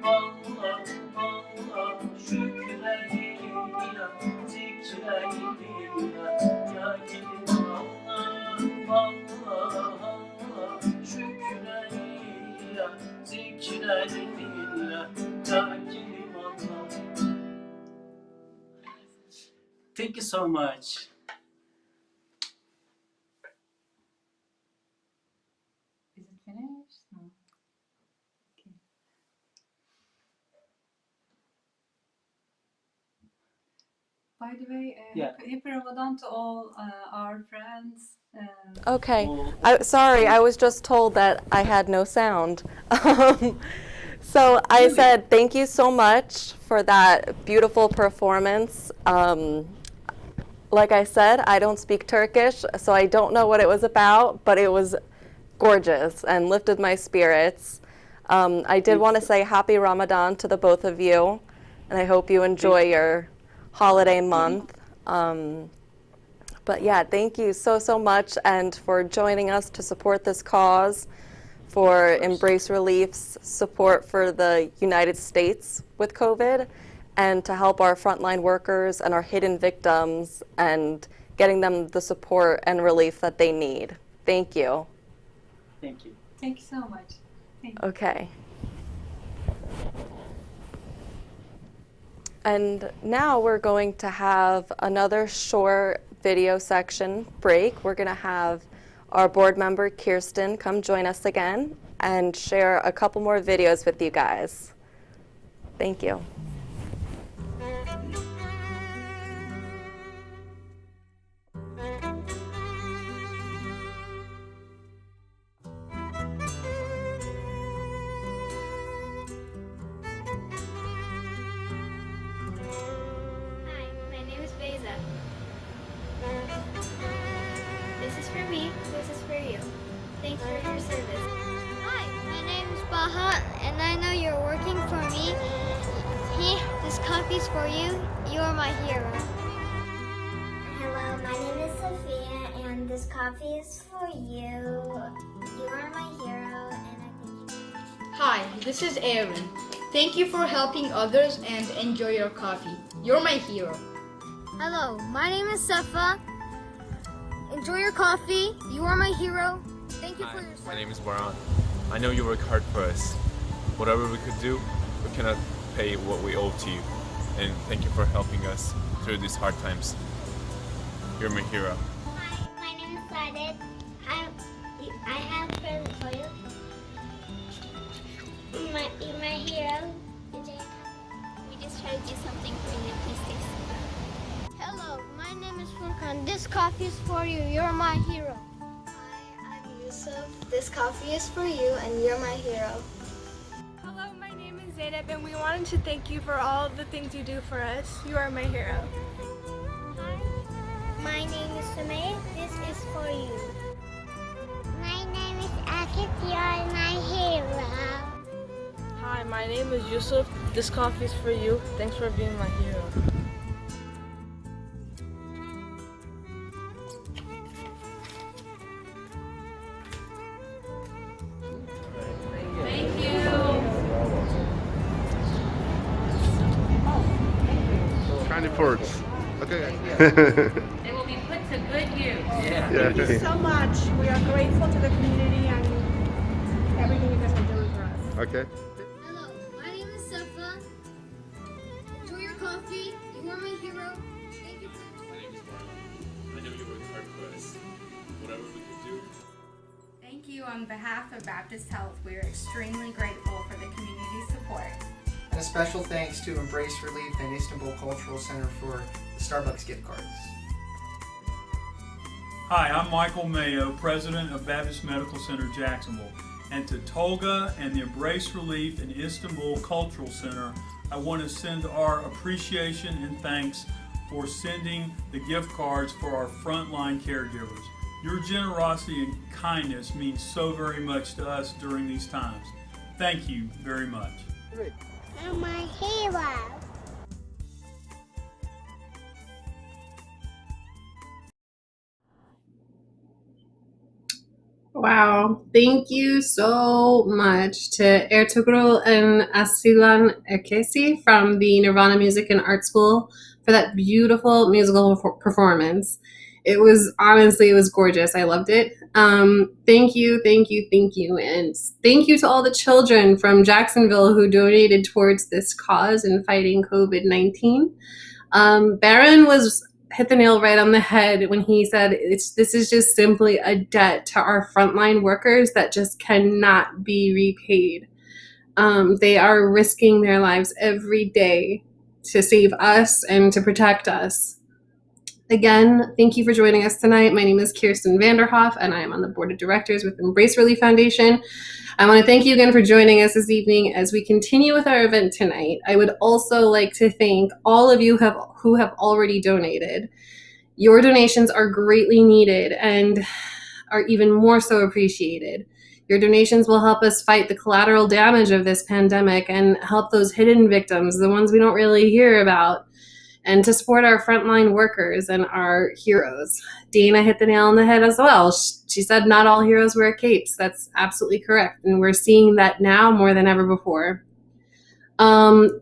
Allah Allah şükranillah, zikranillah, ya Kerim Allah. Allah Allah şükranillah, zikranillah, ya Kerim Allah. Thank you so much. Is it finished? No. Okay. By the way, Yeah. happy Ramadan to all our friends. Okay. Sorry, I was just told that I had no sound. So I said thank you so much for that beautiful performance. Like I said, I don't speak Turkish, so I don't know what it was about, but it was gorgeous and lifted my spirits. I did want to say happy Ramadan to the both of you, and I hope you enjoy your holiday month. But yeah, thank you so much, and for joining us to support this cause, for Embrace Relief's support for the United States with COVID, and to help our frontline workers and our hidden victims and getting them the support and relief that they need. Thank you. Thank you. Thank you so much. Thank you. Okay. And now we're going to have another short video section break. We're going to have our board member, Kirsten, come join us again and share a couple more videos with you guys. Thank you. This is for me, this is for you. Thanks for your service. Hi, my name is Baha, and I know you're working for me. This coffee's for you. You are my hero. Hello, my name is Sofia, and this coffee is for you. You are my hero, and I thank you. Hi, this is Aaron. Thank you for helping others and enjoy your coffee. You're my hero. Hello, my name is Safa. Enjoy your coffee. You are my hero. Thank you for your service. My name is Baran. I know you work hard for us. Whatever we could do, we cannot pay what we owe to you. And thank you for helping us through these hard times. You're my hero. Hi, my name is Sadet. I have a present for you. You're my hero. We just try to do something for you. Please stay safe. Hello, my name is Furkan. This coffee is for you. You're my hero. Hi, I'm Yusuf. This coffee is for you, and you're my hero. Hello, my name is Zeynep, and we wanted to thank you for all the things you do for us. You are my hero. Hi, my name is Sumay. This is for you. My name is Akif. You are my hero. Hi, my name is Yusuf. This coffee is for you. Thanks for being my hero. Thank you. Kind of forwards. Okay. They will be put to good use. Yeah. Thank you so much. We are grateful to the community and everything you guys are doing for us. Okay. Hello, my name is Safa. Enjoy your coffee. You are my hero. Thank you for My name is Baran. I know you work hard for us. Whatever we could do. Thank you on behalf of Baptist Health. We are extremely grateful for the community support. And a special thanks to Embrace Relief and Istanbul Cultural Center for the Starbucks gift cards. Hi, I'm Michael Mayo, President of Baptist Medical Center Jacksonville. And to Tolga and the Embrace Relief and Istanbul Cultural Center, I want to send our appreciation and thanks for sending the gift cards for our frontline caregivers. Your generosity and kindness means so very much to us during these times. Thank you very much. You're my hero. Wow, thank you so much to Ertugrul and Asilan Ekesi from the Nirvana Music and Art School for that beautiful musical performance. It was gorgeous. I loved it. Thank you. And thank you to all the children from Jacksonville who donated towards this cause in fighting COVID-19. Barron hit the nail right on the head when he said this is just simply a debt to our frontline workers that just cannot be repaid. They are risking their lives every day to save us and to protect us. Again, thank you for joining us tonight. My name is Kirsten Vanderhoff, and I am on the board of directors with Embrace Relief Foundation. I want to thank you again for joining us this evening as we continue with our event tonight. I would also like to thank all of you who have already donated. Your donations are greatly needed and are even more so appreciated. Your donations will help us fight the collateral damage of this pandemic and help those hidden victims, the ones we don't really hear about, and to support our frontline workers and our heroes. Dana hit the nail on the head as well. She said not all heroes wear capes. That's absolutely correct. And we're seeing that now more than ever before.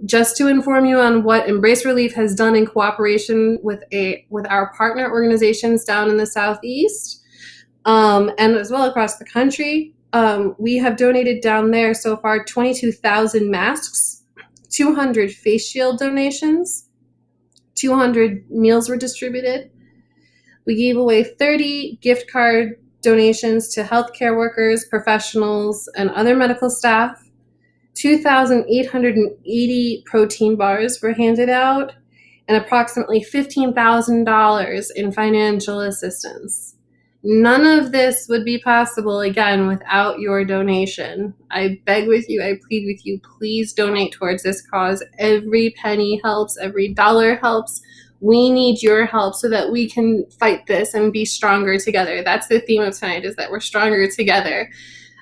Just to inform you on what Embrace Relief has done in cooperation with our partner organizations down in the Southeast, and as well across the country, we have donated down there so far 22,000 masks, 200 face shield donations, 200 meals were distributed. We gave away 30 gift card donations to healthcare workers, professionals, and other medical staff. 2,880 protein bars were handed out, and approximately $15,000 in financial assistance. None of this would be possible, again, without your donation. I beg with you, I plead with you, please donate towards this cause. Every penny helps, every dollar helps. We need your help so that we can fight this and be stronger together. That's the theme of tonight, is that we're stronger together.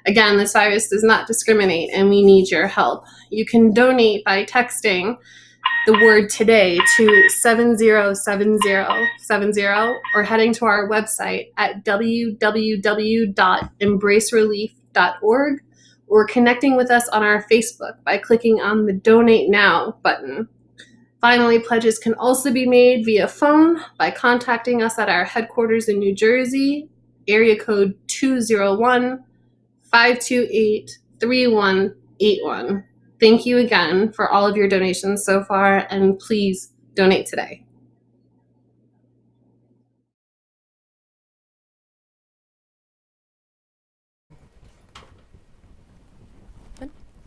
Again, this virus does not discriminate, and we need your help. You can donate by texting the word today to 707070 or heading to our website at www.embracerelief.org or connecting with us on our Facebook by clicking on the Donate Now button. Finally, pledges can also be made via phone by contacting us at our headquarters in New Jersey, area code 201-528-3181. Thank you again for all of your donations so far, and please donate today.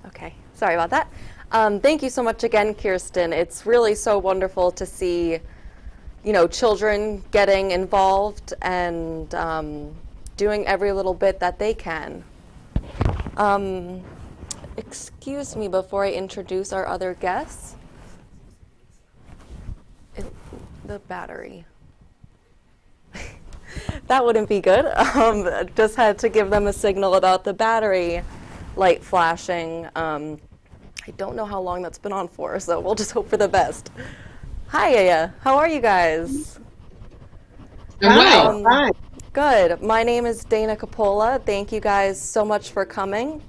Okay, sorry about that. Thank you so much again, Kirsten. It's really so wonderful to see, children getting involved and doing every little bit that they can. Excuse me before I introduce our other guests. The battery. That wouldn't be good. Just had to give them a signal about the battery light flashing. I don't know how long that's been on for, so we'll just hope for the best. Hi, Aya. How are you guys? Hi. Good. My name is Dana Capola. Thank you guys so much for coming.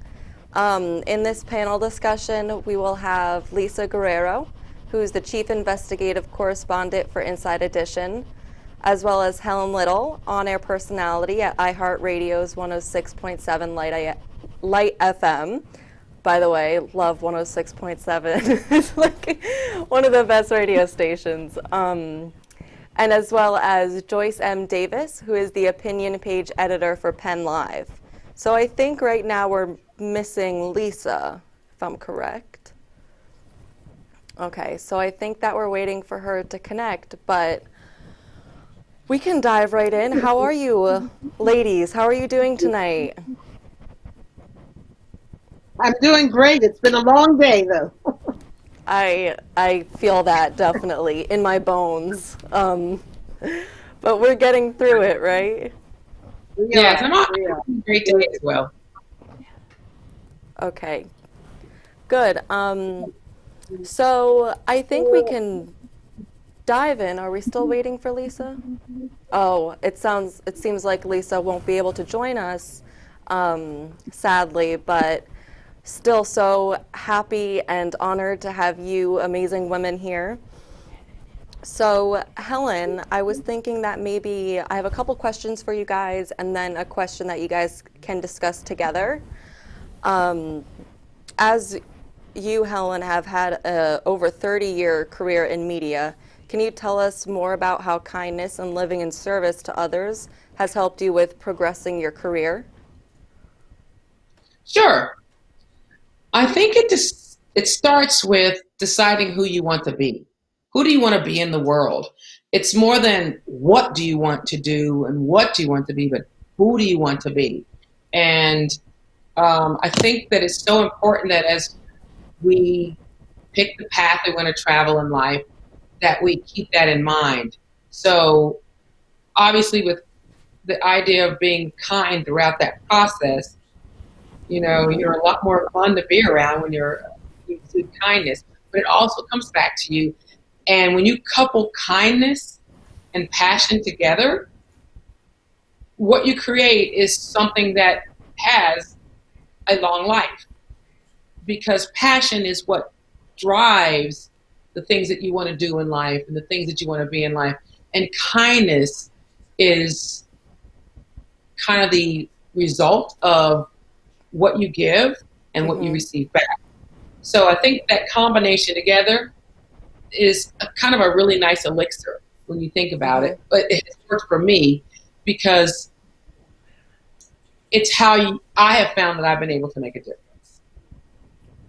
In this panel discussion, we will have Lisa Guerrero, who's the Chief Investigative Correspondent for Inside Edition, as well as Helen Little, on-air personality at iHeartRadio's 106.7 Light FM. By the way, love 106.7. It's like one of the best radio stations. And as well as Joyce M. Davis, who is the opinion page editor for Penn Live. So I think right now we're missing Lisa, if I'm correct. Okay, so I think that we're waiting for her to connect, but we can dive right in. How are you, ladies? How are you doing tonight? I'm doing great. It's been a long day, though. I feel that definitely in my bones. But we're getting through it, right? Yes, I'm having a great day as well. Okay, good. So I think we can dive in. Are we still waiting for Lisa? Oh, it seems like Lisa won't be able to join us, sadly, but still so happy and honored to have you amazing women here. So Helen, I was thinking that maybe I have a couple questions for you guys and then a question that you guys can discuss together. As you, Helen, have had a over 30-year career in media, can you tell us more about how kindness and living in service to others has helped you with progressing your career? Sure. I think it starts with deciding who you want to be. who do you want to be in the world? It's more than what do you want to do and what do you want to be, but who do you want to be? And I think that it's so important that as we pick the path we want to travel in life, that we keep that in mind. So obviously with the idea of being kind throughout that process, you're a lot more fun to be around when you exude kindness, but it also comes back to you. And when you couple kindness and passion together, what you create is something that has a long life, because passion is what drives the things that you want to do in life and the things that you want to be in life. And kindness is kind of the result of what you give and what you receive back. So I think that combination together is kind of a really nice elixir when you think about it. But it has worked for me because it's how I have found that I've been able to make a difference.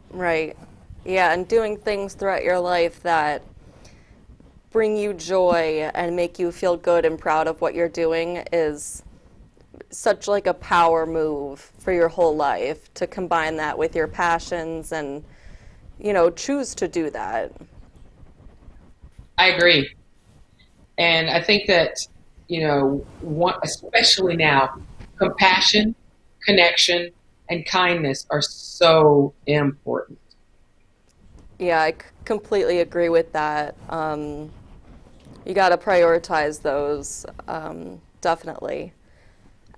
Right. Yeah, and doing things throughout your life that bring you joy and make you feel good and proud of what you're doing is such like a power move for your whole life, to combine that with your passions and, choose to do that. I agree. And I think that, especially now, compassion, connection, and kindness are so important. Yeah, I completely agree with that. You got to prioritize those, definitely.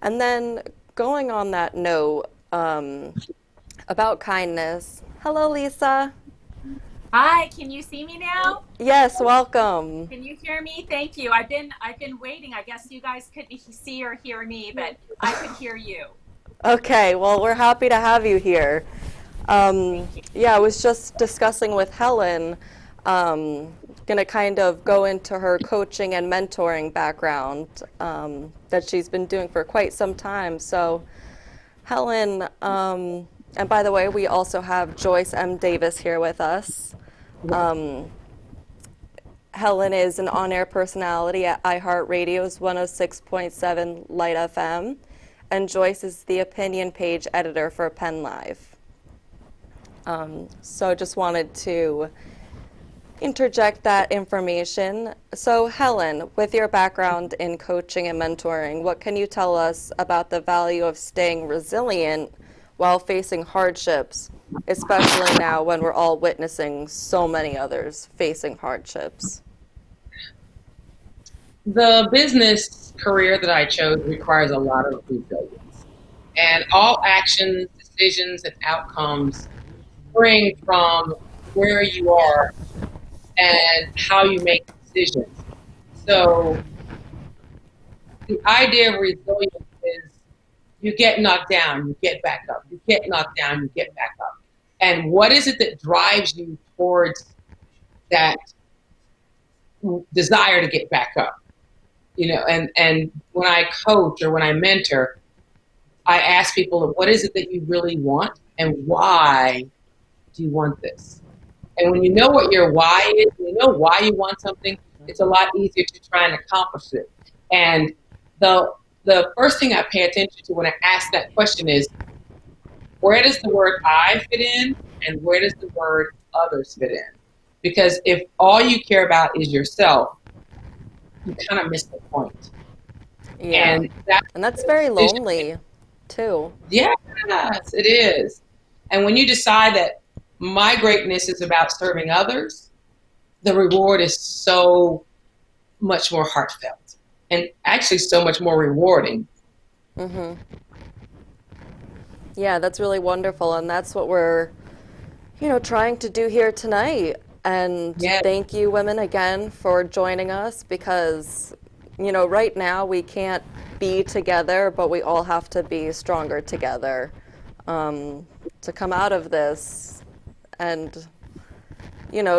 And then going on that note, about kindness. Hello, Lisa. Hi, can you see me now? Yes, welcome. Can you hear me? Thank you. I've been waiting. I guess you guys couldn't see or hear me, but I could hear you. Okay, well, we're happy to have you here. Yeah, I was just discussing with Helen, going to kind of go into her coaching and mentoring background that she's been doing for quite some time. So Helen, and by the way, we also have Joyce M. Davis here with us. Helen is an on-air personality at iHeartRadio's 106.7 Light FM, and Joyce is the opinion page editor for Penn Live. So just wanted to interject that information. So Helen, with your background in coaching and mentoring, what can you tell us about the value of staying resilient while facing hardships, especially now when we're all witnessing so many others facing hardships? The business career that I chose requires a lot of resilience. And all actions, decisions, and outcomes spring from where you are and how you make decisions. So the idea of resilience is you get knocked down, you get back up. You get knocked down, you get back up. And what is it that drives you towards that desire to get back up? And when I coach or when I mentor, I ask people, what is it that you really want and why do you want this? And when you know what your why is, you know why you want something, it's a lot easier to try and accomplish it. And the first thing I pay attention to when I ask that question is, where does the word I fit in and where does the word others fit in? Because if all you care about is yourself, you kind of miss the point. Yeah. And that's very lonely, too. Yes, it is. And when you decide that my greatness is about serving others, the reward is so much more heartfelt and actually so much more rewarding. Mm-hmm. Yeah, that's really wonderful. And that's what we're, trying to do here tonight. And thank you, women, again, for joining us because, right now we can't be together, but we all have to be stronger together to come out of this and,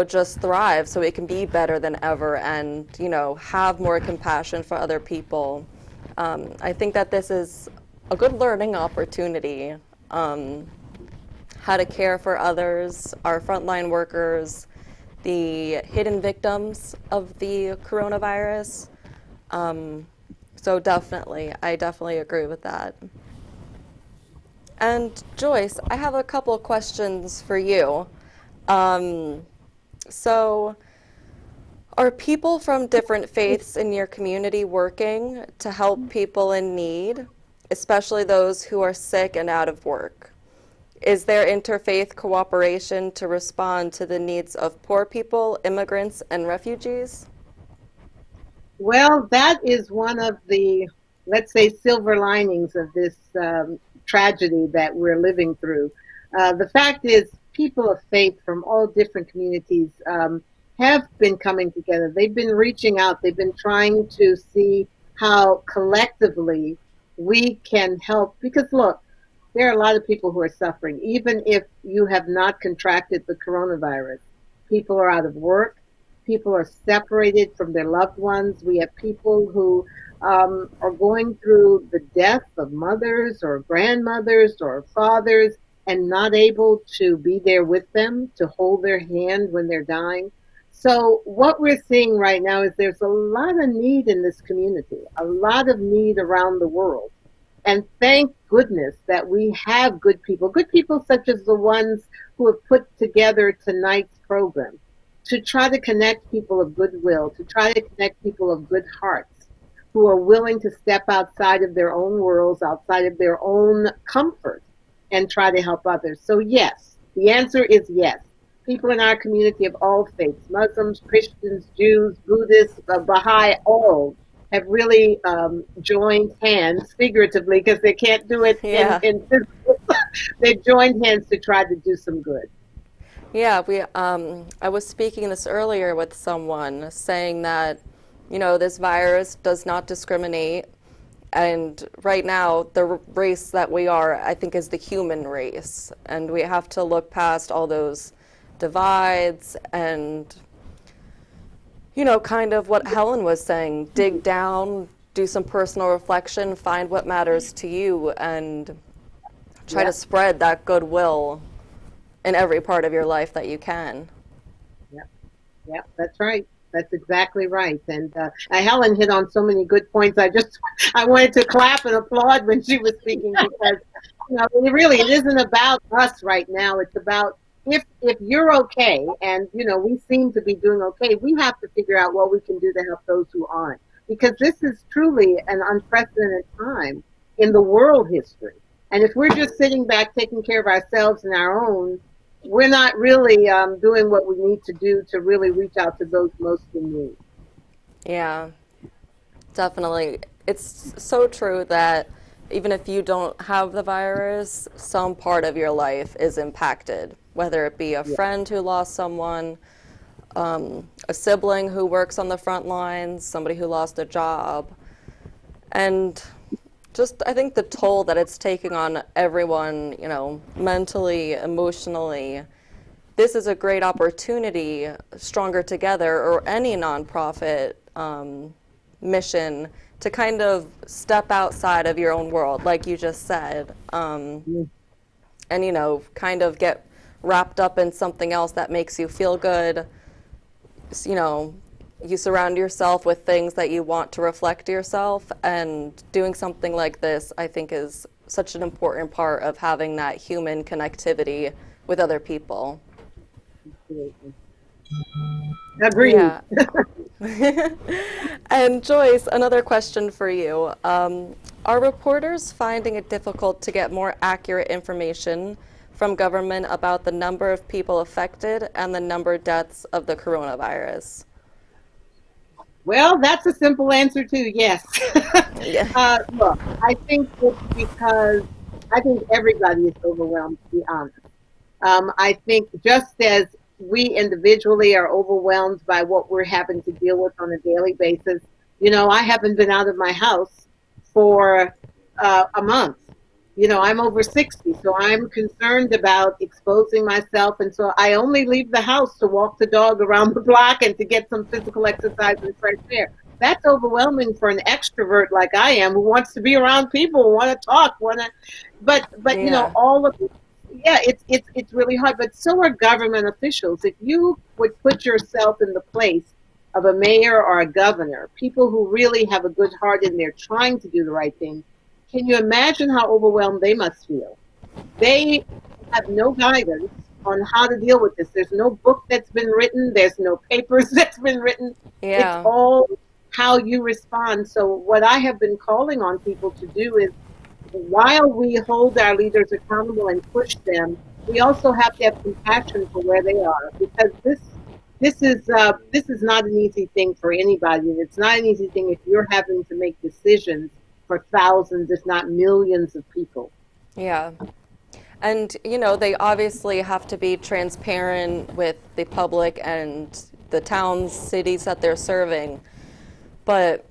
just thrive so we can be better than ever and, have more compassion for other people. I think that this is a good learning opportunity, how to care for others, our frontline workers, the hidden victims of the coronavirus. So definitely, I definitely agree with that. And Joyce, I have a couple of questions for you. So are people from different faiths in your community working to help people in need, especially those who are sick and out of work? Is there interfaith cooperation to respond to the needs of poor people, immigrants, and refugees? Well, that is one of the, let's say, silver linings of this tragedy that we're living through. The fact is, people of faith from all different communities have been coming together. They've been reaching out. They've been trying to see how collectively we can help. Because look, there are a lot of people who are suffering. Even if you have not contracted the coronavirus, people are out of work. People are separated from their loved ones. We have people who are going through the death of mothers or grandmothers or fathers and not able to be there with them, to hold their hand when they're dying. So what we're seeing right now is there's a lot of need in this community, a lot of need around the world. And thank goodness that we have good people such as the ones who have put together tonight's program, to try to connect people of goodwill, to try to connect people of good hearts, who are willing to step outside of their own worlds, outside of their own comfort, and try to help others. So yes, the answer is yes. People in our community of all faiths, Muslims, Christians, Jews, Buddhists, Baha'i, all have really joined hands, figuratively, because they can't do it in physical. They've joined hands to try to do some good. Yeah, I was speaking this earlier with someone saying that, you know, this virus does not discriminate. And right now, the race that we are, I think, is the human race. And we have to look past all those divides and, you know, kind of what Helen was saying, dig down, do some personal reflection, find what matters to you, and try to spread that goodwill in every part of your life that you can. Yeah, that's right. That's exactly right. And Helen hit on so many good points. I wanted to clap and applaud when she was speaking, because, you know, it isn't about us right now. It's about if you're okay, and, you know, we seem to be doing okay, we have to figure out what we can do to help those who aren't. Because this is truly an unprecedented time in the world history. And if we're just sitting back taking care of ourselves and our own, we're not really doing what we need to do to really reach out to those most in need. Yeah, definitely. It's so true that even if you don't have the virus, some part of your life is impacted, whether it be a friend who lost someone, a sibling who works on the front lines, somebody who lost a job. And just, I think the toll that it's taking on everyone, you know, mentally, emotionally, this is a great opportunity, Stronger Together, or any nonprofit mission, to kind of step outside of your own world, like you just said, and, you know, kind of get wrapped up in something else that makes you feel good. You know, you surround yourself with things that you want to reflect yourself, and doing something like this, I think, is such an important part of having that human connectivity with other people. Agreed. Yeah. And Joyce, another question for you. Are reporters finding it difficult to get more accurate information from government about the number of people affected and the number of deaths of the coronavirus? Well, that's a simple answer too, yes. Look, I think it's because I think everybody is overwhelmed, to be honest. I think just as we individually are overwhelmed by what we're having to deal with on a daily basis, you know, I haven't been out of my house for a month. You know, I'm over 60, so I'm concerned about exposing myself, and so I only leave the house to walk the dog around the block and to get some physical exercise and fresh air. That's overwhelming for an extrovert like I am, who wants to be around people, want to talk, but you know, all of Yeah, it's really hard, but so are government officials. If you would put yourself in the place of a mayor or a governor, people who really have a good heart and they're trying to do the right thing, can you imagine how overwhelmed they must feel? They have no guidance on how to deal with this. There's no book that's been written. There's no papers that's been written. It's Yeah. all how you respond. So what I have been calling on people to do is, while we hold our leaders accountable and push them, we also have to have compassion for where they are, because this is not an easy thing for anybody, and it's not an easy thing if you're having to make decisions for thousands, if not millions, of people. Yeah. And, you know, they obviously have to be transparent with the public and the towns, cities that they're serving. But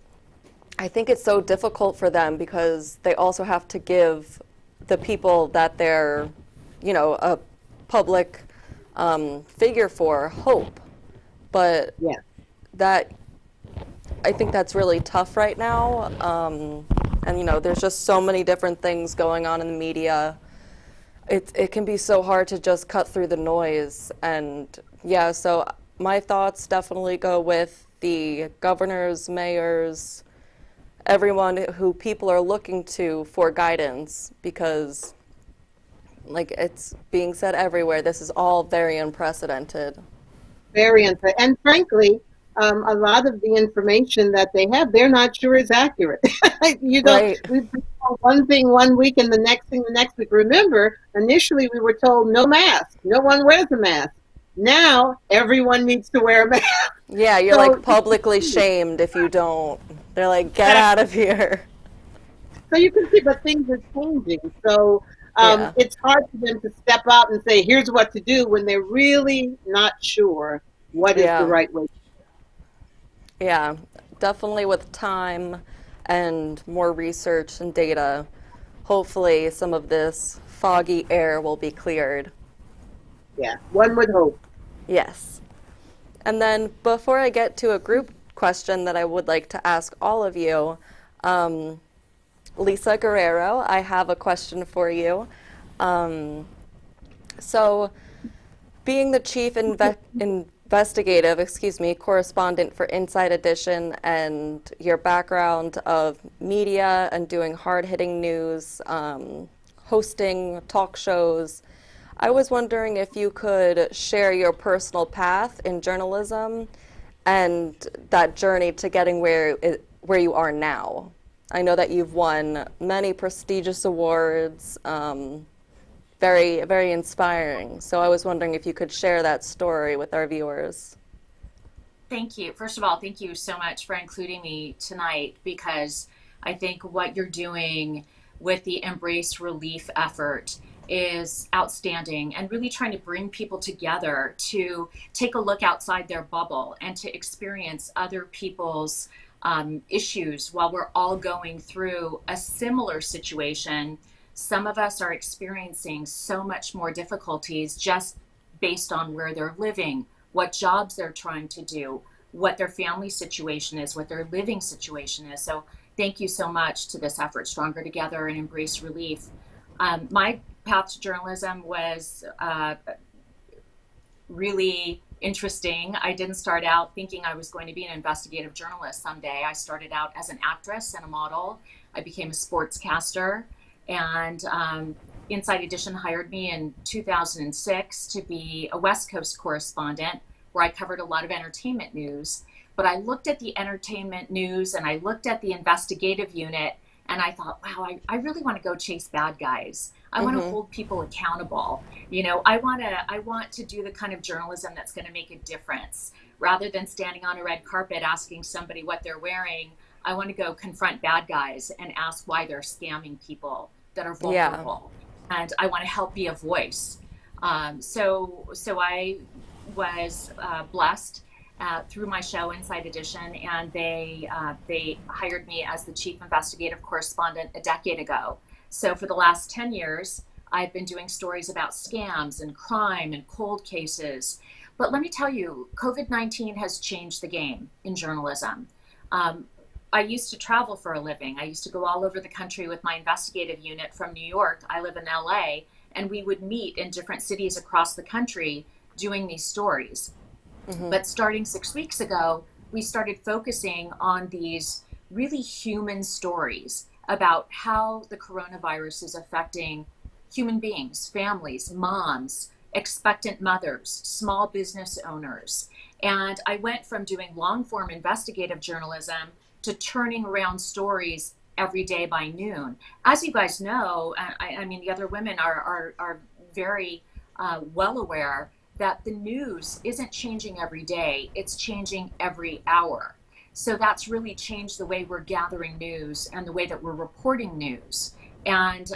I think it's so difficult for them because they also have to give the people that they're, you know, a public figure for hope. But yeah, that, I think that's really tough right now. And, you know, there's just so many different things going on in the media. It can be so hard to just cut through the noise. And yeah, so my thoughts definitely go with the governors, mayors, everyone who people are looking to for guidance, because like it's being said everywhere, this is all very unprecedented. Very unfair. And frankly, a lot of the information that they have, they're not sure is accurate. You know, Right. we've been told one thing one week and the next thing the next week. Remember, initially we were told no mask, no one wears a mask. Now everyone needs to wear a mask. Yeah, you're So- like publicly shamed if you don't. They're like, get out of here. So you can see, but things are changing. So Yeah. it's hard for them to step out and say, here's what to do, when they're really not sure what is Yeah. the right way. Yeah, definitely with time and more research and data, hopefully some of this foggy air will be cleared. Yeah, one would hope. Yes. And then before I get to a group question that I would like to ask all of you, Lisa Guerrero, I have a question for you. So being the chief investigative, correspondent for Inside Edition, and your background of media and doing hard-hitting news, hosting talk shows, I was wondering if you could share your personal path in journalism and that journey to getting where you are now. I know that you've won many prestigious awards, very, very inspiring. So I was wondering if you could share that story with our viewers. Thank you. First of all, thank you so much for including me tonight, because I think what you're doing with the Embrace Relief effort is outstanding, and really trying to bring people together to take a look outside their bubble and to experience other people's issues while we're all going through a similar situation. Some of us are experiencing so much more difficulties just based on where they're living, what jobs they're trying to do, what their family situation is, what their living situation is. So thank you so much to this effort, Stronger Together and Embrace Relief. My path to journalism was really interesting. I didn't start out thinking I was going to be an investigative journalist someday. I started out as an actress and a model. I became a sportscaster, and Inside Edition hired me in 2006 to be a West Coast correspondent, where I covered a lot of entertainment news. But I looked at the entertainment news and I looked at the investigative unit, and I thought, wow, I really want to go chase bad guys. I want to hold people accountable. You know, I want to do the kind of journalism that's going to make a difference. Rather than standing on a red carpet asking somebody what they're wearing, I want to go confront bad guys and ask why they're scamming people that are vulnerable. Yeah. And I want to help be a voice. So I was blessed through my show Inside Edition, and they hired me as the chief investigative correspondent a decade ago. So for the last 10 years, I've been doing stories about scams and crime and cold cases. But let me tell you, COVID-19 has changed the game in journalism. I used to travel for a living. I used to go all over the country with my investigative unit from New York. I live in LA, and we would meet in different cities across the country doing these stories. But starting 6 weeks ago, we started focusing on these really human stories about how the coronavirus is affecting human beings, families, moms, expectant mothers, small business owners. And I went from doing long form investigative journalism to turning around stories every day by noon. As you guys know, I mean, the other women are very well aware that the news isn't changing every day, it's changing every hour. So that's really changed the way we're gathering news and the way that we're reporting news. And,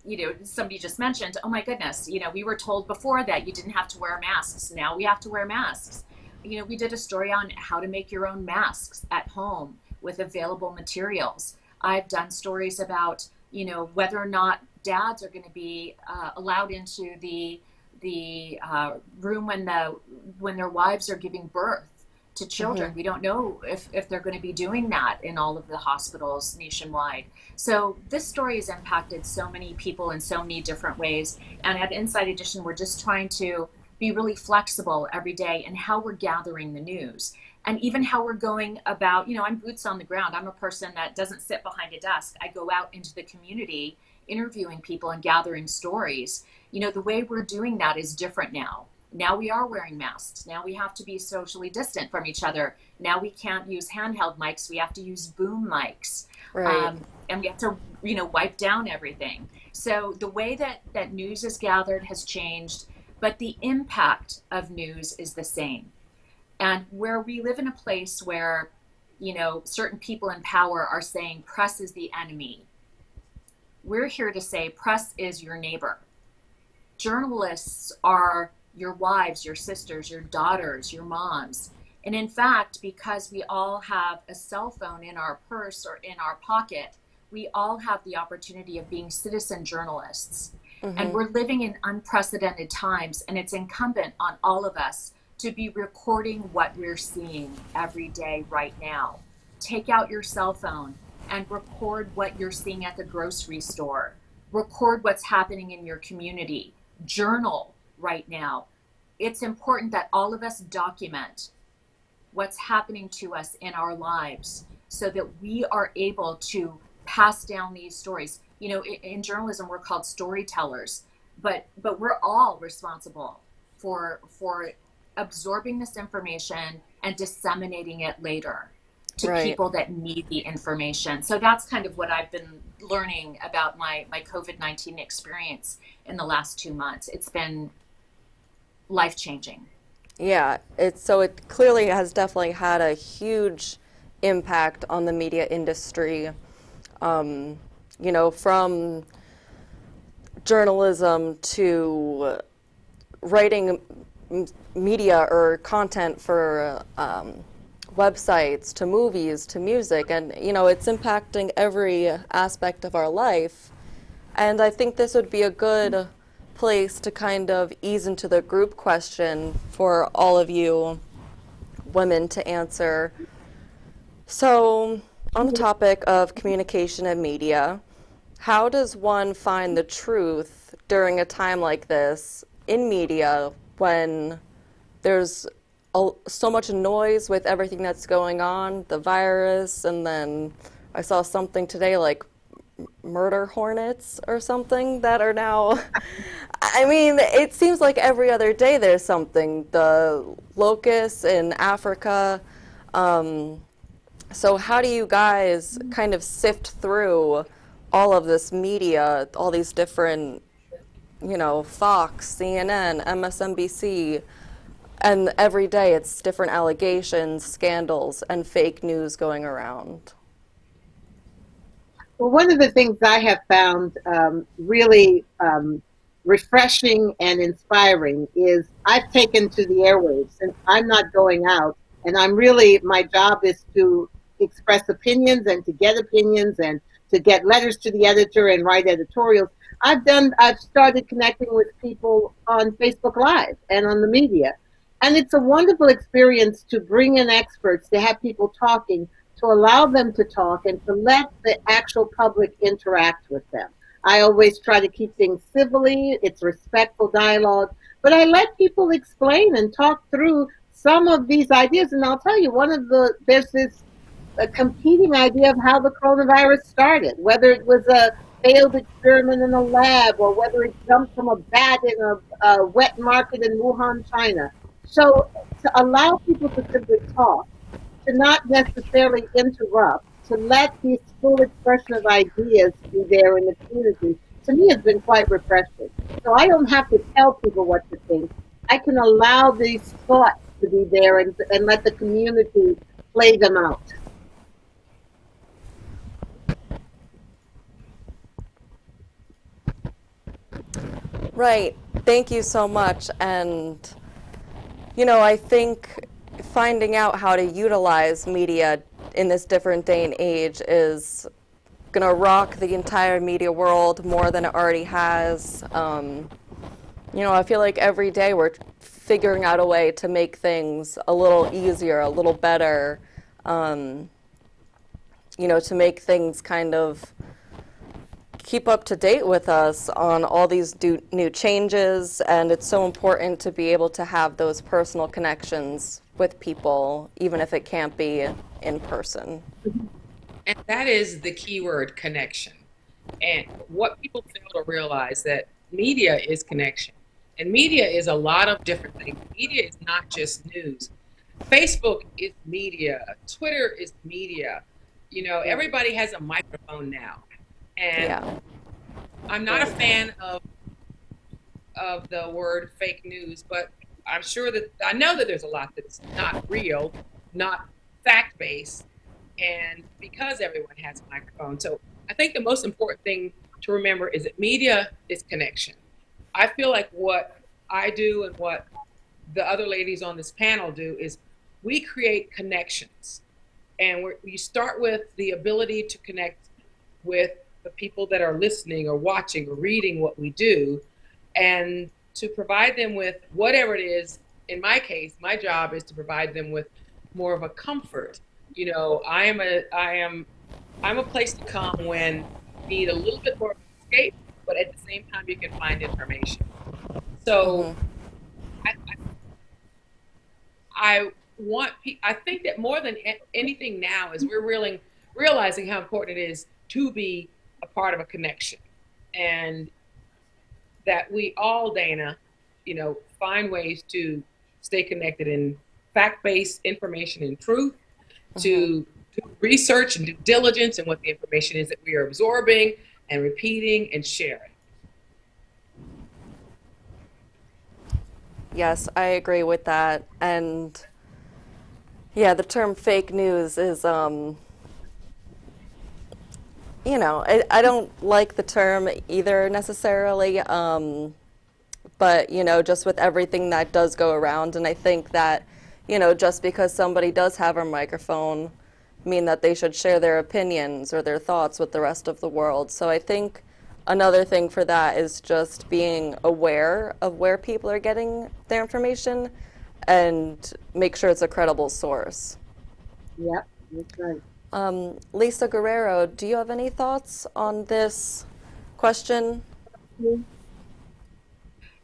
you know, somebody just mentioned, oh my goodness, you know, we were told before that you didn't have to wear masks. Now we have to wear masks. You know, we did a story on how to make your own masks at home with available materials. I've done stories about, you know, whether or not dads are going to be allowed into the room when their wives are giving birth to children. We don't know if they're going to be doing that in all of the hospitals nationwide. So this story has impacted so many people in so many different ways. And at Inside Edition, we're just trying to be really flexible every day in how we're gathering the news. And even how we're going about, you know, I'm boots on the ground. I'm a person that doesn't sit behind a desk. I go out into the community interviewing people and gathering stories. You know, the way we're doing that is different now. Now we are wearing masks. Now we have to be socially distant from each other. Now we can't use handheld mics. We have to use boom mics. Right. And we have to, you know, wipe down everything. So the way that news is gathered has changed, but the impact of news is the same. And where we live in a place where, you know, certain people in power are saying press is the enemy, we're here to say press is your neighbor. Journalists are your wives, your sisters, your daughters, your moms. And in fact, because we all have a cell phone in our purse or in our pocket, we all have the opportunity of being citizen journalists. And we're living in unprecedented times, and it's incumbent on all of us to be recording what we're seeing every day right now. Take out your cell phone and record what you're seeing at the grocery store. Record what's happening in your community. Journal right now. It's important that all of us document what's happening to us in our lives so that we are able to pass down these stories. You know, in journalism, we're called storytellers, but we're all responsible for absorbing this information and disseminating it later to people that need the information. So that's kind of what I've been learning about my COVID-19 experience in the last 2 months. It's been life-changing. Yeah, it clearly has definitely had a huge impact on the media industry. You know, from journalism to writing media or content for websites, to movies, to music, and you know, it's impacting every aspect of our life. And I think this would be a good place to kind of ease into the group question for all of you women to answer. So, on the topic of communication and media, how does one find the truth during a time like this in media when there's so much noise with everything that's going on, the virus, and then I saw something today like murder hornets or something that are now, I mean, it seems like every other day there's something, the locusts in Africa. So how do you guys kind of sift through all of this media, all these different, you know, Fox, CNN, MSNBC, and every day it's different allegations, scandals, and fake news going around? Well, one of the things I have found really refreshing and inspiring is I've taken to the airwaves, and I'm not going out, and my job is to express opinions and to get opinions and to get letters to the editor and write editorials. I've started connecting with people on Facebook Live and on the media. And it's a wonderful experience to bring in experts, to have people talking, to allow them to talk and to let the actual public interact with them. I always try to keep things civilly. It's respectful dialogue. But I let people explain and talk through some of these ideas. And I'll tell you, there's this a competing idea of how the coronavirus started, whether it was a failed experiment in a lab or whether it jumped from a bat in a wet market in Wuhan, China. So to allow people to simply talk, to not necessarily interrupt, to let this full expression of ideas be there in the community, to me has been quite refreshing. So I don't have to tell people what to think. I can allow these thoughts to be there and let the community play them out. Right. Thank you so much. And, I think finding out how to utilize media in this different day and age is going to rock the entire media world more than it already has. I feel like every day we're figuring out a way to make things a little easier, a little better, to make things kind of keep up to date with us on all these new changes, and it's so important to be able to have those personal connections with people, even if it can't be in person. And that is the key word, connection. And what people fail to realize that media is connection. And media is a lot of different things. Media is not just news. Facebook is media. Twitter is media. Everybody has a microphone now. And I'm not a fan of the word fake news, but I know that there's a lot that's not real, not fact-based, and because everyone has a microphone. So I think the most important thing to remember is that media is connection. I feel like what I do and what the other ladies on this panel do is we create connections. And we start with the ability to connect with the people that are listening or watching or reading what we do, and to provide them with whatever it is. In my case, my job is to provide them with more of a comfort. I'm a place to come when you need a little bit more of an escape, but at the same time you can find information. So I think that more than anything now is we're realizing how important it is to be a part of a connection, and that we all, Dana, find ways to stay connected in fact-based information and truth, to research and due diligence and what the information is that we are absorbing and repeating and sharing. Yes, I agree with that. And yeah, the term fake news is, I don't like the term either necessarily, but, just with everything that does go around. And I think that, just because somebody does have a microphone mean that they should share their opinions or their thoughts with the rest of the world. So I think another thing for that is just being aware of where people are getting their information and make sure it's a credible source. Yep, that's right. Lisa Guerrero, do you have any thoughts on this question?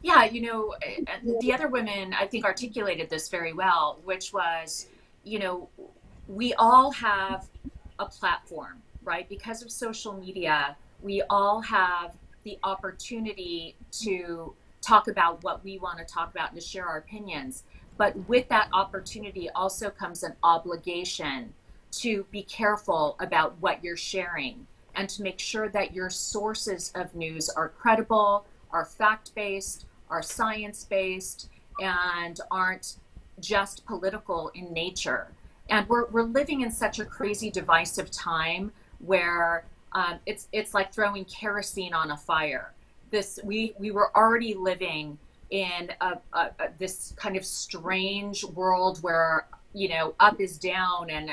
Yeah, the other women, I think, articulated this very well, which was, we all have a platform, right? Because of social media, we all have the opportunity to talk about what we want to talk about and to share our opinions. But with that opportunity also comes an obligation to be careful about what you're sharing and to make sure that your sources of news are credible, are fact-based, are science-based, and aren't just political in nature. And we're living in such a crazy, divisive time where it's like throwing kerosene on a fire. We were already living in this kind of strange world where up is down and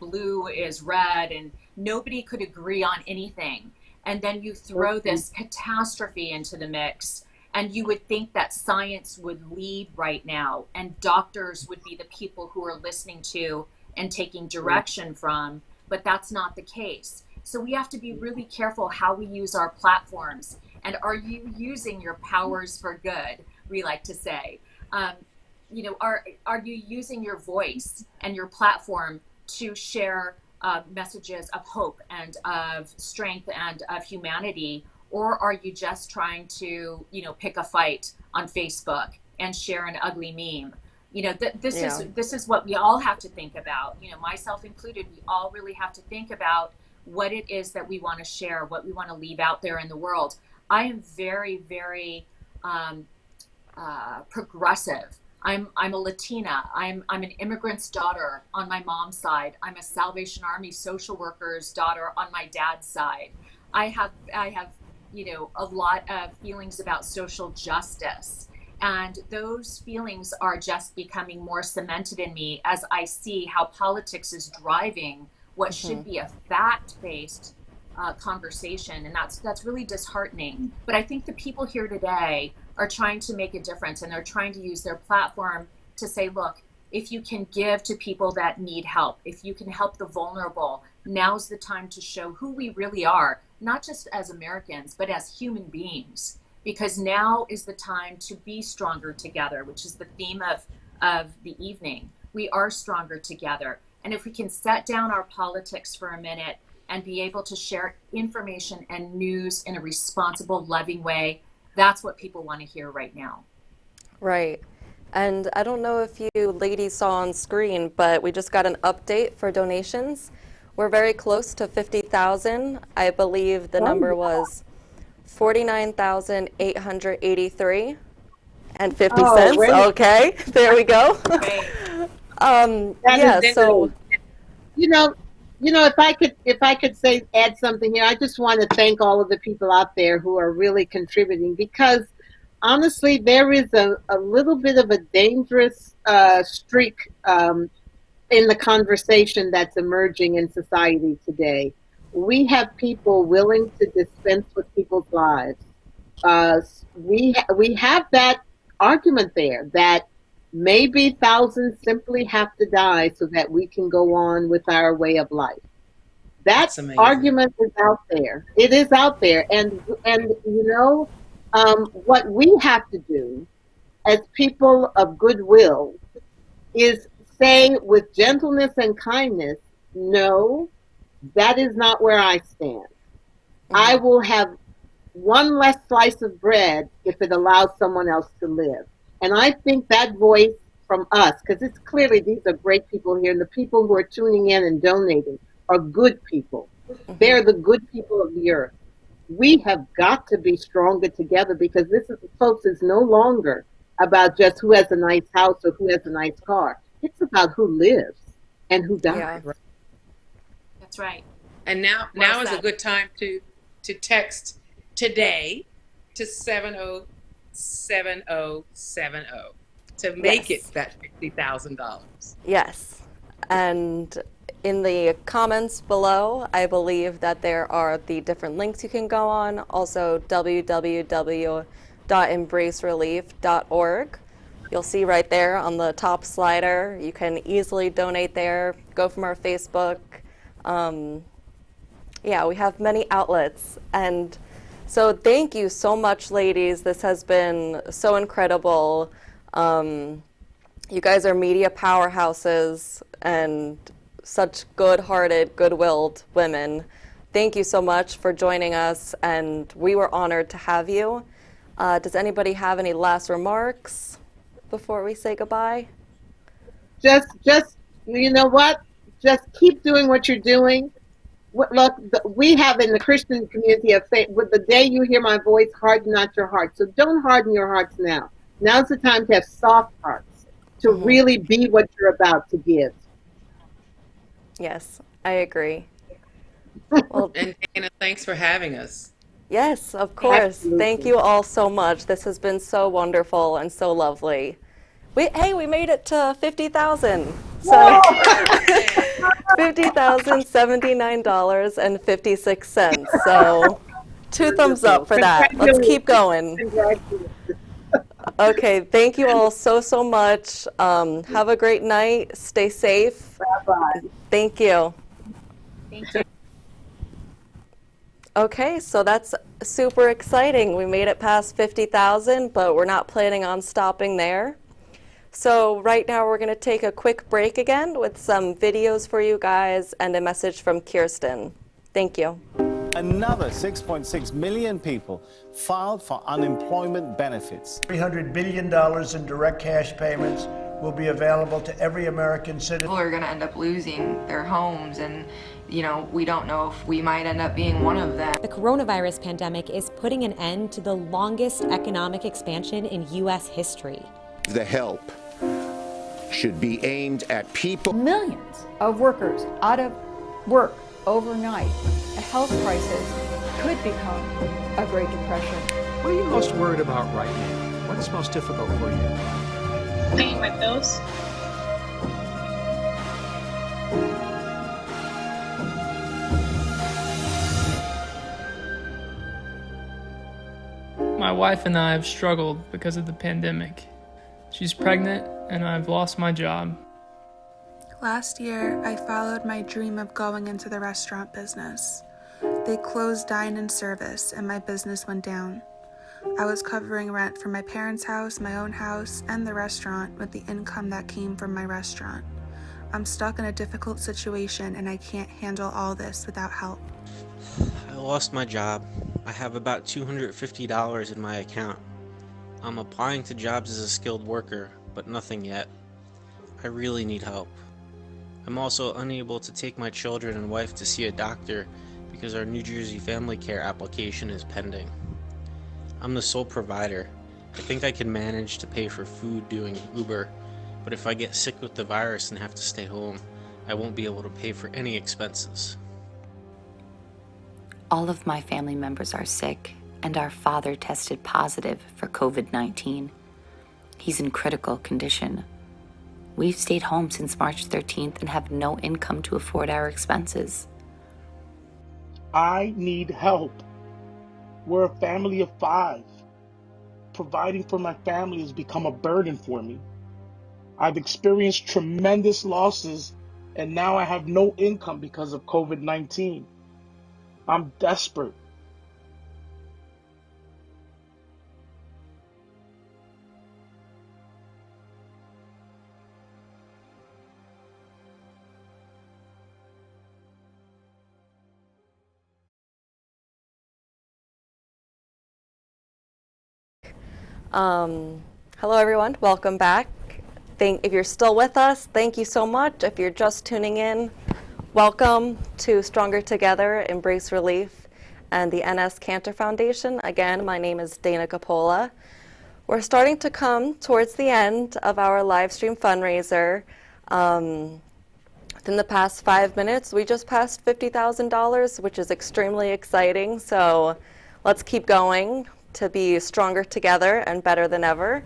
blue is red, and nobody could agree on anything. And then you throw this catastrophe into the mix, and you would think that science would lead right now, and doctors would be the people who are listening to and taking direction from, but that's not the case. So we have to be really careful how we use our platforms. And are you using your powers for good, we like to say. Are you using your voice and your platform to share messages of hope and of strength and of humanity? Or are you just trying to, pick a fight on Facebook and share an ugly meme? This is what we all have to think about, myself included. We all really have to think about what it is that we want to share, what we want to leave out there in the world. I am very, very progressive. I'm a Latina. I'm an immigrant's daughter on my mom's side. I'm a Salvation Army social worker's daughter on my dad's side. I have a lot of feelings about social justice. And those feelings are just becoming more cemented in me as I see how politics is driving what should be a fact-based conversation. And that's really disheartening. But I think the people here today are trying to make a difference, and they're trying to use their platform to say, look, if you can give to people that need help, if you can help the vulnerable, now's the time to show who we really are, not just as Americans, but as human beings. Because now is the time to be stronger together, which is the theme of the evening. We are stronger together. And if we can set down our politics for a minute and be able to share information and news in a responsible, loving way, that's what people want to hear right now. Right. And I don't know if you ladies saw on screen, but we just got an update for donations. We're very close to 50,000. I believe the number was 49,883 and 50 cents. Great. Okay, there we go. So if I could add something here, I just want to thank all of the people out there who are really contributing, because honestly, there is a little bit of a dangerous streak in the conversation that's emerging in society today. We have people willing to dispense with people's lives. We have that argument there that maybe thousands simply have to die so that we can go on with our way of life. That argument is out there. It is out there. And what we have to do as people of goodwill is say with gentleness and kindness, no, that is not where I stand. I will have one less slice of bread if it allows someone else to live. And I think that voice from us, because it's clearly these are great people here, and the people who are tuning in and donating are good people. They're the good people of the earth. We have got to be stronger together, because this is, folks, is no longer about just who has a nice house or who has a nice car. It's about who lives and who dies. Yeah. That's right. And now is a good time to text today to 707070 to make it that $50,000. Yes. And in the comments below, I believe that there are the different links you can go on. Also, www.embracerelief.org. You'll see right there on the top slider. You can easily donate there. Go from our Facebook. We have many outlets. And so thank you so much, ladies. This has been so incredible. You guys are media powerhouses and such good-hearted, good-willed women. Thank you so much for joining us, and we were honored to have you. Does anybody have any last remarks before we say goodbye? Just you know what? Just keep doing what you're doing. Look, we have in the Christian community of faith, with the day you hear my voice, harden not your heart. So don't harden your hearts now. Now's the time to have soft hearts, to really be what you're about to give. Yes, I agree. Well, and Dana, thanks for having us. Yes, of course. Absolutely. Thank you all so much. This has been so wonderful and so lovely. We made it to 50,000. So $50,079.56. So 2 thumbs up for that. Let's keep going. Okay, thank you all so much. Have a great night. Stay safe. Bye-bye. Thank you. Thank you. Okay, so that's super exciting. We made it past 50,000, but we're not planning on stopping there. So right now we're going to take a quick break again with some videos for you guys and a message from Kirsten. Thank you. Another 6.6 million people filed for unemployment benefits. $300 billion in direct cash payments will be available to every American citizen. People are going to end up losing their homes, and we don't know if we might end up being one of them. The coronavirus pandemic is putting an end to the longest economic expansion in U.S. history. The help should be aimed at people. Millions of workers out of work overnight. A health crisis could become a Great Depression. What are you most worried about right now? What's most difficult for you? Paying my bills. My wife and I have struggled because of the pandemic. She's pregnant and I've lost my job. Last year, I followed my dream of going into the restaurant business. They closed dine-in service and my business went down. I was covering rent for my parents' house, my own house, and the restaurant with the income that came from my restaurant. I'm stuck in a difficult situation and I can't handle all this without help. I lost my job. I have about $250 in my account. I'm applying to jobs as a skilled worker, but nothing yet. I really need help. I'm also unable to take my children and wife to see a doctor because our New Jersey Family Care application is pending. I'm the sole provider. I think I can manage to pay for food doing Uber, but if I get sick with the virus and have to stay home, I won't be able to pay for any expenses. All of my family members are sick, and our father tested positive for COVID-19. He's in critical condition. We've stayed home since March 13th and have no income to afford our expenses. I need help. We're a family of 5. Providing for my family has become a burden for me. I've experienced tremendous losses, and now I have no income because of COVID-19. I'm desperate. Hello everyone, welcome back. If you're still with us, thank you so much. If you're just tuning in, welcome to Stronger Together, Embrace Relief, and the Enes Kanter Foundation. Again, my name is Dana Capola. We're starting to come towards the end of our live stream fundraiser. Within the past 5 minutes, we just passed $50,000, which is extremely exciting. So let's keep going to be stronger together and better than ever.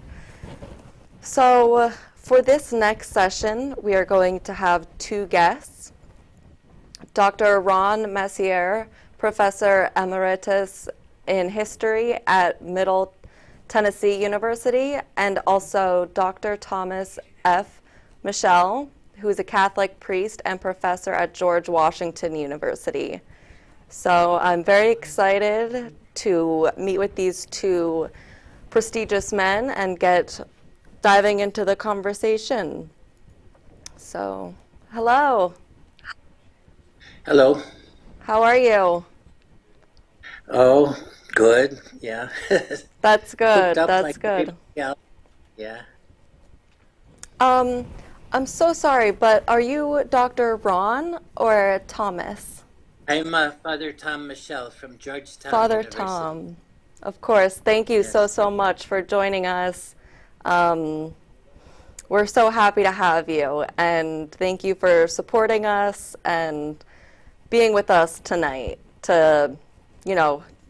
So for this next session, we are going to have 2 guests. Dr. Ron Messier, Professor Emeritus in History at Middle Tennessee University, and also Dr. Thomas F. Michel, who is a Catholic priest and professor at George Washington University. So I'm very excited to meet with these 2 prestigious men and get diving into the conversation. So, hello. Hello. How are you? Oh, good. Yeah. That's good. That's like good. Yeah. I'm so sorry, but are you Dr. Ron or Thomas? I'm Father Tom Michel from Georgetown Father University. Tom. Of course. Thank you so much for joining us. We're so happy to have you, and thank you for supporting us and being with us tonight to,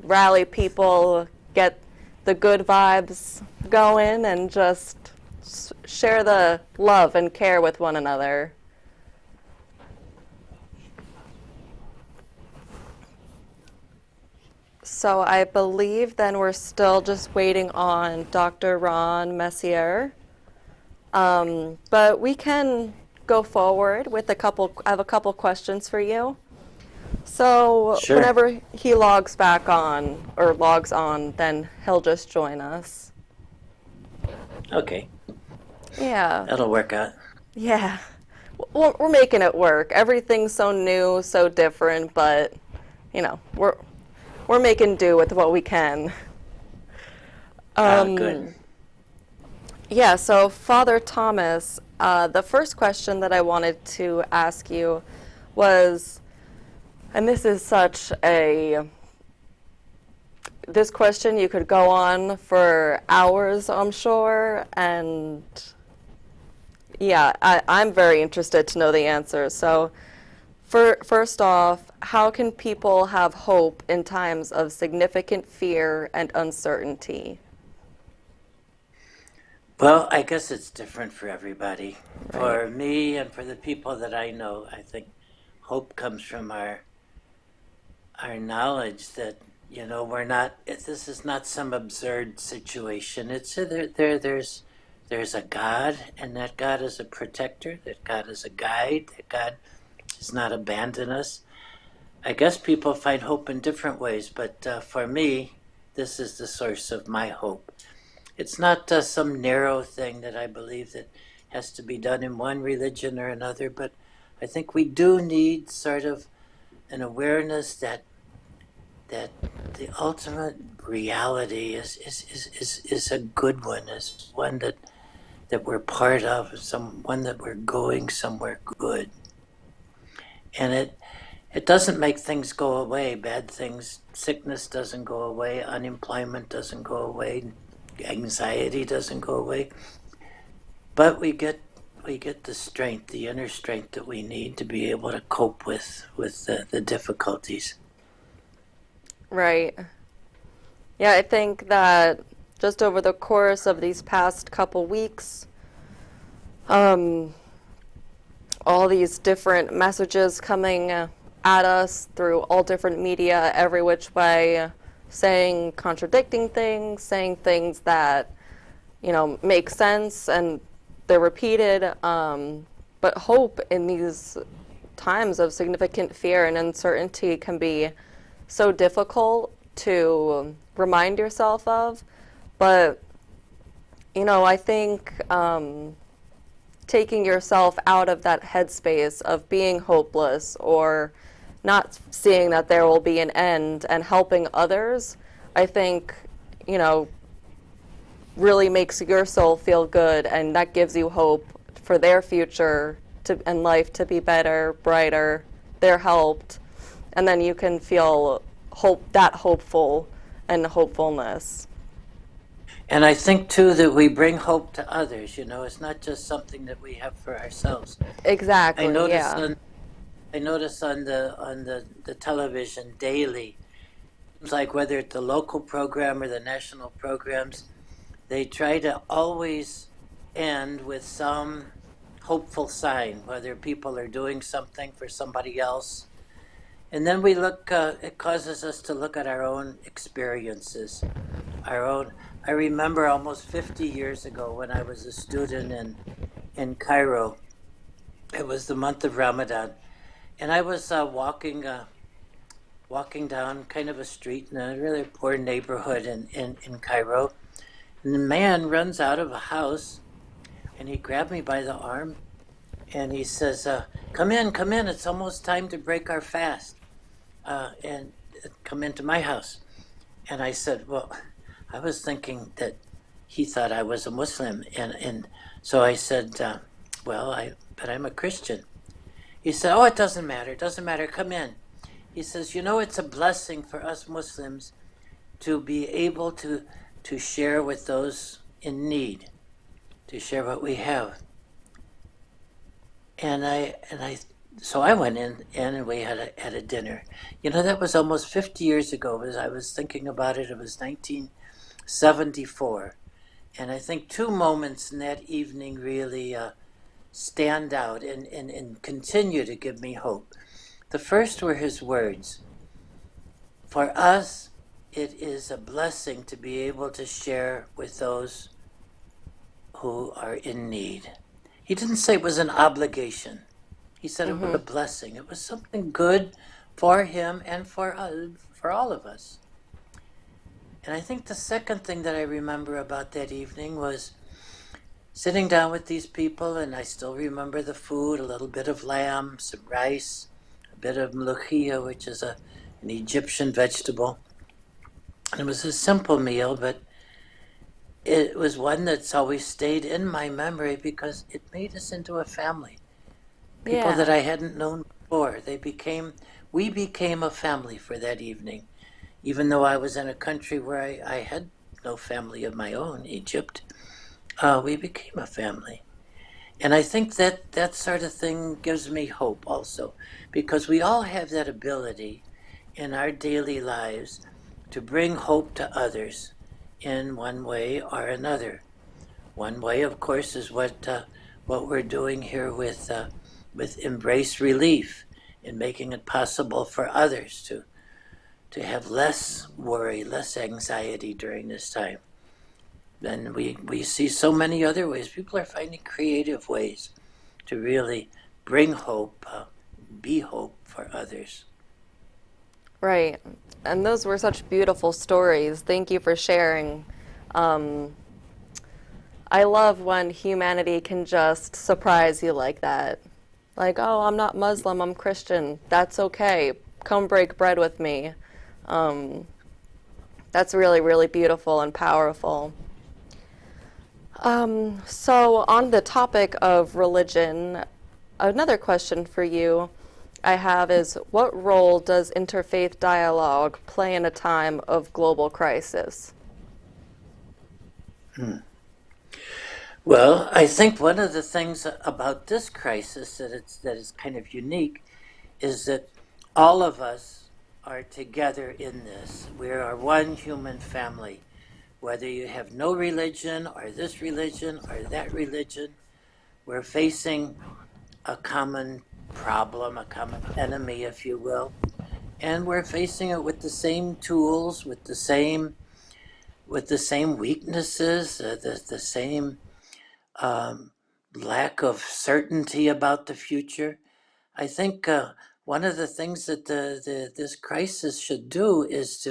rally people, get the good vibes going, and just share the love and care with one another. So I believe then we're still just waiting on Dr. Ron Messier. But we can go forward with I have a couple questions for you. So Sure. whenever he logs back on, or logs on, then he'll just join us. Okay. Yeah. That'll work out. Yeah. We're making it work. Everything's so new, so different, but, you know, we're making do with what we can. Good. Yeah, so Father Thomas, the first question that I wanted to ask you was, and this is such this question you could go on for hours, I'm sure, and yeah, I'm very interested to know the answer. So first off, how can people have hope in times of significant fear and uncertainty? Well, I guess it's different for everybody. Right. For me and for the people that I know, I think hope comes from our knowledge that, you know, this is not some absurd situation. It's there's a God, and that God is a protector, that God is a guide, that God does not abandon us. I guess people find hope in different ways, but for me, this is the source of my hope. It's not some narrow thing that I believe that has to be done in one religion or another, but I think we do need sort of an awareness that the ultimate reality is a good one, is one that we're part of, one that we're going somewhere good. And it doesn't make things go away, bad things. Sickness doesn't go away, unemployment doesn't go away, anxiety doesn't go away. But we get the strength, the inner strength that we need to be able to cope with the difficulties. Right. Yeah, I think that just over the course of these past couple weeks, all these different messages coming at us through all different media, every which way, contradicting things, saying things that, you know, make sense and they're repeated. But hope in these times of significant fear and uncertainty can be so difficult to remind yourself of. But, you know, I think taking yourself out of that headspace of being hopeless or not seeing that there will be an end and helping others, I think, you know, really makes your soul feel good, and that gives you hope for their future and life to be better, brighter, they're helped, and then you can feel hopeful and hopefulness. And I think too that we bring hope to others. You know, it's not just something that we have for ourselves. Exactly. I notice yeah. on the television daily, it's like whether it's the local program or the national programs, they try to always end with some hopeful sign, whether people are doing something for somebody else. And then we look, it causes us to look at our own experiences, I remember almost 50 years ago when I was a student in Cairo. It was the month of Ramadan, and I was walking down kind of a street in a really poor neighborhood in Cairo, and the man runs out of a house, and he grabbed me by the arm, and he says, come in, it's almost time to break our fast, and come into my house. And I said, well, I was thinking that he thought I was a Muslim, and so I said, but I'm a Christian. He said, oh, it doesn't matter, come in. He says, you know, it's a blessing for us Muslims to be able to share with those in need, to share what we have. So I went in and we had a dinner. You know, that was almost 50 years ago. As I was thinking about it, it was 1974. And I think two moments in that evening really stand out and continue to give me hope. The first were his words. For us, it is a blessing to be able to share with those who are in need. He didn't say it was an obligation. He said it was a blessing. It was something good for him and for all of us. And I think the second thing that I remember about that evening was sitting down with these people, and I still remember the food, a little bit of lamb, some rice, a bit of mluchia, which is an Egyptian vegetable. And it was a simple meal, but it was one that's always stayed in my memory because it made us into a family. People that I hadn't known before. We became a family for that evening. Even though I was in a country where I had no family of my own, Egypt, we became a family. And I think that sort of thing gives me hope also, because we all have that ability in our daily lives to bring hope to others in one way or another. One way, of course, is what we're doing here with Embrace Relief, in making it possible for others to have less worry, less anxiety during this time. Then we see so many other ways. People are finding creative ways to really bring hope, be hope for others. Right. And those were such beautiful stories. Thank you for sharing. I love when humanity can just surprise you like that. Like, oh, I'm not Muslim, I'm Christian. That's okay. Come break bread with me. That's really, really beautiful and powerful. So on the topic of religion, another question for you I have is, what role does interfaith dialogue play in a time of global crisis? Well, I think one of the things about this crisis that is kind of unique is that all of us are together in this. We are one human family. Whether you have no religion or this religion or that religion, we're facing a common problem, a common enemy, if you will, and we're facing it with the same tools, with the same weaknesses, the same lack of certainty about the future. I think one of the things that this crisis should do is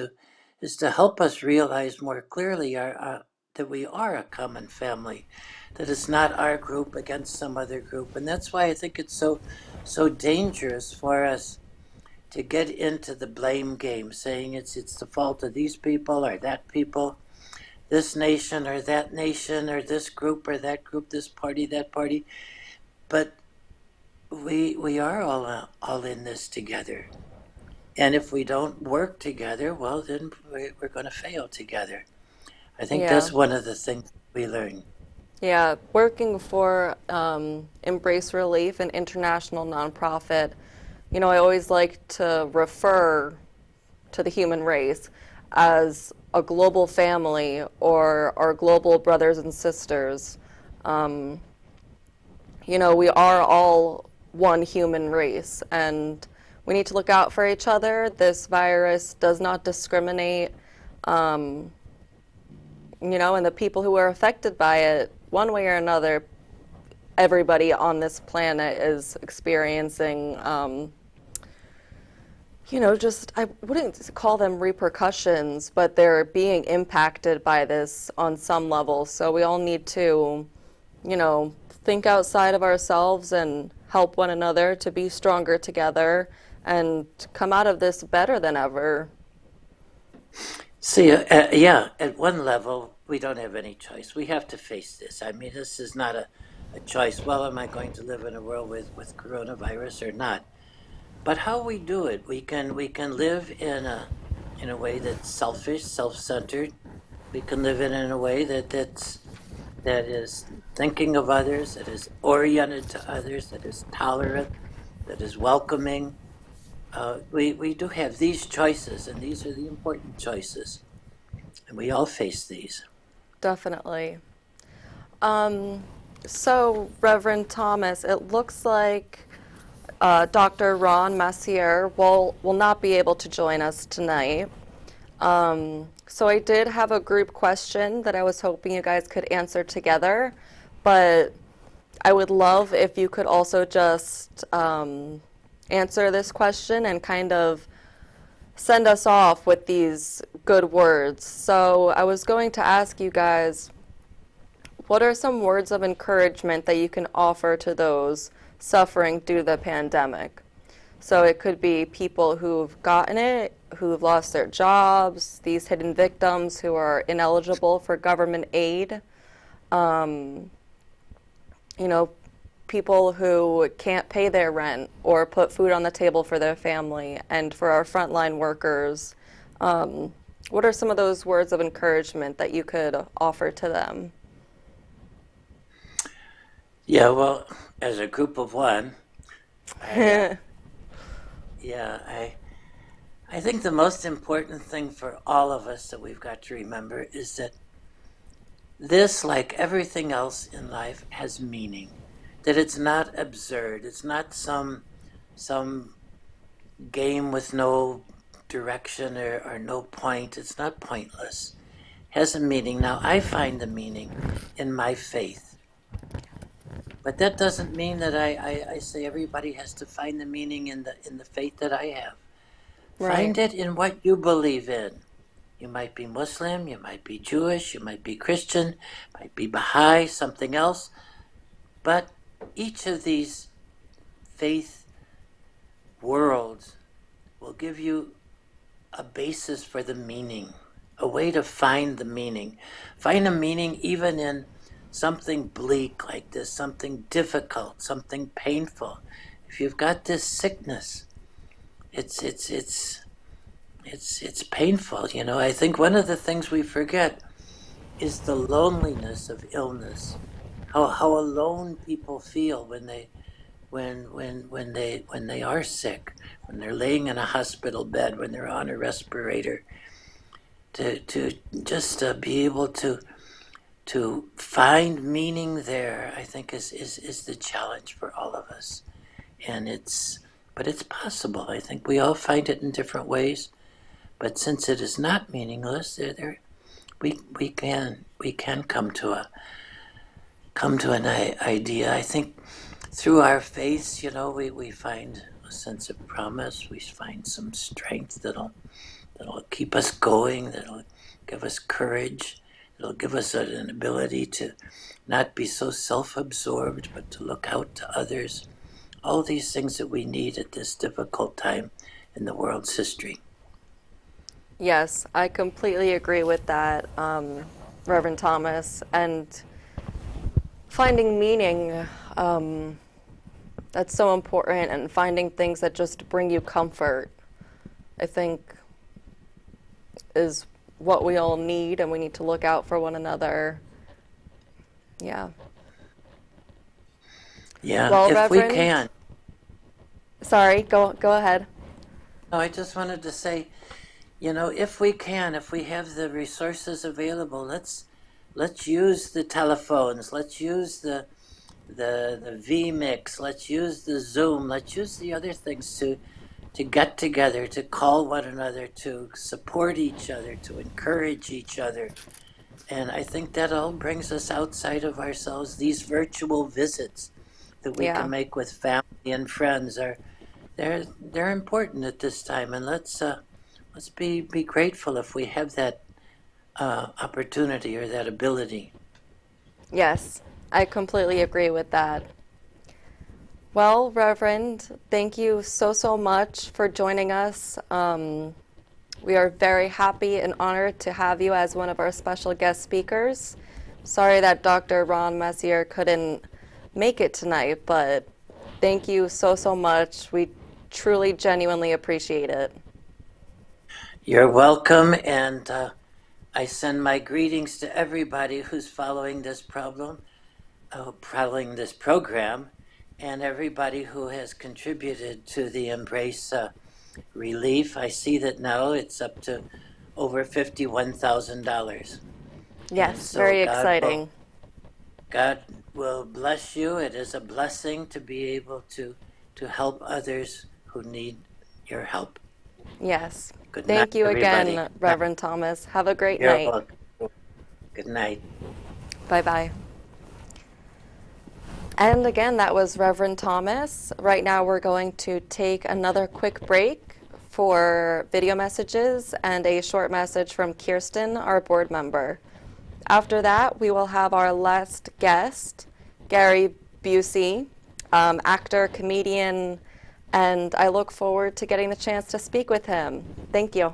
to help us realize more clearly that we are a common family, that it's not our group against some other group. And that's why I think it's so dangerous for us to get into the blame game, saying it's the fault of these people or that people, this nation or that nation, or this group or that group, this party, that party. But we are all in this together. And if we don't work together, well, then we're going to fail together. I think that's one of the things we learn. Yeah, working for Embrace Relief, an international nonprofit, I always like to refer to the human race as a global family or our global brothers and sisters. We are all one human race, and we need to look out for each other. This virus does not discriminate, and the people who are affected by it, one way or another, everybody on this planet is experiencing, I wouldn't call them repercussions, but they're being impacted by this on some level. So we all need to, think outside of ourselves and help one another to be stronger together and come out of this better than ever. See, at one level, we don't have any choice. We have to face this. I mean, this is not a choice. Well, am I going to live in a world with coronavirus or not? But how we do it, we can live in a way that's selfish, self-centered. We can live in a way that is thinking of others, that is oriented to others, that is tolerant, that is welcoming. We do have these choices, and these are the important choices. And we all face these. Definitely. So, Reverend Thomas, it looks like Dr. Ron Messier will not be able to join us tonight. So I did have a group question that I was hoping you guys could answer together, but I would love if you could also just answer this question and kind of send us off with these good words. So I was going to ask you guys, what are some words of encouragement that you can offer to those suffering due to the pandemic? So it could be people who've gotten it, who've lost their jobs, these hidden victims who are ineligible for government aid, people who can't pay their rent or put food on the table for their family, and for our frontline workers. What are some of those words of encouragement that you could offer to them? Yeah, well, as a group of one, I think the most important thing for all of us that we've got to remember is that this, like everything else in life, has meaning. That it's not absurd. It's not some game with no direction or no point. It's not pointless. It has a meaning. Now, I find the meaning in my faith. But that doesn't mean that I say everybody has to find the meaning in the faith that I have. Right. Find it in what you believe in. You might be Muslim, you might be Jewish, you might be Christian, might be Baha'i, something else. But each of these faith worlds will give you a basis for the meaning, a way to find the meaning. Find a meaning even in something bleak like this, something difficult, something painful. If you've got this sickness, it's painful. You know, I think one of the things we forget is the loneliness of illness. How alone people feel when they are sick, when they're laying in a hospital bed, when they're on a respirator. To just be able to find meaning there, I think is the challenge for all of us. But it's possible. I think we all find it in different ways. But since it is not meaningless, we can come to an idea. I think through our faiths, we find a sense of promise. We find some strength that'll keep us going. That'll give us courage. It'll give us an ability to not be so self-absorbed, but to look out to others. All these things that we need at this difficult time in the world's history. Yes, I completely agree with that, Reverend Thomas. And finding meaning, that's so important, and finding things that just bring you comfort, I think, is what we all need, and we need to look out for one another. Yeah. Yeah, well, if Reverend, we can. Sorry, go ahead. No, I just wanted to say, if we can, if we have the resources available, let's use the telephones, let's use the vMix, let's use the Zoom, let's use the other things to get together, to call one another, to support each other, to encourage each other. And I think that all brings us outside of ourselves. These virtual visits that we can make with family and friends they're important at this time. And let's be grateful if we have that opportunity or that ability. Yes, I completely agree with that. Well, Reverend, thank you so much for joining us. We are very happy and honored to have you as one of our special guest speakers. Sorry that Dr. Ron Messier couldn't make it tonight, but thank you so much. We truly, genuinely appreciate it. You're welcome, and I send my greetings to everybody who's following this program, and everybody who has contributed to the Embrace relief. I see that now it's up to over $51,000. Yes, so very exciting. God will bless you. It is a blessing to be able to help others who need your help. Yes. Good Thank night, you everybody. again, Reverend Thomas. Have a great You're night. welcome. Good night. Bye-bye. And again, that was Reverend Thomas. Right now we're going to take another quick break for video messages and a short message from Kirsten, our board member. After that, we will have our last guest, Gary Busey, actor, comedian, and I look forward to getting the chance to speak with him. Thank you.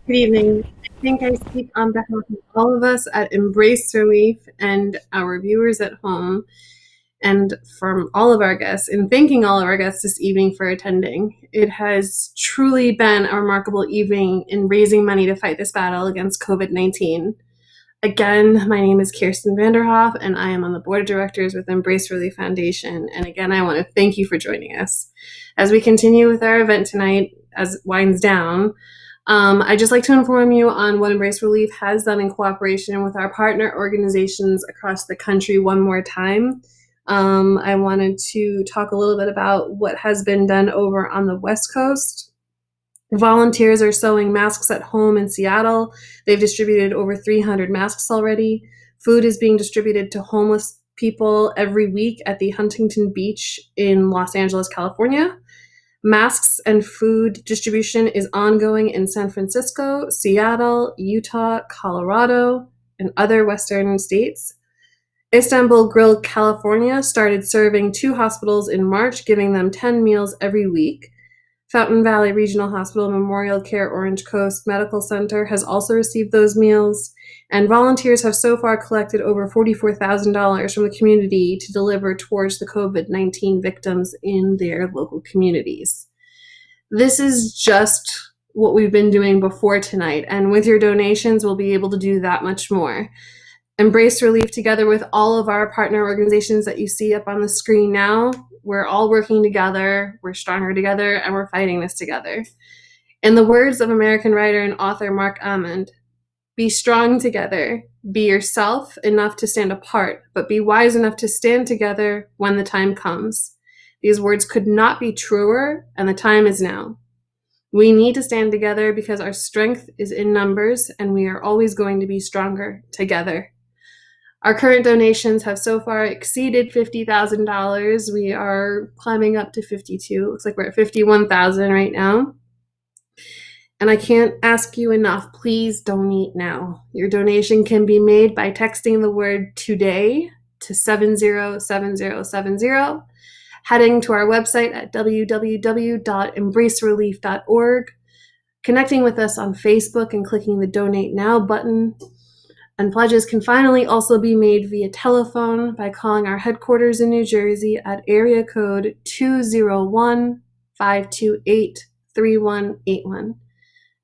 Good evening. I think I speak on behalf of all of us at Embrace Relief and our viewers at home, and from all of our guests, in thanking all of our guests this evening for attending. It has truly been a remarkable evening in raising money to fight this battle against COVID-19. Again, my name is Kirsten Vanderhoff, and I am on the board of directors with Embrace Relief Foundation. And again, I want to thank you for joining us. As we continue with our event tonight, as it winds down, I'd just like to inform you on what Embrace Relief has done in cooperation with our partner organizations across the country one more time. I wanted to talk a little bit about what has been done over on the West Coast. Volunteers are sewing masks at home in Seattle. They've distributed over 300 masks already. Food is being distributed to homeless people every week at the Huntington Beach in Los Angeles, California. Masks and food distribution is ongoing in San Francisco, Seattle, Utah, Colorado, and other Western states. Istanbul Grill, California started serving 2 hospitals in March, giving them 10 meals every week. Fountain Valley Regional Hospital Memorial Care Orange Coast Medical Center has also received those meals, and volunteers have so far collected over $44,000 from the community to deliver towards the COVID-19 victims in their local communities. This is just what we've been doing before tonight, and with your donations, we'll be able to do that much more. Embrace Relief, together with all of our partner organizations that you see up on the screen now, we're all working together, we're stronger together, and we're fighting this together. In the words of American writer and author Mark Almond, be strong together, be yourself enough to stand apart, but be wise enough to stand together when the time comes. These words could not be truer, and the time is now. We need to stand together because our strength is in numbers, and we are always going to be stronger together. Our current donations have so far exceeded $50,000. We are climbing up to 52. Looks like we're at 51,000 right now. And I can't ask you enough, please donate now. Your donation can be made by texting the word today to 707070, heading to our website at www.embracerelief.org, connecting with us on Facebook and clicking the Donate Now button. And pledges can finally also be made via telephone by calling our headquarters in New Jersey at area code 201-528-3181.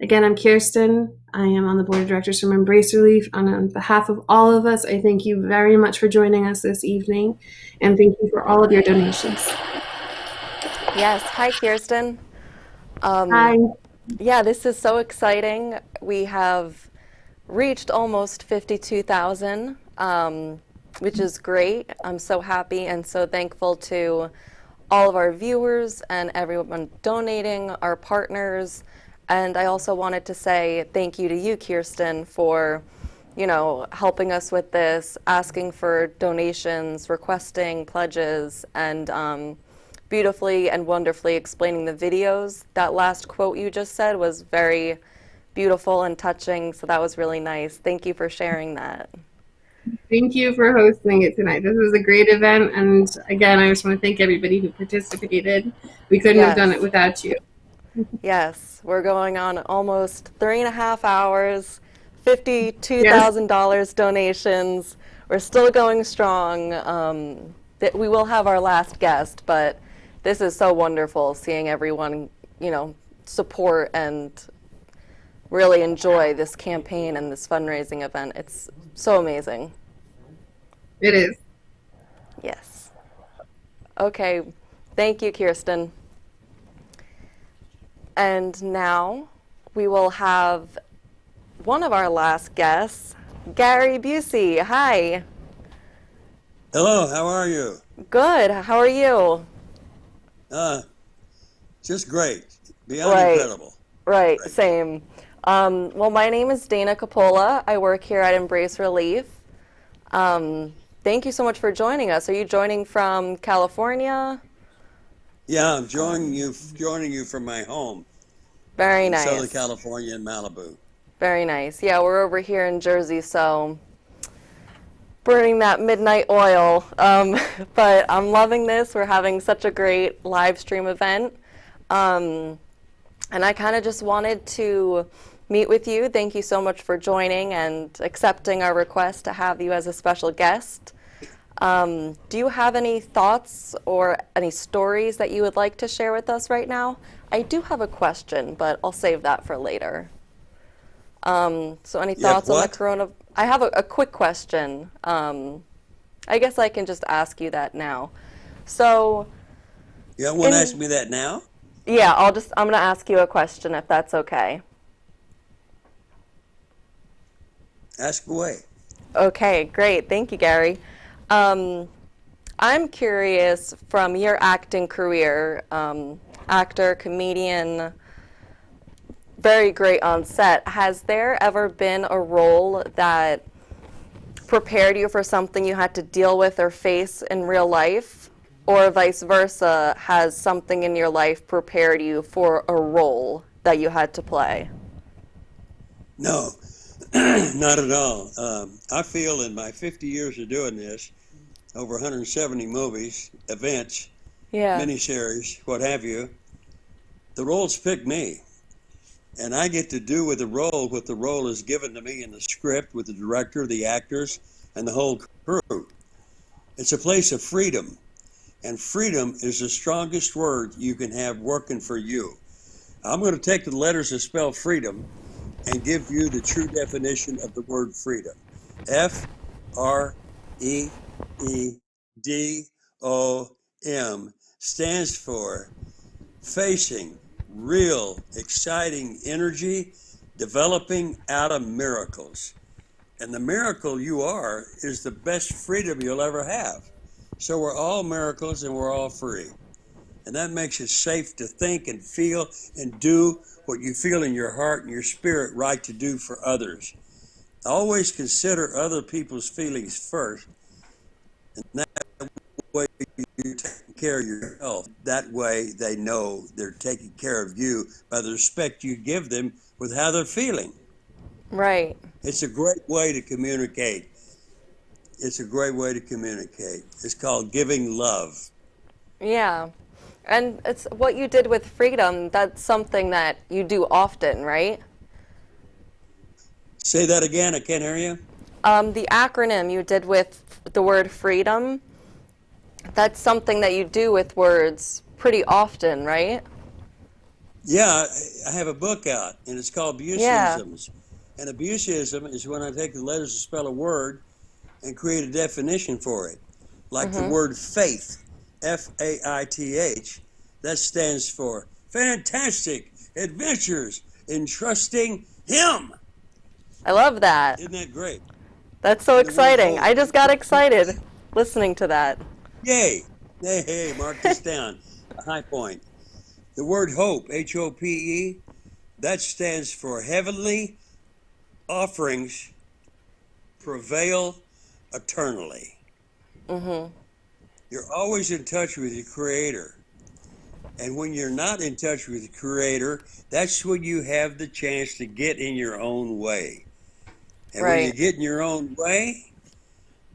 Again, I'm Kirsten. I am on the board of directors from Embrace Relief. And on behalf of all of us, I thank you very much for joining us this evening. And thank you for all of your donations. Yes. Hi, Kirsten. Hi. Yeah, this is so exciting. We have reached almost 52,000, which is great. I'm so happy and so thankful to all of our viewers and everyone donating, our partners. And I also wanted to say thank you to you, Kirsten, for, helping us with this, asking for donations, requesting pledges, and beautifully and wonderfully explaining the videos. That last quote you just said was very beautiful and touching, so that was really nice. Thank you for sharing that. Thank you for hosting it tonight. This was a great event, and again, I just want to thank everybody who participated. We couldn't have done it without you. Yes, we're going on almost 3.5 hours, $52,000 donations. We're still going strong. We will have our last guest, but this is so wonderful seeing everyone, support and really enjoy this campaign and this fundraising event. It's so amazing. It is. Yes. Okay. Thank you, Kirsten. And now we will have one of our last guests, Gary Busey. Hi. Hello, how are you? Good. How are you? Just great. Beyond incredible. Right. Same. Well, my name is Dana Coppola. I work here at Embrace Relief. Thank you so much for joining us. Are you joining from California? Yeah, I'm joining you from my home. Very in nice. Southern California and Malibu. Very nice. Yeah, we're over here in Jersey, so burning that midnight oil. But I'm loving this. We're having such a great live stream event. And I kind of just wanted to meet with you. Thank you so much for joining and accepting our request to have you as a special guest. Do you have any thoughts or any stories that you would like to share with us right now? I do have a question, but I'll save that for later. So any thoughts on the corona? I have a quick question. I guess I can just ask you that now. So You want to ask me that now? yeah, I'm going to ask you a question if that's okay. Ask away. Okay, great. Thank you, Gary. I'm curious, from your acting career, actor, comedian, very great on set, has there ever been a role that prepared you for something you had to deal with or face in real life? Or vice versa, has something in your life prepared you for a role that you had to play? No, not at all. I feel in my 50 years of doing this, over 170 movies, events, miniseries, what have you, the roles pick me. And I get to do with the role what the role is given to me in the script with the director, the actors, and the whole crew. It's a place of freedom. And freedom is the strongest word you can have working for you. I'm going to take the letters that spell freedom and give you the true definition of the word freedom. F-R-E-E-D-O-M stands for facing real, exciting energy, developing out of miracles. And the miracle you are is the best freedom you'll ever have. So we're all miracles and we're all free. And that makes it safe to think and feel and do what you feel in your heart and your spirit right to do for others. Always consider other people's feelings first. And that way you're taking care of your health. That way they know they're taking care of you by the respect you give them with how they're feeling. Right. It's a great way to communicate. It's a great way to communicate. It's called giving love. Yeah. And it's what you did with freedom, that's something that you do often, right? Say that again, I can't hear you. The acronym you did with the word freedom, that's something that you do with words pretty often, right? Yeah, I have a book out, and it's called Buseyisms. And a Buseyism is when I take the letters to spell a word and create a definition for it. Like the word faith, F-A-I-T-H, that stands for fantastic adventures in trusting Him. I love that. Isn't that great? That's so exciting. I just got excited listening to that. Yay. Hey, mark this down. A high point. The word hope, H-O-P-E, that stands for heavenly offerings prevail eternally. You're always in touch with your Creator. And when you're not in touch with the Creator, that's when you have the chance to get in your own way. And when you get in your own way,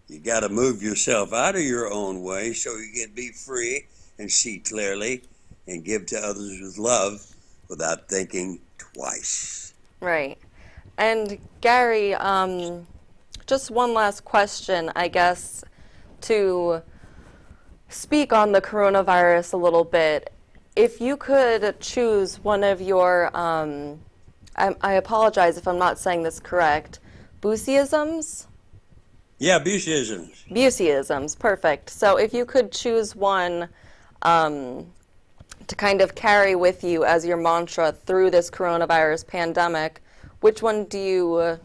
you got to move yourself out of your own way so you can be free and see clearly and give to others with love without thinking twice. Right. And Gary, just one last question, I guess, to speak on the coronavirus a little bit. If you could choose one of your, I apologize if I'm not saying this correct, Buseyisms? Yeah, Buseyisms. Buseyisms, perfect. So if you could choose one to kind of carry with you as your mantra through this coronavirus pandemic, which one do you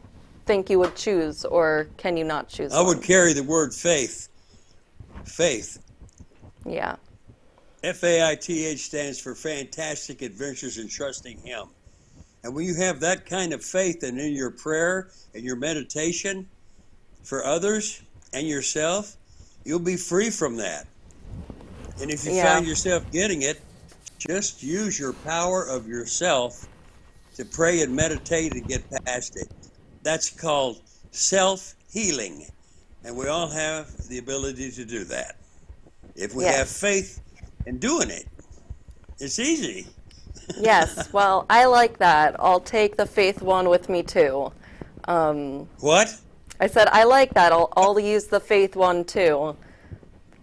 think you would choose, or can you not choose I would carry the word faith. Faith. Yeah. F-A-I-T-H stands for fantastic adventures in trusting Him. And when you have that kind of faith and in your prayer and your meditation for others, and yourself, you'll be free from that. And if you Yeah. find yourself getting it, just use your power of yourself to pray and meditate and get past it. That's called self-healing. And we all have the ability to do that. If we have Yes. faith in doing it, it's easy. Yes, well, I like that. I'll take the faith one with me too. What? I said I like that. I'll use the faith one too.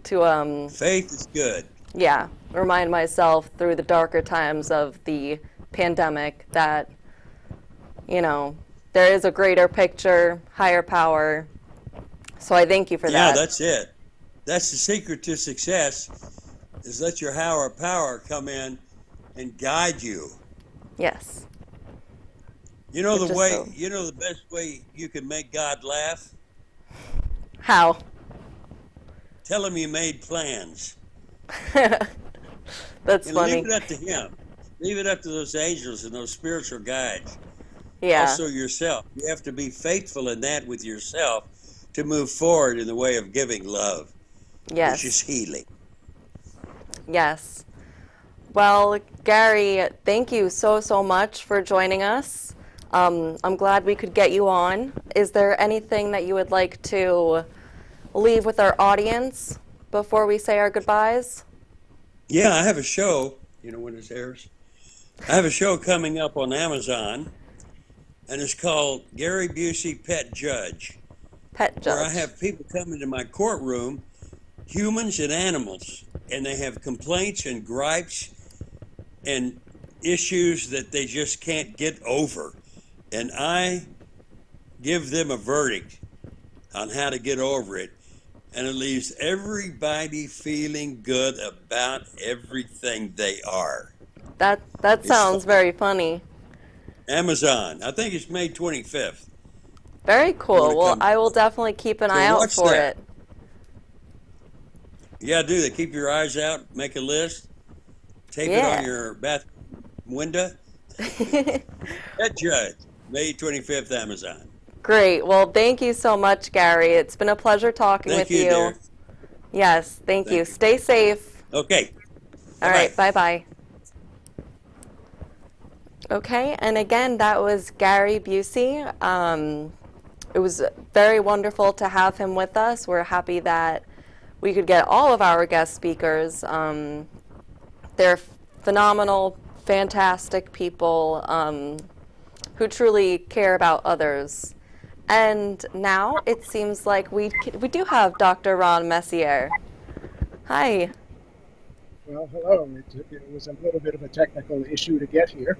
To Faith is good. yeah, remind myself through the darker times of the pandemic that, you know, there is a greater picture, higher power. So I thank you for that. Yeah, that's it. That's the secret to success, is let your higher power come in and guide you. Yes. You know Which the is way, so- you know the best way you can make God laugh? How? Tell him you made plans. That's And funny. leave it up to him. Leave it up to those angels and those spiritual guides. Yeah. Also yourself. You have to be faithful in that with yourself to move forward in the way of giving love, Yes. which is healing. Yes. Well, Gary, thank you so much for joining us. I'm glad we could get you on. Is there anything that you would like to leave with our audience before we say our goodbyes? Yeah, I have a show, you know when this airs? I have a show coming up on Amazon, and it's called Gary Busey Pet Judge. Pet Judge. Where I have people come into my courtroom, humans and animals, and they have complaints and gripes and issues that they just can't get over. And I give them a verdict on how to get over it. And it leaves everybody feeling good about everything they are. That sounds very funny. Amazon. I think it's May 25th. Very cool. Wanna Well, come- I will definitely keep an So eye out watch for that. it. Yeah, do that. Keep your eyes out. Make a list. Tape it Yeah. on your bathroom window. Pet Judge. May 25th, Amazon. Great. Well, thank you so much, Gary. It's been a pleasure talking Thank with you, dear. Yes, thank you. Stay safe. Okay. All right, bye-bye. Okay, and again, that was Gary Busey. It was very wonderful to have him with us. We're happy that we could get all of our guest speakers. They're phenomenal, fantastic people who truly care about others. And now it seems like we do have Dr. Ron Messier. Hi. Well, hello. It was a little bit of a technical issue to get here.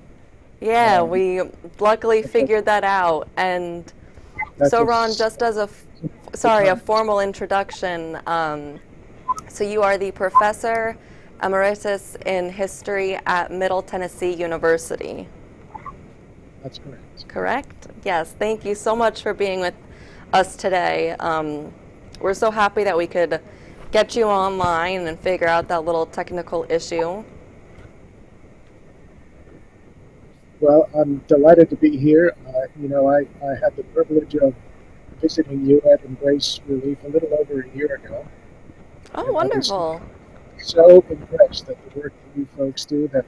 Yeah, we luckily figured that out. And so, Ron, just as a formal introduction, so you are the professor emeritus in history at Middle Tennessee University. That's correct. Correct? Yes, thank you so much for being with us today. We're so happy that we could get you online and figure out that little technical issue. Well, I'm delighted to be here. I had the privilege of visiting you at Embrace Relief a little over a year ago. Oh, wonderful. So impressed at the work that you folks do that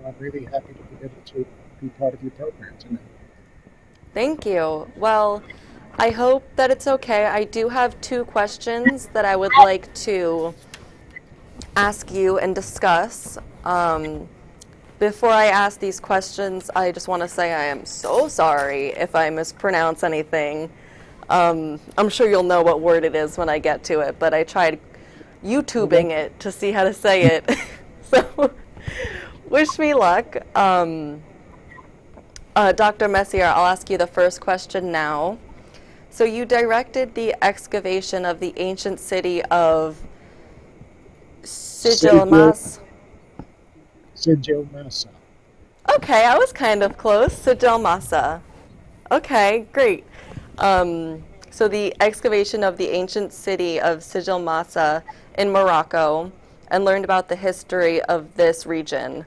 I'm really happy to be able to be part of your program tonight. Thank you. Well, I hope that it's okay. I do have 2 questions that I would like to ask you and discuss. Before I ask these questions, I just want to say I am so sorry if I mispronounce anything. I'm sure you'll know what word it is when I get to it, but I tried YouTubing it to see how to say it. So, wish me luck. Dr. Messier, I'll ask you the first question now. So you directed the excavation of the ancient city of Sigilmas. Sigilmasa. Okay, I was kind of close. Sigilmasa. Okay, great. So the excavation of the ancient city of Sigilmasa in Morocco, and learned about the history of this region.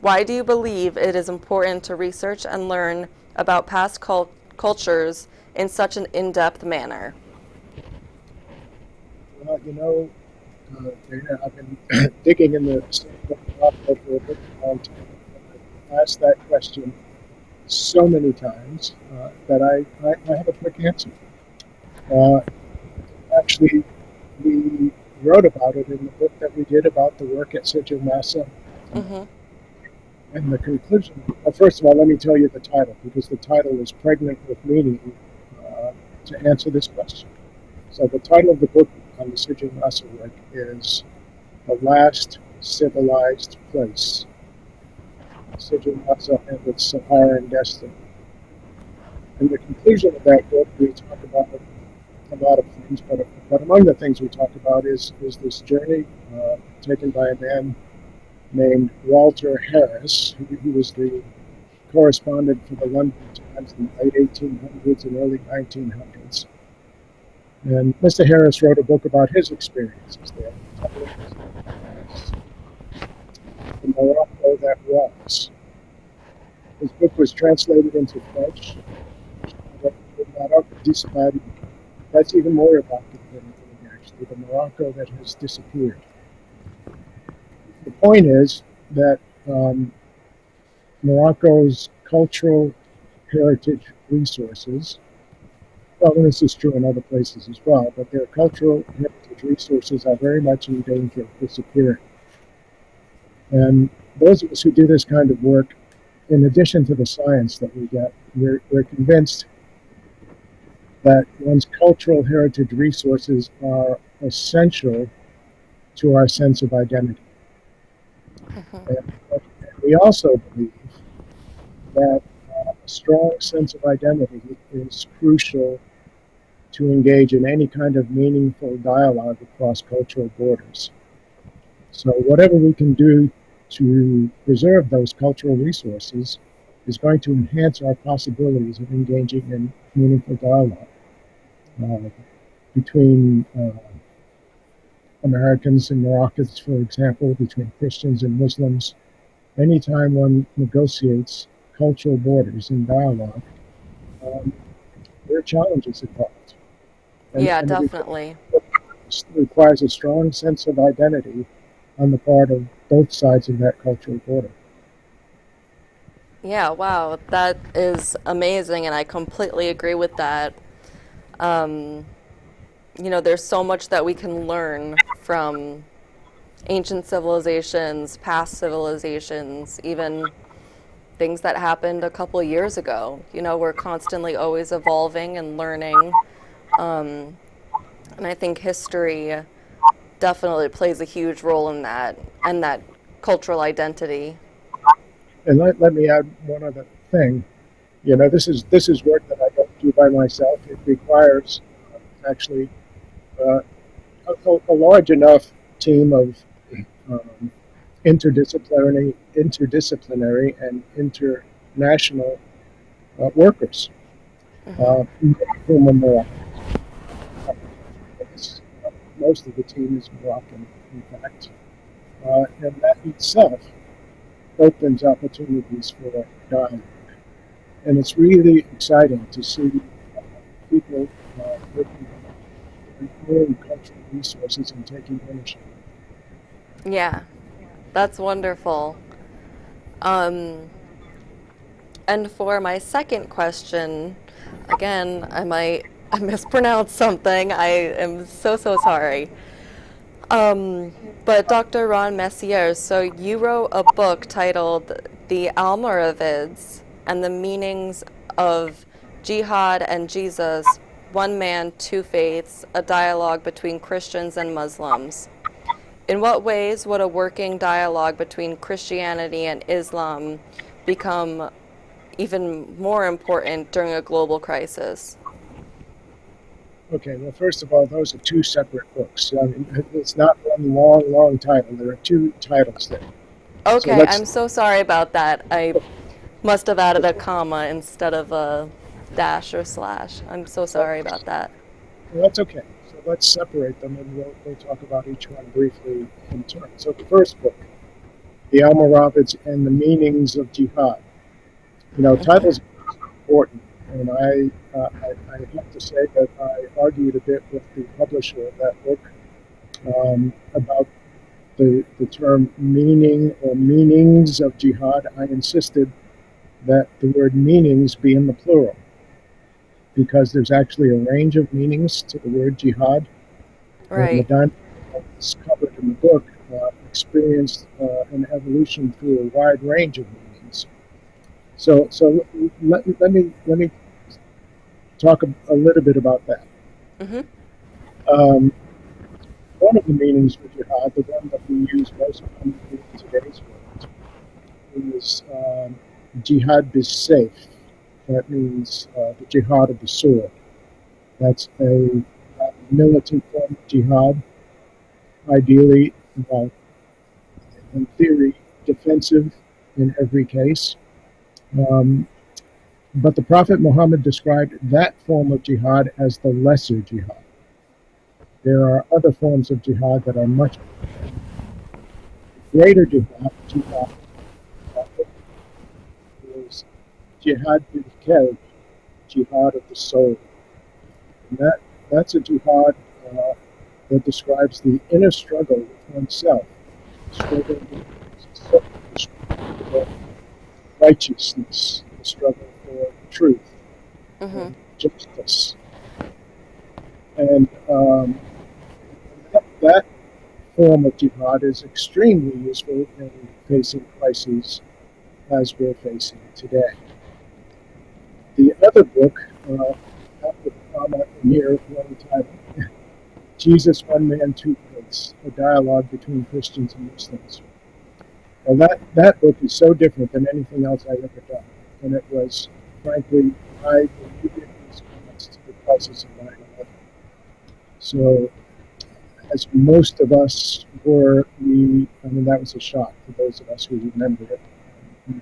Why do you believe it is important to research and learn about past cultures in such an in-depth manner? Well, Dana, I've been digging in the book for a very long time. I've asked that question so many times that I have a quick answer. Actually, we wrote about it in the book that we did about the work at Sergio Massa. And the conclusion, well, first of all, let me tell you the title, because the title is pregnant with meaning to answer this question. So the title of the book on the Sergio Massa work is The Last Civilized Place, Sergio Massa and its Saharan Destiny. In the conclusion of that book, we talk about a lot of things, but among the things we talk about is this journey taken by a man named Walter Harris, who was the correspondent for the London Times in the late 1800s and early 1900s. And Mr. Harris wrote a book about his experiences there, the Morocco that was. His book was translated into French. That's even more evocative than anything, actually, the Morocco that has disappeared. The point is that Morocco's cultural heritage resources, well, this is true in other places as well, but their cultural heritage resources are very much in danger of disappearing. And those of us who do this kind of work, in addition to the science that we get, we're convinced that one's cultural heritage resources are essential to our sense of identity. And we also believe that a strong sense of identity is crucial to engage in any kind of meaningful dialogue across cultural borders. So whatever we can do to preserve those cultural resources is going to enhance our possibilities of engaging in meaningful dialogue between Americans and Moroccans, for example, between Christians and Muslims. Anytime one negotiates cultural borders in dialogue, there are challenges involved. And Definitely. It requires a strong sense of identity on the part of both sides of that cultural border. Yeah, wow, that is amazing, and I completely agree with that. There's so much that we can learn from ancient civilizations, past civilizations, even things that happened a couple of years ago. We're constantly always evolving and learning. And I think history definitely plays a huge role in that, and that cultural identity. And let me add one other thing. This is work that I don't do by myself. It requires actually a large enough team of interdisciplinary and international workers, whom are Moroccan. Most of the team is Moroccan, in fact, and that itself opens opportunities for dialogue. And it's really exciting to see people working on growing cultural resources and taking ownership. Yeah, that's wonderful. And for my second question, again, I mispronounced something. I am so sorry. But Dr. Ron Messier, so you wrote a book titled The Almoravids and the Meanings of Jihad and Jesus, One Man, Two Faiths, a Dialogue Between Christians and Muslims. In what ways would a working dialogue between Christianity and Islam become even more important during a global crisis? Okay, well, first of all, those are two separate books. I mean, it's not one long title. There are two titles there. Okay, I'm so sorry about that. I must have added a comma instead of a dash or slash. I'm so sorry about that. Well, that's okay. So let's separate them, and we'll talk about each one briefly in turn. So the first book, The Almoravids and the Meanings of Jihad. Titles are important, and I have to say that I argued a bit with the publisher of that book about the term meaning or meanings of jihad, I insisted that the word meanings be in the plural, because there's actually a range of meanings to the word jihad. Right. And the diamond that's covered in the book experienced an evolution through a wide range of meanings. So let me talk a little bit about that. Mm-hmm. One of the meanings for jihad, the one that we use most commonly in today's world, is jihad bisayf. That means the jihad of the sword. That's a militant form of jihad, ideally, in theory, defensive in every case. But the Prophet Muhammad described that form of jihad as the lesser jihad. There are other forms of jihad that are much greater jihad is jihad bil qalb, jihad of the soul. And that's a jihad that describes the inner struggle with oneself, struggle with righteousness, the struggle for truth, and justice. And that form of jihad is extremely useful in facing crises as we're facing today. The other book, after the comment here, one title, Jesus, One Man, Two Faiths, a dialogue between Christians and Muslims. Well, that book is so different than anything else I've ever done. And it was, frankly, my immediate response to the crisis of 9/11. So, as most of us were, that was a shock for those of us who remember it.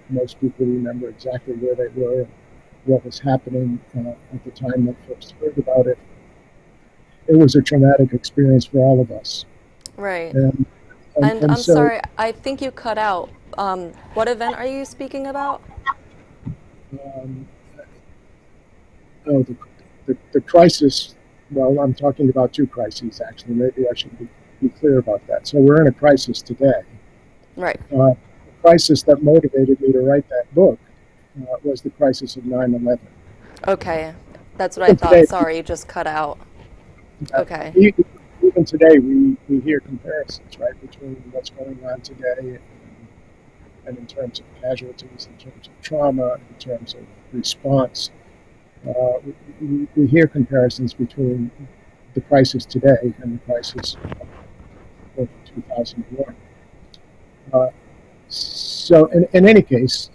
Most people remember exactly where they were, what was happening at the time they first heard about it. It was a traumatic experience for all of us. Right. And I'm so, sorry, I think you cut out. What event are you speaking about? The crisis, well, I'm talking about two crises, actually. Maybe I should be clear about that. So we're in a crisis today. Right. The crisis that motivated me to write that book was the crisis of 9/11. Okay, that's what I thought. Today, Sorry, you just cut out. Okay. Even today, we hear comparisons, right, between what's going on today and in terms of casualties, in terms of trauma, in terms of response. We hear comparisons between the crisis today and the crisis of 2001. So in any case,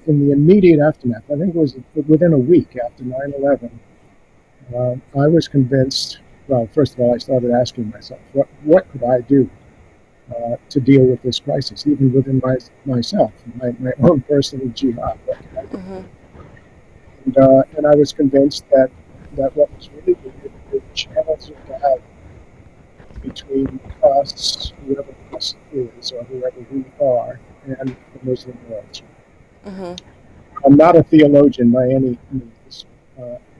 in the immediate aftermath, I think it was within a week after 9/11, I was convinced. Well, first of all, I started asking myself, what could I do to deal with this crisis, even within myself, my own personal jihad? What could I do? And I was convinced that what was really the channels of dialogue between us, whoever us is, or whoever we are, and the Muslim world. I'm not a theologian by any means,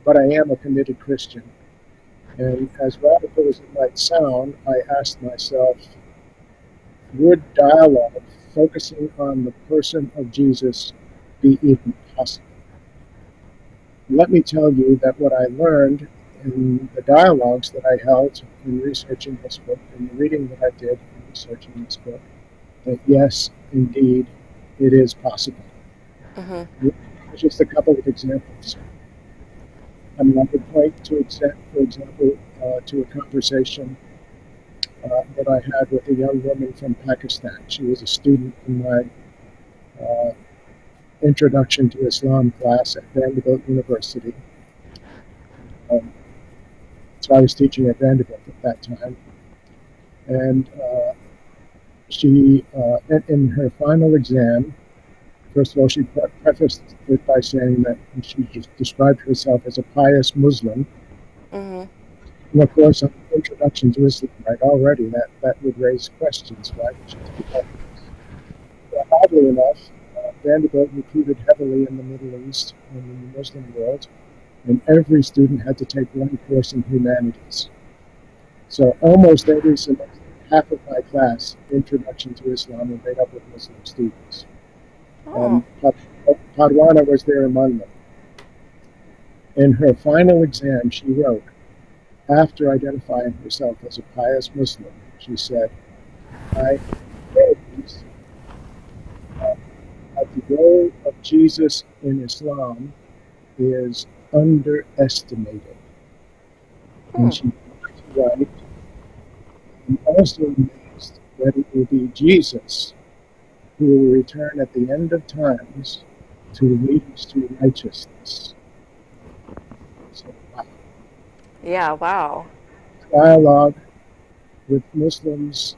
but I am a committed Christian. And as radical as it might sound, I asked myself, would dialogue focusing on the person of Jesus be even possible? Let me tell you that what I learned in the dialogues that I held in researching this book, and the reading that I did in researching this book, that yes, indeed, it is possible. Just a couple of examples. I could point to, for example, to a conversation that I had with a young woman from Pakistan. She was a student in my Introduction to Islam class at Vanderbilt University. So I was teaching at Vanderbilt at that time. And she, in her final exam, first of all, she prefaced it by saying that she just described herself as a pious Muslim. And of course, on Introduction to Islam, right, already that would raise questions. Why would she do that? Well, oddly enough, Vanderbilt recruited heavily in the Middle East and in the Muslim world, and every student had to take one course in humanities. So almost every semester half of my class, Introduction to Islam, were made up of Muslim students. And Padwana was there among them. In her final exam, she wrote, after identifying herself as a pious Muslim, she said, I raise that the role of Jesus in Islam is underestimated. And she right, I'm also amazed that it will be Jesus who will return at the end of times to lead us to righteousness. So, wow. Yeah, wow. Dialogue with Muslims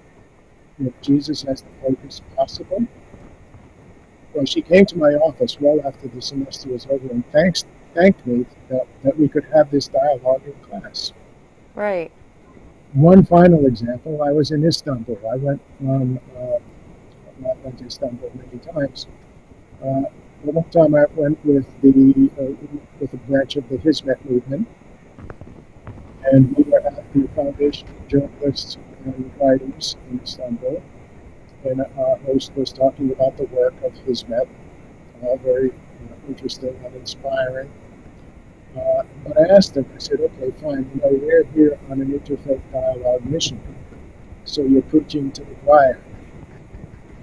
with Jesus as the focus possible. Well, she came to my office well after the semester was over and thanked me that we could have this dialogue in class. Right. One final example, I was in Istanbul. I went to Istanbul many times. One time I went with a branch of the Hizmet movement, and we were at the Foundation of Journalists and Writers in Istanbul, and our host was talking about the work of Hizmet, very interesting and inspiring. But I asked him, I said, okay, fine, we're here on an interfaith dialogue mission, so you're preaching to the choir.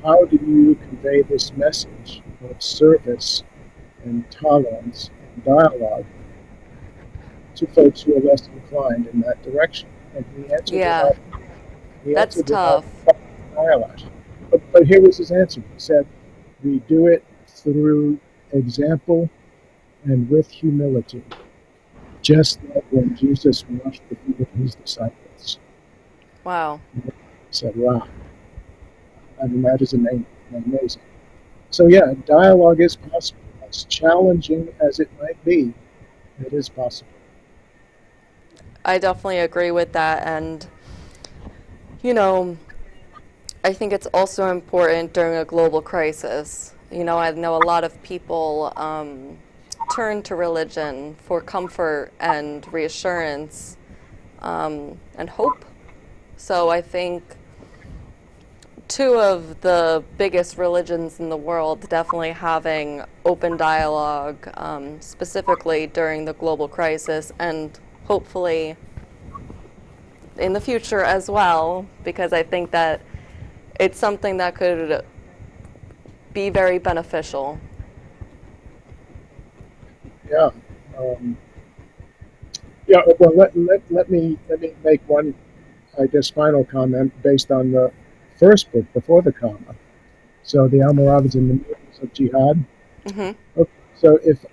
How do you convey this message of service and tolerance and dialogue to folks who are less inclined in that direction? And he answered that's tough. Dialogue. But here was his answer. He said, we do it through example and with humility, just like when Jesus washed the feet of his disciples. Wow. I said, wow. I mean, that is amazing. So yeah, dialogue is possible. As challenging as it might be, it is possible. I definitely agree with that. And, I think it's also important during a global crisis. I know a lot of people turn to religion for comfort and reassurance and hope. So I think two of the biggest religions in the world definitely having open dialogue, specifically during the global crisis, and hopefully in the future as well, because I think that it's something that could be very beneficial. Yeah. Well, let me make one, I guess, final comment based on the first book before the comma. So the Almoravids and the Mutants of Jihad. Mm-hmm. Okay. So if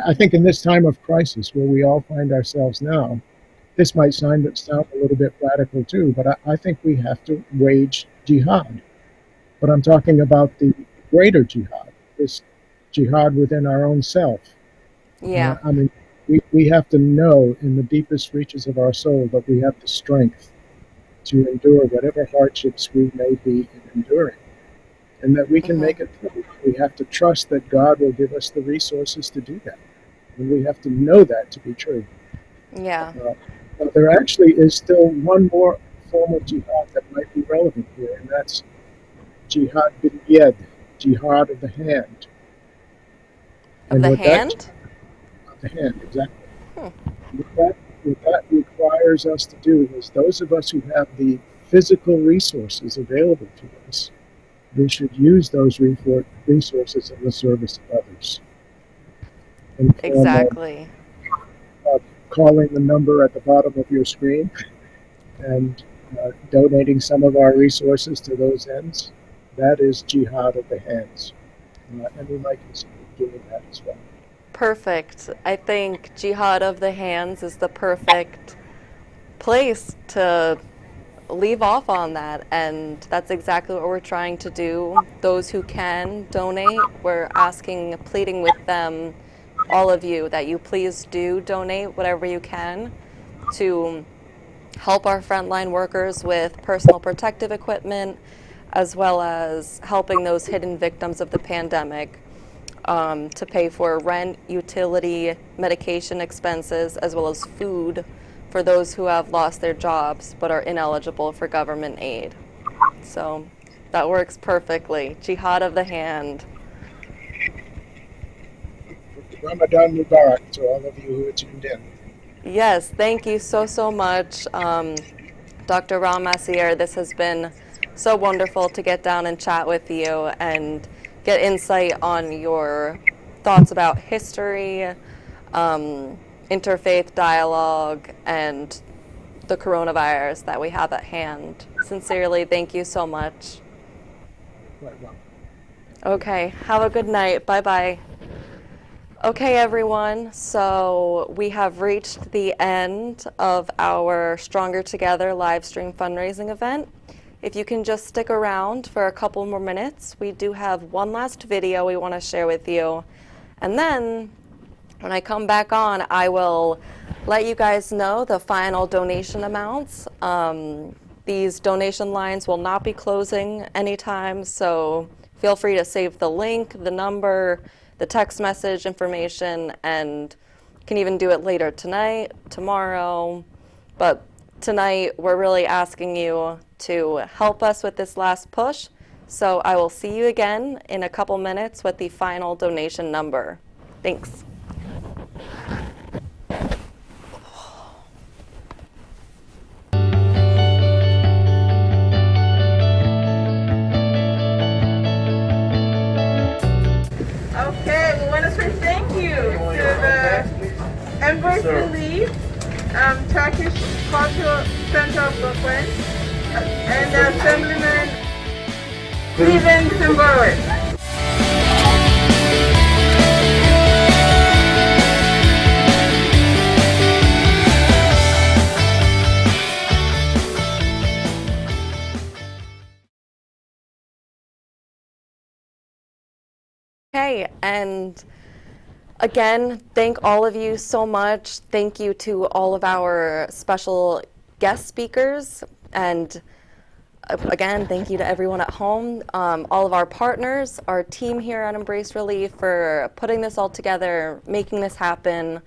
I think in this time of crisis where we all find ourselves now, this might sound a little bit radical too, but I think we have to wage jihad. But I'm talking about the greater jihad, this jihad within our own self. Yeah. I mean, we have to know in the deepest reaches of our soul that we have the strength to endure whatever hardships we may be enduring, and that we can make it through. We have to trust that God will give us the resources to do that, and we have to know that to be true. Yeah. There actually is still one more form of jihad that might be relevant here, and that's jihad bil yad, jihad of the hand. Of the hand? Of the hand, exactly. What that requires us to do is those of us who have the physical resources available to us, we should use those resources in the service of others. Exactly. Calling the number at the bottom of your screen and donating some of our resources to those ends, that is jihad of the hands. And we might consider doing that as well. Perfect. I think jihad of the hands is the perfect place to leave off on that, and that's exactly what we're trying to do. Those who can donate, we're pleading with them, all of you, that you please do donate whatever you can to help our frontline workers with personal protective equipment, as well as helping those hidden victims of the pandemic, to pay for rent, utility, medication expenses, as well as food for those who have lost their jobs but are ineligible for government aid. So that works perfectly. Jihad of the hand. Ramadan Mubarak to all of you who are tuned in. Yes, thank you so much, Dr. Ron Messier. This has been so wonderful to get down and chat with you and get insight on your thoughts about history, interfaith dialogue, and the coronavirus that we have at hand. Sincerely, thank you so much. Quite well. Okay, have a good night. Bye-bye. Okay, everyone, so we have reached the end of our Stronger Together live stream fundraising event. If you can just stick around for a couple more minutes, we do have one last video we want to share with you. And then when I come back on, I will let you guys know the final donation amounts. These donation lines will not be closing anytime, so feel free to save the link, the number, the text message information, and can even do it later tonight, tomorrow. But tonight, we're really asking you to help us with this last push. So I will see you again in a couple minutes with the final donation number. Thanks. Okay, we want to say thank you to the Embrace Relief, Turkish Cultural Center of Brooklyn, and Assemblyman Stephen Simborowicz. Okay, and again, thank all of you so much. Thank you to all of our special guest speakers, and again, thank you to everyone at home, all of our partners, our team here at Embrace Relief for putting this all together, making this happen,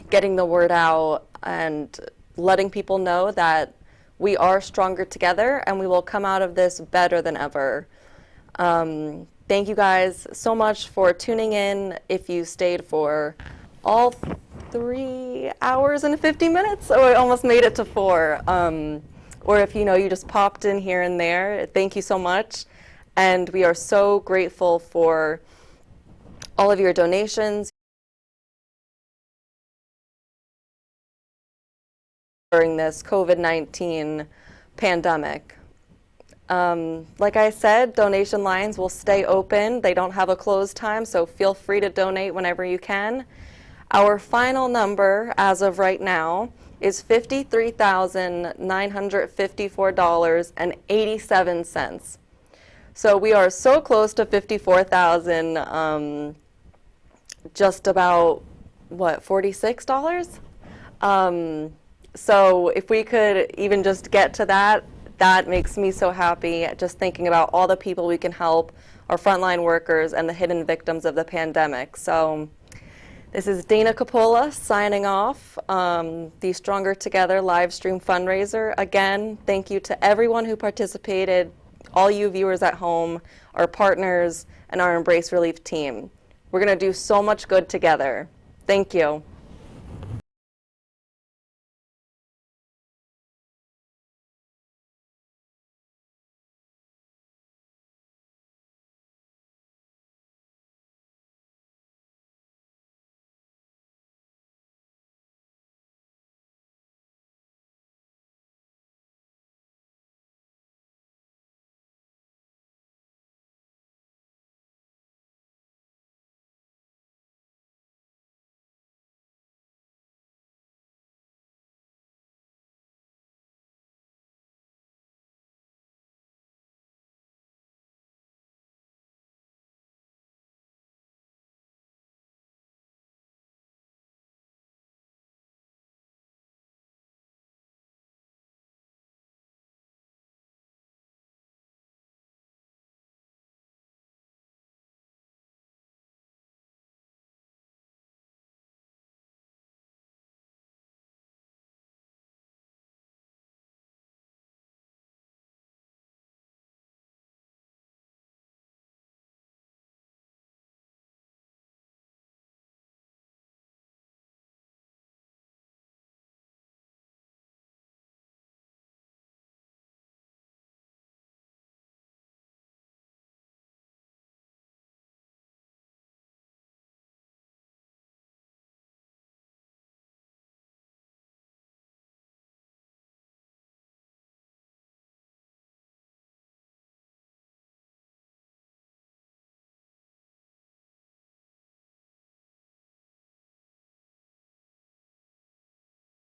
getting the word out, and letting people know that we are stronger together and we will come out of this better than ever. Thank you guys so much for tuning in. If you stayed for all 3 hours and 50 minutes, or I almost made it to 4. Or if you just popped in here and there, thank you so much. And we are so grateful for all of your donations during this COVID-19 pandemic. Like I said, donation lines will stay open. They don't have a close time, so feel free to donate whenever you can. Our final number as of right now is $53,954.87. So we are so close to 54,000, just about, what, $46? So if we could even just get to that, that makes me so happy, just thinking about all the people we can help, our frontline workers and the hidden victims of the pandemic. So this is Dana Coppola signing off, the Stronger Together live stream fundraiser. Again, thank you to everyone who participated, all you viewers at home, our partners, and our Embrace Relief team. We're going to do so much good together. Thank you.